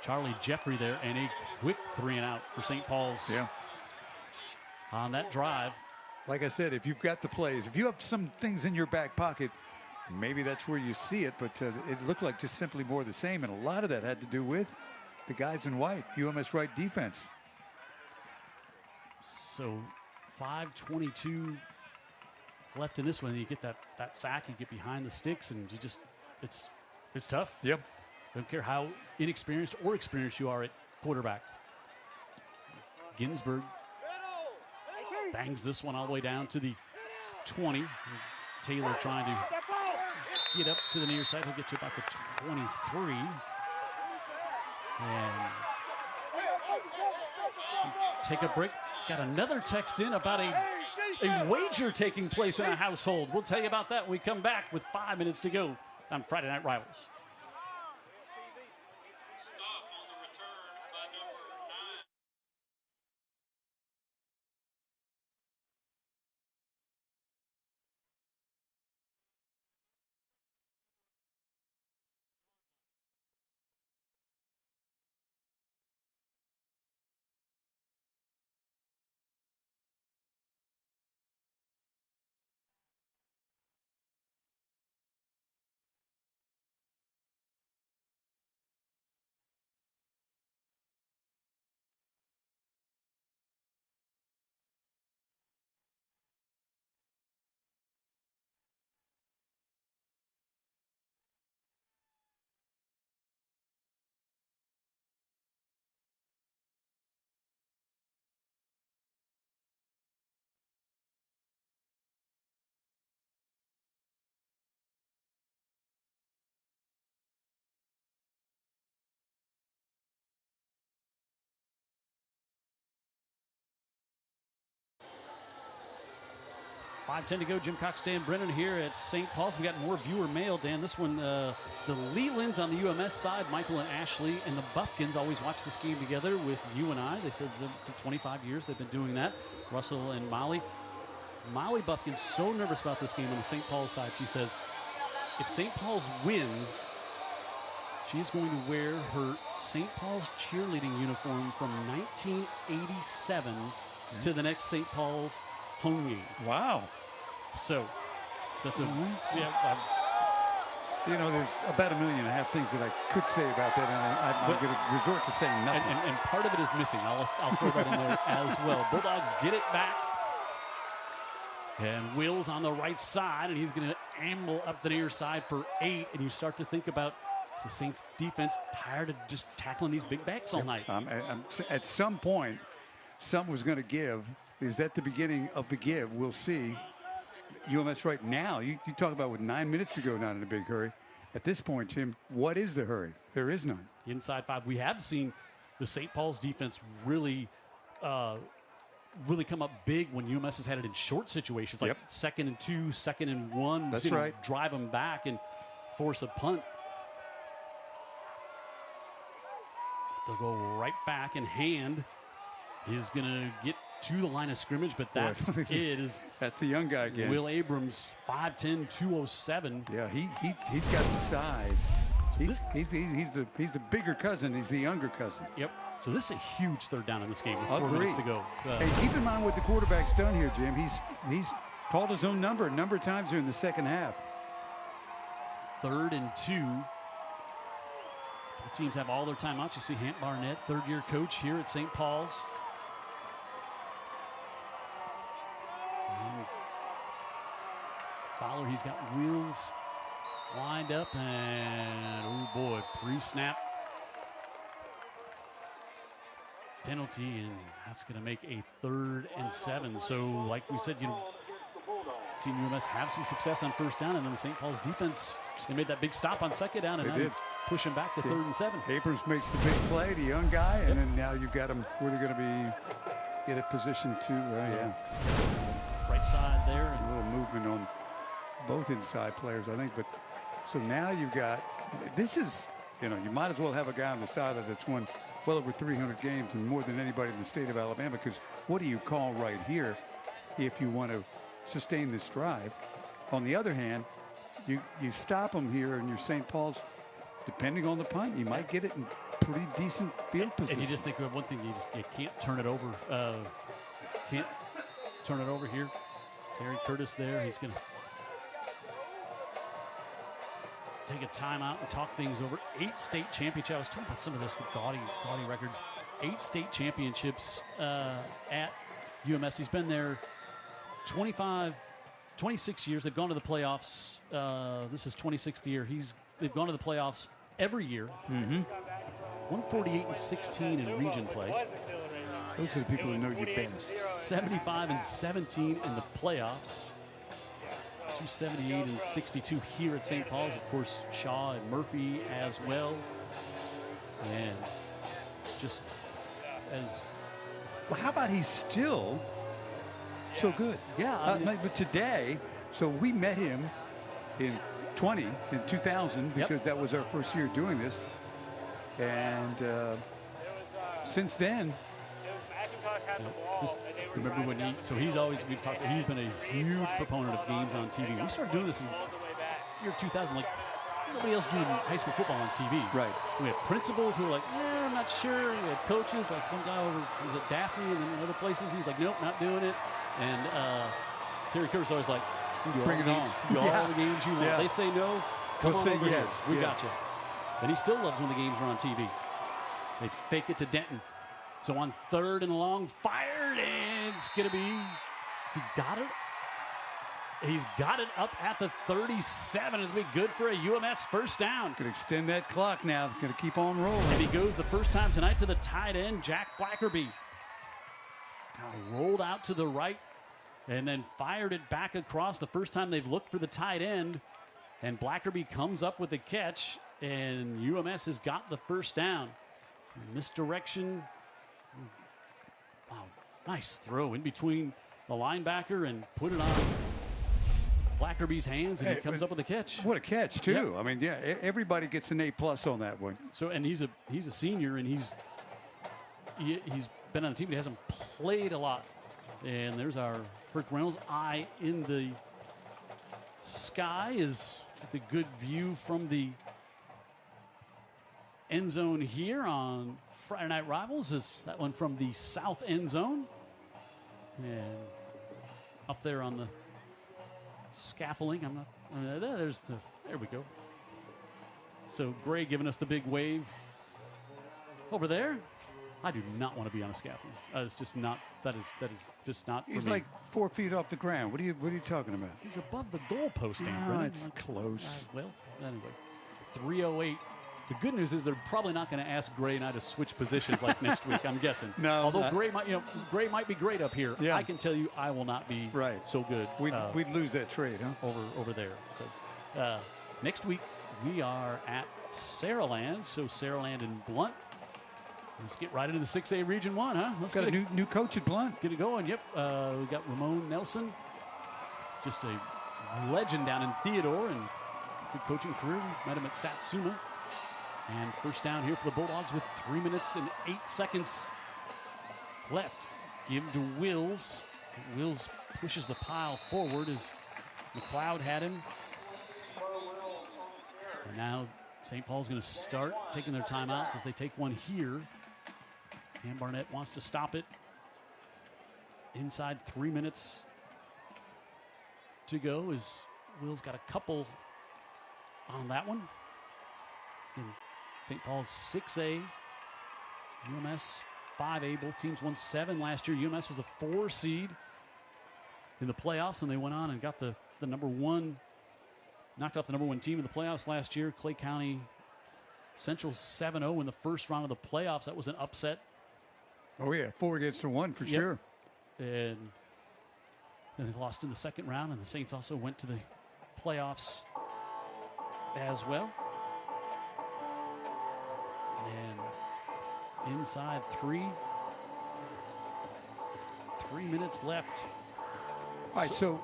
Charlie Jeffrey there, and a quick 3-and-out for St. Paul's. Yeah. On that drive. like I said, if you've got the plays, if you have some things in your back pocket, maybe that's where you see it. But it looked like just simply more of the same. And a lot of that had to do with the guys in white, UMS-Wright defense. So 5:22 left in this one. You get that sack, you get behind the sticks, and you just, it's tough. Yep. Don't care how inexperienced or experienced you are at quarterback. Ginsburg bangs this one all the way down to the 20. Taylor trying to get up to the near side. He'll get to about the 23. And take a break. Got another text in about a wager taking place in a household. We'll tell you about that when we come back with 5 minutes to go on Friday Night Rivals. .5:10 to go. Jim Cox, Dan Brennan here at St. Paul's. We got more viewer mail, Dan. This one, the Lelands on the UMS side, Michael and Ashley, and the Buffkins always watch this game together with you and I. They said that for 25 years they've been doing that. Russell and Molly. Molly Buffkin's so nervous about this game on the St. Paul's side. She says if St. Paul's wins, she is going to wear her St. Paul's cheerleading uniform from 1987 to the next St. Paul's home game. Wow. So that's a you know, there's about 1.5 million things that I could say about that, and I'm going to resort to saying nothing. And part of it is missing. I'll throw that in there as well. Bulldogs get it back. And Will's on the right side, and he's going to amble up the near side for 8. And you start to think about the Saints defense tired of just tackling these big backs all night. At some point, something was going to give. Is that the beginning of the give? We'll see. UMS right now, you talk about with 9 minutes to go, not in a big hurry. At this point, Tim, what is the hurry? There is none. Inside 5. We have seen the St. Paul's defense really come up big when UMS has had it in short situations, like 2nd and 2, 2nd and 1. That's right. Drive them back and force a punt. They'll go right back, and Hand is going to get to the line of scrimmage, but that's it. That's the young guy again. Will Abrams, 5'10", 207. Yeah, he's got the size. He's the bigger cousin. He's the younger cousin. Yep. So this is a huge third down in this game with 4 minutes to go. Hey, keep in mind what the quarterback's done here, Jim. He's called his own number a number of times here in the second half. 3rd and 2. The teams have all their timeouts. You see Hamp Barnett, third-year coach here at St. Paul's. And Fowler, he's got wheels lined up, and oh boy, pre-snap penalty, and that's going to make a 3rd and 7. So, like we said, seen UMS have some success on first down, and then the St. Paul's defense, they made that big stop on second down, and now pushing back to 3rd and 7. Abrams makes the big play, the young guy, and then now you've got him where they're going to be in a position to, right side there. And a little movement on both inside players, I think. But so now you've got, this is, you might as well have a guy on the side that's won well over 300 games and more than anybody in the state of Alabama, because what do you call right here if you want to sustain this drive? On the other hand, you stop them here in your St. Paul's, depending on the punt, you might get it in pretty decent field position. And you just think of one thing, you can't turn it over. Can't turn it over here. Terry Curtis there. He's going to take a timeout and talk things over. 8 state championships. I was talking about some of this, the gaudy records. 8 state championships at UMS. He's been there 26 years. They've gone to the playoffs. This is 26th year. They've gone to the playoffs every year. 148-16 in region play. Those are the people who know you best. 75-17 in the playoffs. 278-62 here at St. Paul's. Of course, Shaw and Murphy as well. And just as... Well, how about he's still so good? Yeah. But today, so we met him in 2000, because that was our first year doing this. And since then... Just remember when he's been a huge proponent of games on TV. We started doing this in year 2000, like nobody else doing high school football on TV. Right. We had principals who were like, I'm not sure. We had coaches, like one guy over was at Daphne and then other places. He's like, nope, not doing it. And Terry Curtis always like, bring it on. You do all the games you want. Yeah. They say no, come on say over yes. here. We got you. And he still loves when the games are on TV. They fake it to Denton. So on 3rd and long, fired, and it's going to be, has he got it? He's got it up at the 37. It's going to be good for a UMS first down. Could extend that clock now. Going to keep on rolling. And he goes the first time tonight to the tight end, Jack Blackerby. Rolled out to the right and then fired it back across. The first time they've looked for the tight end. And Blackerby comes up with the catch, and UMS has got the first down. Misdirection. Wow, nice throw in between the linebacker and put it on Blackerby's hands, and he comes up with a catch. What a catch, too. Yep. I mean, yeah, everybody gets an A+ on that one. So, and he's a senior, and he's been on the team, but he hasn't played a lot. And there's our Herc Reynolds. Eye in the sky is the good view from the end zone here on Friday Night Rivals. Is that one from the south end zone, and up there on the scaffolding. There we go. So Gray giving us the big wave over there. I do not want to be on a scaffolding. It's just not. That is just not. He's for me. like 4 feet off the ground. What are you talking about? He's above the goalpost. No, it's close. Well, anyway, 3:08. The good news is they're probably not going to ask Gray and I to switch positions like next week. I'm guessing. No, although Gray might be great up here. Yeah. I can tell you, I will not be so good. We'd lose that trade, huh? Over there. So next week we are at Saraland. So Saraland and Blunt. Let's get right into the 6A Region 1, huh? Let's got a new coach at Blunt. Get it going. Yep. We got Ramon Nelson, just a legend down in Theodore, and good coaching career. We met him at Satsuma. And first down here for the Bulldogs with 3 minutes and 8 seconds left. Give to Wills. Wills pushes the pile forward as McLeod had him. And now St. Paul's going to start taking their timeouts as they take one here. And Barnett wants to stop it. Inside 3 minutes to go as Wills got a couple on that one. Again, St. Paul's 6A, UMS 5A. Both teams won 7 last year. UMS was a 4 seed in the playoffs, and they went on and got the number 1, knocked off the number 1 team in the playoffs last year. Clay County Central 7-0 in the first round of the playoffs. That was an upset. Oh, yeah, 4-1 for sure. And then they lost in the second round, and the Saints also went to the playoffs as well. And inside 3 minutes left. All right, so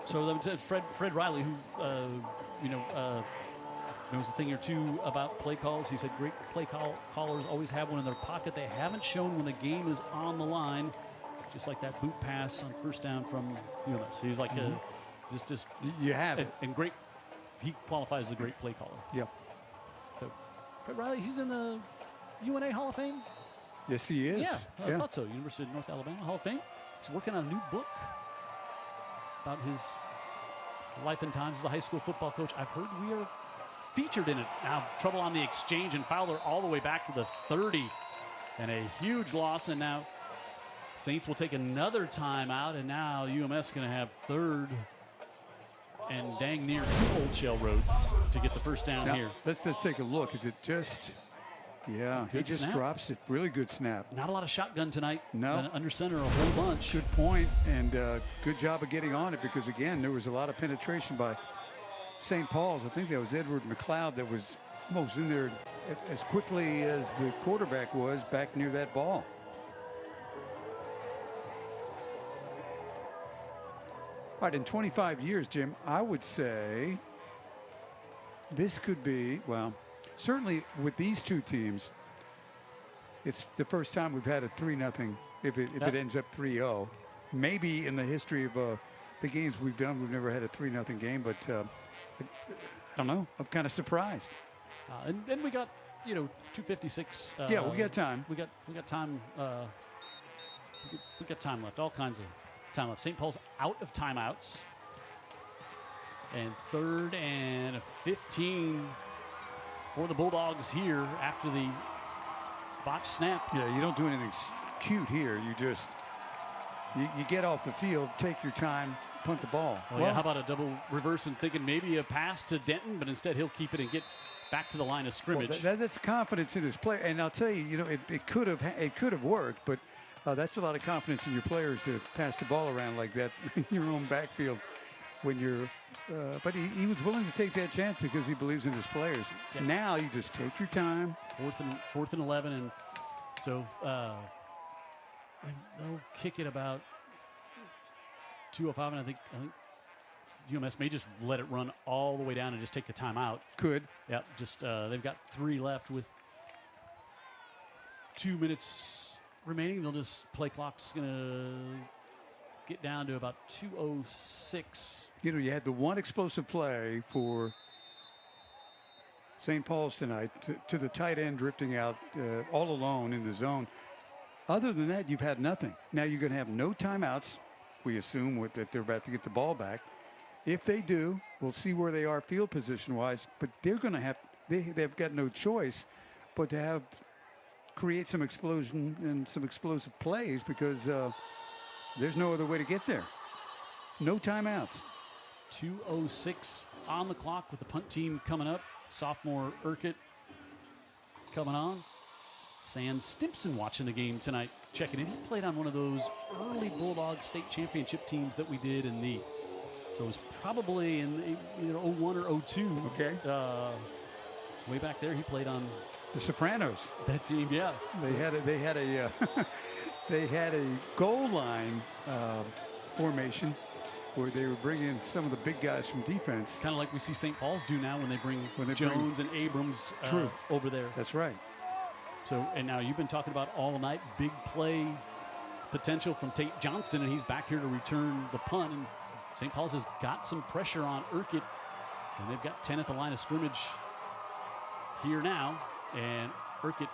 Fred Riley, who knows a thing or two about play calls. He said great play callers always have one in their pocket. They haven't shown when the game is on the line, just like that boot pass on first down from UMS. He's like just you have it. And great. He qualifies as a great play caller. Yep. So Fred Riley, he's in the UNA Hall of Fame. Yes, he is. Yeah, I thought so. University of North Alabama Hall of Fame. He's working on a new book. about his life and times as a high school football coach. I've heard we are featured in it. Now trouble on the exchange, and Fowler all the way back to the 30. And a huge loss, and now Saints will take another timeout, and now UMS going to have third and dang near Old Shell Road to get the first down Now, here. Let's take a look. Is it just... Yeah, he Good just snap. drops it. Really good snap. Not a lot of shotgun tonight. No. Under center a whole bunch. Good point, and good job of getting on it, because, again, there was a lot of penetration by St. Paul's. I think that was Edward McLeod that was almost in there as quickly as the quarterback was back near that ball. All right, in 25 years, Jim, I would say this could be, well, certainly with these two teams, it's the first time we've had a 3-0 if it ends up 3-0. Maybe in the history of the games we've done, we've never had a 3-0 game, but I don't know. I'm kind of surprised. And we got, 2:56. Yeah, we got time. We got time. We got time left. All kinds of time left. St. Paul's out of timeouts. And 3rd and 15 for the Bulldogs here after the botched snap. Yeah, you don't do anything cute here. You just you get off the field, take your time, punt the ball. Well, yeah, how about a double reverse and thinking maybe a pass to Denton, but instead he'll keep it and get back to the line of scrimmage. Well, that's confidence in his player, and I'll tell you, it could have worked, but that's a lot of confidence in your players to pass the ball around like that in your own backfield. When you're, but he was willing to take that chance because he believes in his players. Yep. Now you just take your time. 4th and 11, and so they'll kick it about 2:05, and I think UMS may just let it run all the way down and just take the timeout. Could. Yep, just they've got 3 left with 2 minutes remaining. They'll just play clock's gonna get down to about 2:06. You had the one explosive play for St. Paul's tonight to the tight end drifting out all alone in the zone. Other than that, you've had nothing. Now you're going to have no timeouts. We assume that they're about to get the ball back. If they do, we'll see where they are field position wise. But they're going to have they've got no choice but to create some explosion and some explosive plays because there's no other way to get there. No timeouts. 2:06 on the clock with the punt team coming up. Sophomore Urquhart coming on. Sam Stimpson watching the game tonight, checking in. He played on one of those early Bulldog state championship teams that we did in the, so it was probably in either 01 or 02. Okay. Way back there, he played on the Sopranos. That team, yeah. They had a goal line formation where they were bringing some of the big guys from defense. Kind of like we see St. Paul's do now when they bring Jones and Abrams over there. That's right. So, and now you've been talking about all night big play potential from Tate Johnston, and he's back here to return the punt. And St. Paul's has got some pressure on Urquhart, and they've got 10 at the line of scrimmage here now. And Urquhart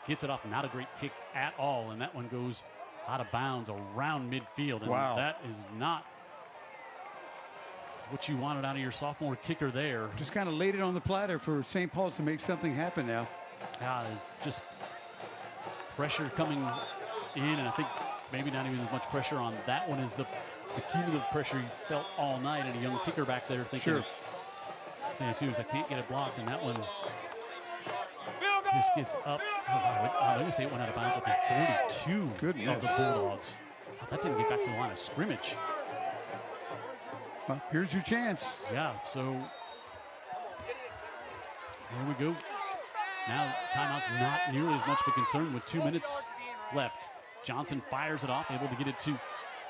gets it off. Not a great kick at all, and that one goes out of bounds around midfield. And wow. That is not what you wanted out of your sophomore kicker there. Just kind of laid it on the platter for St. Paul's to make something happen now. Just pressure coming in, and I think maybe not even as much pressure on that one as the cumulative pressure he felt all night, and a young kicker back there thinking, sure. As soon as I can't get it blocked, and that one just gets up. Let me say it went out of bounds up to 42 Goodness. of the Bulldogs. That didn't get back to the line of scrimmage. Well, here's your chance. Yeah, so here we go. Now timeout's not nearly as much of a concern with 2 minutes left. Johnson fires it off, able to get it to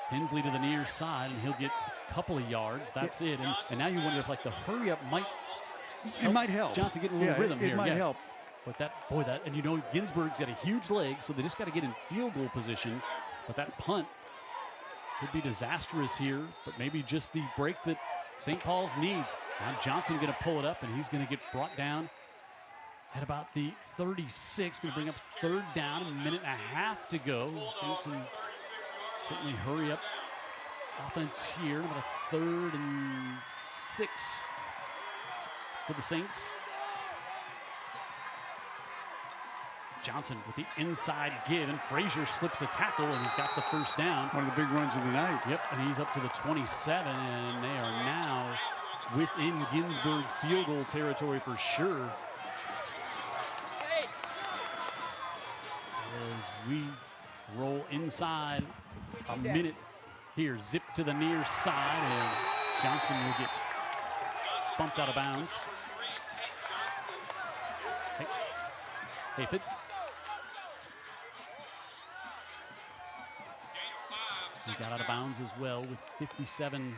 Hensley to the near side, and he'll get a couple of yards. That's it. And now you wonder if the hurry up might help. Johnson getting a little rhythm here. It might help. But and Ginsburg's got a huge leg, so they just got to get in field goal position. But that punt could be disastrous here, but maybe just the break that St. Paul's needs. Now Johnson going to pull it up, and he's going to get brought down at about the 36. Going to bring up 3rd down, a minute and a half to go. Saints certainly hurry up offense here, about a 3rd and 6 for the Saints. Johnson with the inside give, and Frazier slips a tackle, and he's got the first down. One of the big runs of the night. Yep, and he's up to the 27, and they are now within Ginsburg field goal territory for sure. As we roll inside a minute here, zip to the near side, and Johnston will get bumped out of bounds. Hey, Fit. He got out of bounds as well with 57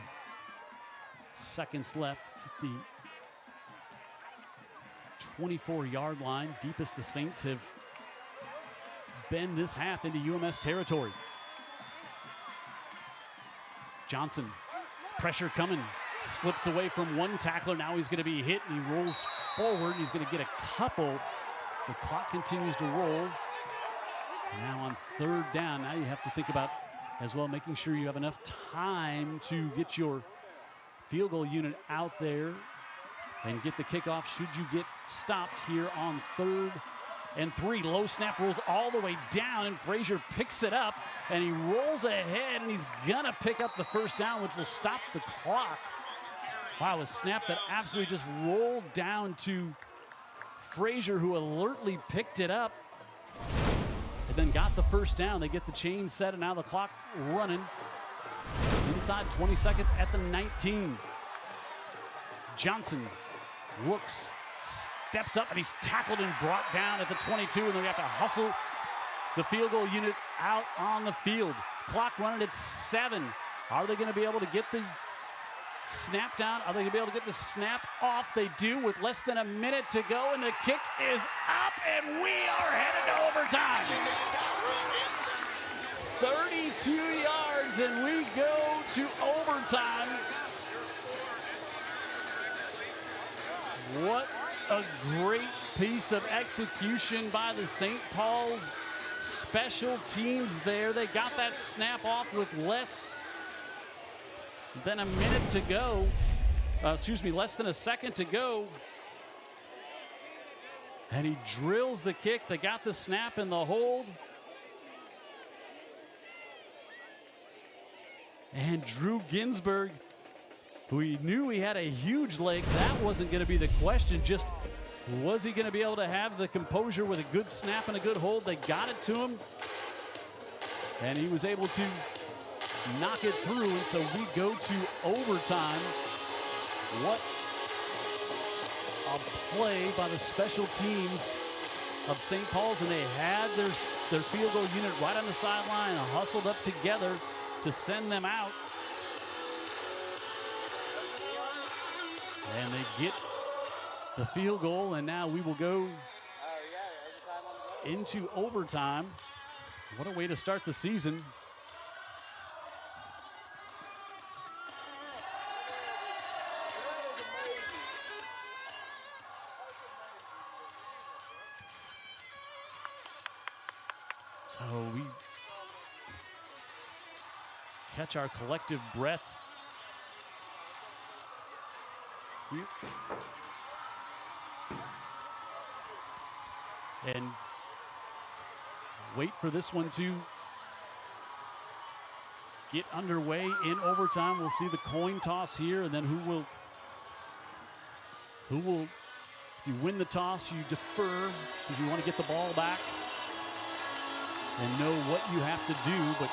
seconds left. The 24-yard line, deepest the Saints have been this half into UMS territory. Johnson, pressure coming, slips away from one tackler. Now he's going to be hit, and he rolls forward. He's going to get a couple. The clock continues to roll. Now on 3rd down, now you have to think about as well making sure you have enough time to get your field goal unit out there and get the kickoff should you get stopped here on 3rd and 3. Low snap rolls all the way down, and Frazier picks it up, and he rolls ahead, and he's gonna pick up the first down, which will stop the clock. Wow, a snap that absolutely just rolled down to Frazier, who alertly picked it up and then got the first down. They get the chain set, and now the clock running inside 20 seconds at the 19. Johnson looks, steps up, and he's tackled and brought down at the 22, and then we have to hustle the field goal unit out on the field. Clock running at 7. Are they going to be able to get the snap down? Are they going to be able to get the snap off? They do with less than a minute to go, and the kick is up, and we are headed to overtime. 32 yards, and we go to overtime. What a great piece of execution by the St. Paul's special teams there. They got that snap off with less than a minute to go. Less than a second to go. And he drills the kick. They got the snap and the hold. And Drew Ginsburg, who he knew he had a huge leg, that wasn't going to be the question. Just was he going to be able to have the composure with a good snap and a good hold? They got it to him, and he was able to knock it through, and so we go to overtime. What a play by the special teams of St. Paul's, and they had their field goal unit right on the sideline, hustled up together to send them out. And they get the field goal, and now we will go into overtime. What a way to start the season. So we catch our collective breath. And wait for this one to get underway in overtime. We'll see the coin toss here, and then who will, if you win the toss, you defer because you want to get the ball back and know what you have to do. But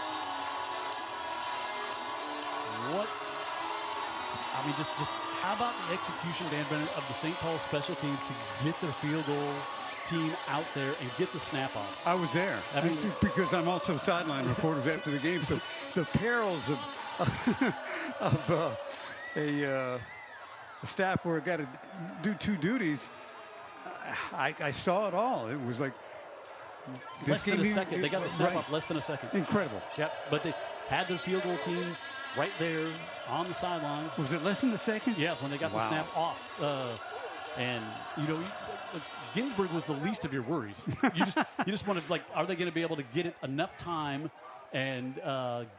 just how about the execution, Dan Bennett, of the St. Paul special teams to get their field goal team out there and get the snap off? I was there. I mean, because I'm also sideline reporters after the game. So the perils of a staff where it got to do two duties, I saw it all. It was like less than a second. They got the snap off less than a second. Incredible. Yep, but they had their field goal team right there on the sidelines. Was it less than a second? Yeah, when they got the snap off. And, you know, Ginsburg was the least of your worries. You just want to, like, are they going to be able to get it enough time and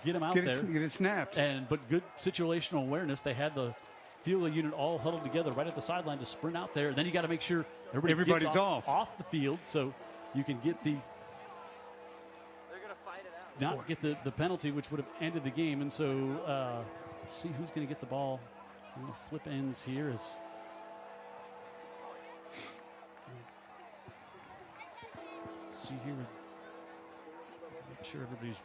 get them out Get there. it snapped. But good situational awareness. They had the field goal unit all huddled together right at the sideline to sprint out there. And then you got to make sure everybody's gets off the field so you can get the not get the penalty, which would have ended the game. And so see who's going to get the ball. Flip ends here is see here. Make sure everybody's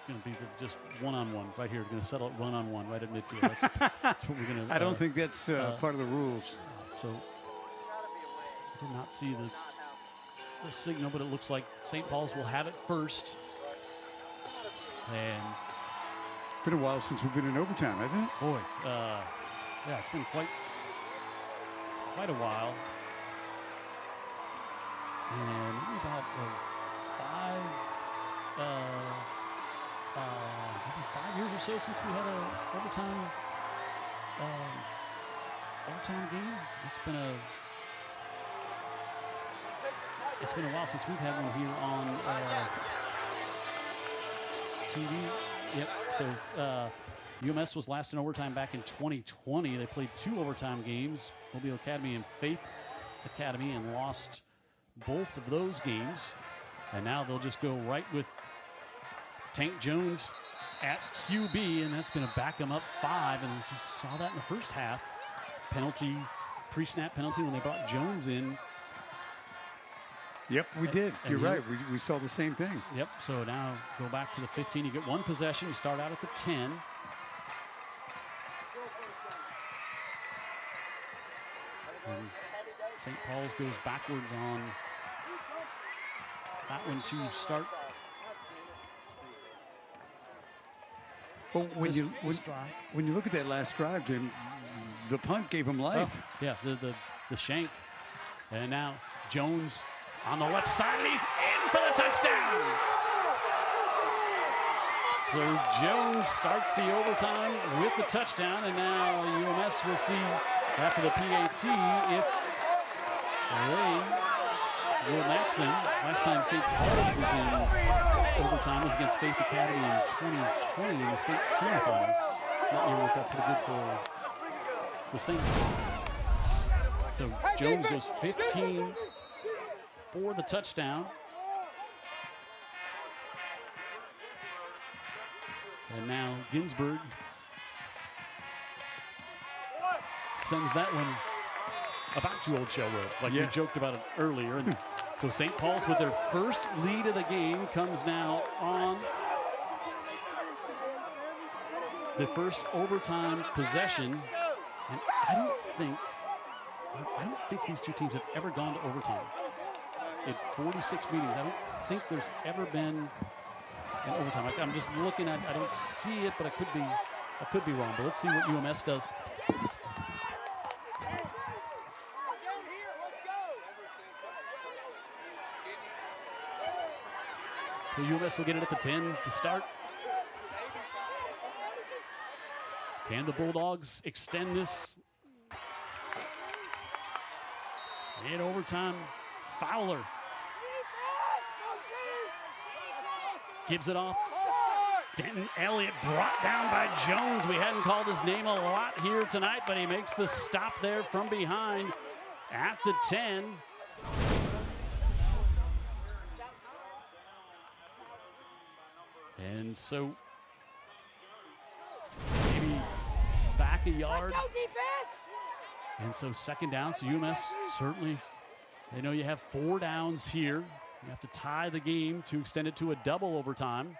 going to be just one-on-one right here. We're going to settle it one-on-one right at midfield. That's what we're going to. I don't think that's part of the rules. So I did not see the signal, but it looks like St. Paul's will have it first. And it's been a while since we've been in overtime, hasn't it? Boy, yeah, it's been quite a while. And maybe about maybe 5 years or so since we had a overtime game. It's been a while since we've had one here on TV. Yep. So UMS was last in overtime back in 2020. They played 2 overtime games, Mobile Academy and Faith Academy, and lost both of those games. And now they'll just go right with Tank Jones at QB, and that's going to back them up 5. And we saw that in the first half. Penalty, pre-snap penalty when they brought Jones in. Yep, we did. You're right. We saw the same thing. Yep. So now go back to the 15. You get 1 possession. You start out at the 10. And St. Paul's goes backwards on that one to start. Well, when you look at that last drive, Jim, the punt gave him life. Oh, yeah, the shank. And now Jones on the left side, and he's in for the touchdown. So Jones starts the overtime with the touchdown, and now UMS will see after the PAT if they will match them. Last time St. Paul's was in overtime was against Faith Academy in 2020 in the state semifinals. That year worked out pretty good for the Saints. So Jones goes 15 for the touchdown. And now Ginsburg sends that one about to Old Shell Road, like we joked about it earlier. And so St. Paul's with their first lead of the game comes now on the first overtime possession. And I don't think these two teams have ever gone to overtime. In 46 meetings, I don't think there's ever been an overtime. I'm just looking at, I don't see it, but I could be wrong. But let's see what UMS does. So UMS will get it at the 10 to start. Can the Bulldogs extend this? In overtime, Fowler gives it off. Denton Elliott brought down by Jones. We hadn't called his name a lot here tonight, but he makes the stop there from behind at the 10. And so maybe back a yard. And so second down, so UMS certainly, they know you have 4 downs here. You have to tie the game to extend it to a double overtime.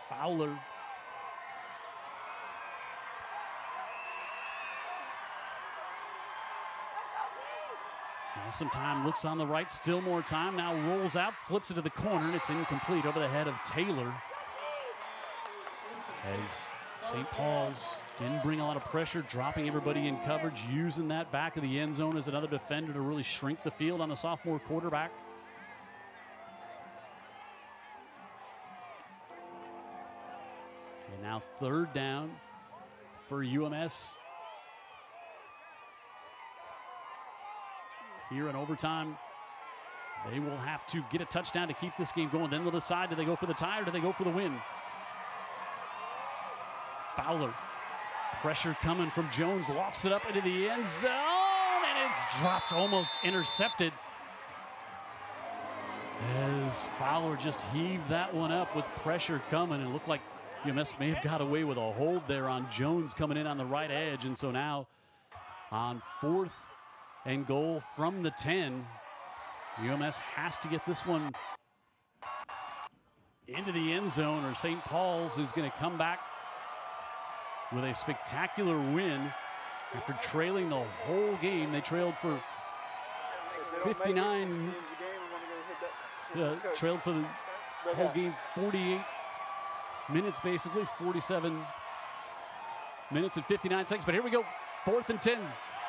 Fowler. Has some time, looks on the right, still more time. Now rolls out, flips it to the corner, and it's incomplete over the head of Taylor. As St. Paul's didn't bring a lot of pressure, dropping everybody in coverage, using that back of the end zone as another defender to really shrink the field on the sophomore quarterback. And now third down for UMS. here in overtime. They will have to get a touchdown to keep this game going. Then they'll decide, do they go for the tie or do they go for the win? Fowler. Pressure coming from Jones. Lofts it up into the end zone. And it's dropped, almost intercepted. As Fowler just heaved that one up with pressure coming. And it looked like UMS may have got away with a hold there on Jones coming in on the right edge. And so now on 4th and goal from the 10, UMS has to get this one into the end zone, or St. Paul's is going to come back with a spectacular win after trailing the whole game. They trailed for 59, trailed for the whole game 48 minutes, basically 47 minutes and 59 seconds. But here we go, 4th and 10.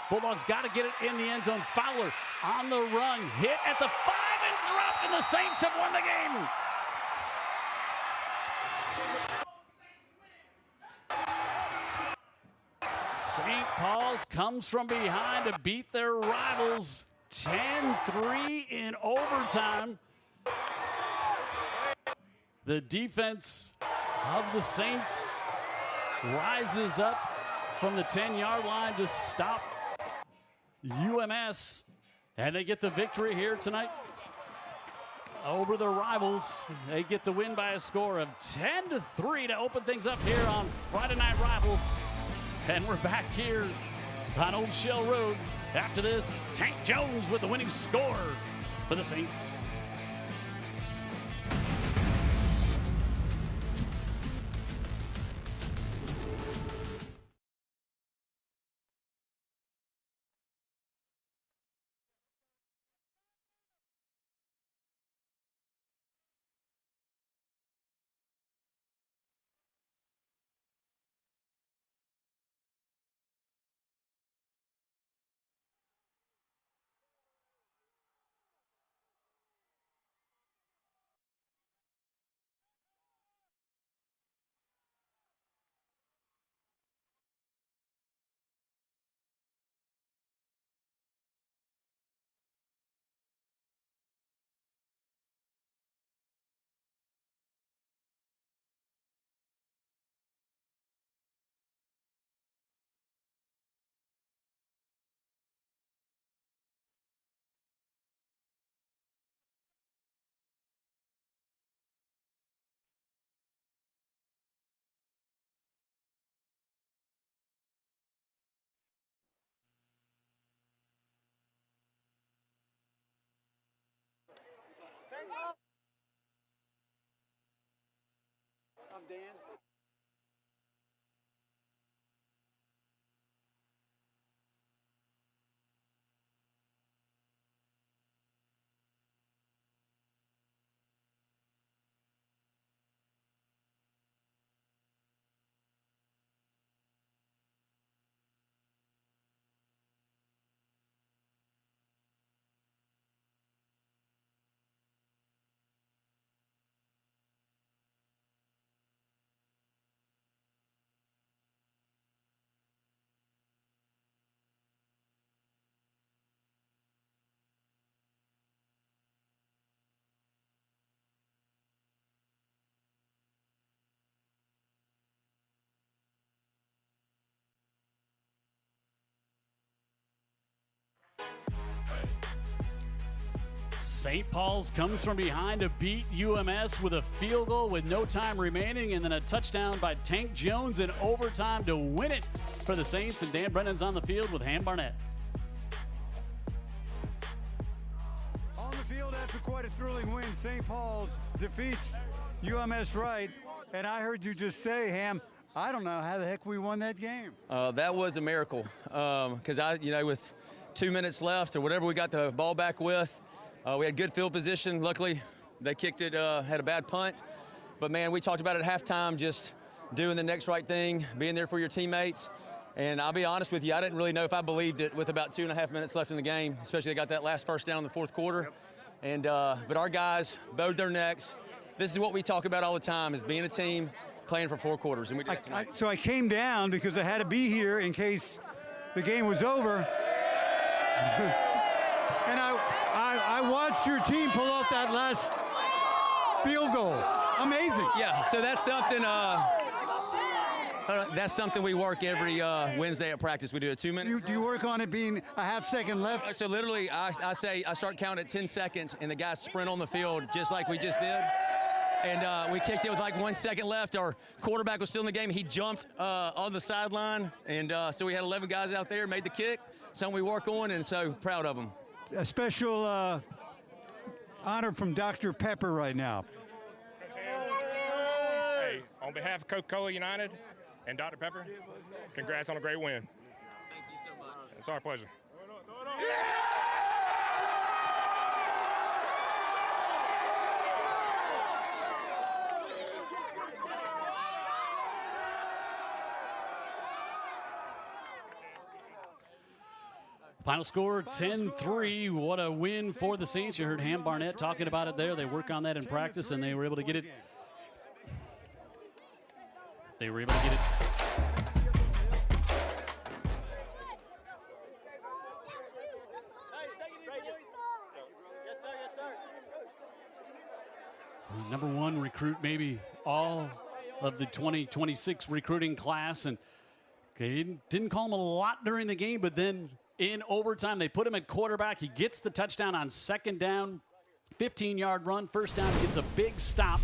Bulldogs got to get it in the end zone. Fowler on the run, hit at the 5 and dropped, and the Saints have won the game. St. Paul's comes from behind to beat their rivals 10-3 in overtime. The defense of the Saints rises up from the 10-yard line to stop UMS, and they get the victory here tonight over the rivals. They get the win by a score of 10-3 to open things up here on Friday Night Rivals. And we're back here on Old Shell Road. After this, Tank Jones with the winning score for the Saints. I'm Dan. St. Paul's comes from behind to beat UMS with a field goal with no time remaining, and then a touchdown by Tank Jones in overtime to win it for the Saints. And Dan Brennan's on the field with Ham Barnett. On the field after quite a thrilling win, St. Paul's defeats UMS-Wright. And I heard you just say, Ham, I don't know how the heck we won that game. That was a miracle, because with 2 minutes left or whatever we got the ball back with, we had good field position. Luckily, they kicked it, had a bad punt. But, man, we talked about it at halftime, just doing the next right thing, being there for your teammates. And I'll be honest with you, I didn't really know if I believed it with about 2.5 minutes left in the game, especially they got that last first down in the fourth quarter. And but our guys bowed their necks. This is what we talk about all the time, is being a team, playing for 4 quarters. And we did that tonight. So I came down because I had to be here in case the game was over. And I watched your team pull out that last field goal. Amazing. Yeah, so that's something we work every Wednesday at practice. We do a 2-minute. Do you work on it being a half second left? So literally, I start counting at 10 seconds, and the guys sprint on the field just like we just did. And we kicked it with like 1 second left. Our quarterback was still in the game. He jumped on the sideline, and so we had 11 guys out there, made the kick. Something we work on, and so proud of them. A special honor from Dr. Pepper right now. Hey, on behalf of Coca-Cola United and Dr. Pepper, congrats on a great win. Thank you so much. It's our pleasure. Final score 10-3. What a win for the Saints. You heard Ham Barnett talking about it there. They work on that in practice, and they were able to get it. They were able to get it. Number one recruit, maybe all of the 2026 recruiting class, and they didn't call him a lot during the game, but then in overtime, they put him at quarterback. He gets the touchdown on second down, 15-yard run. First down, gets a big stop.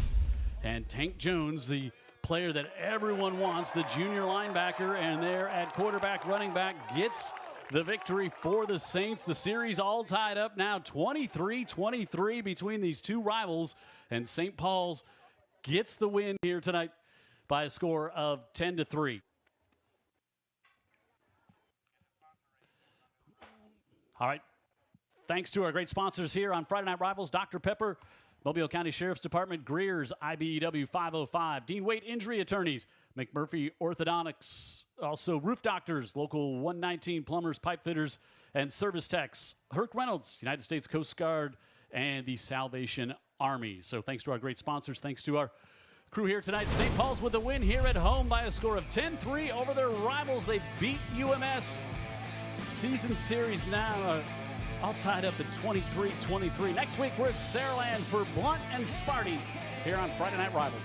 And Tank Jones, the player that everyone wants, the junior linebacker, and there at quarterback, running back, gets the victory for the Saints. The series all tied up now, 23-23 between these two rivals. And St. Paul's gets the win here tonight by a score of 10-3. All right. Thanks to our great sponsors here on Friday Night Rivals, Dr. Pepper, Mobile County Sheriff's Department, Greer's, IBEW 505, Dean Waite Injury Attorneys, McMurphy Orthodontics, also Roof Doctors, Local 119 Plumbers, Pipe Fitters, and Service Techs, Herc Reynolds, United States Coast Guard, and the Salvation Army. So thanks to our great sponsors. Thanks to our crew here tonight. St. Paul's with the win here at home by a score of 10-3 over their rivals. They beat UMS. Season series now all tied up at 23-23. Next week, we're at Saraland for Blunt and Sparty here on Friday Night Rivals.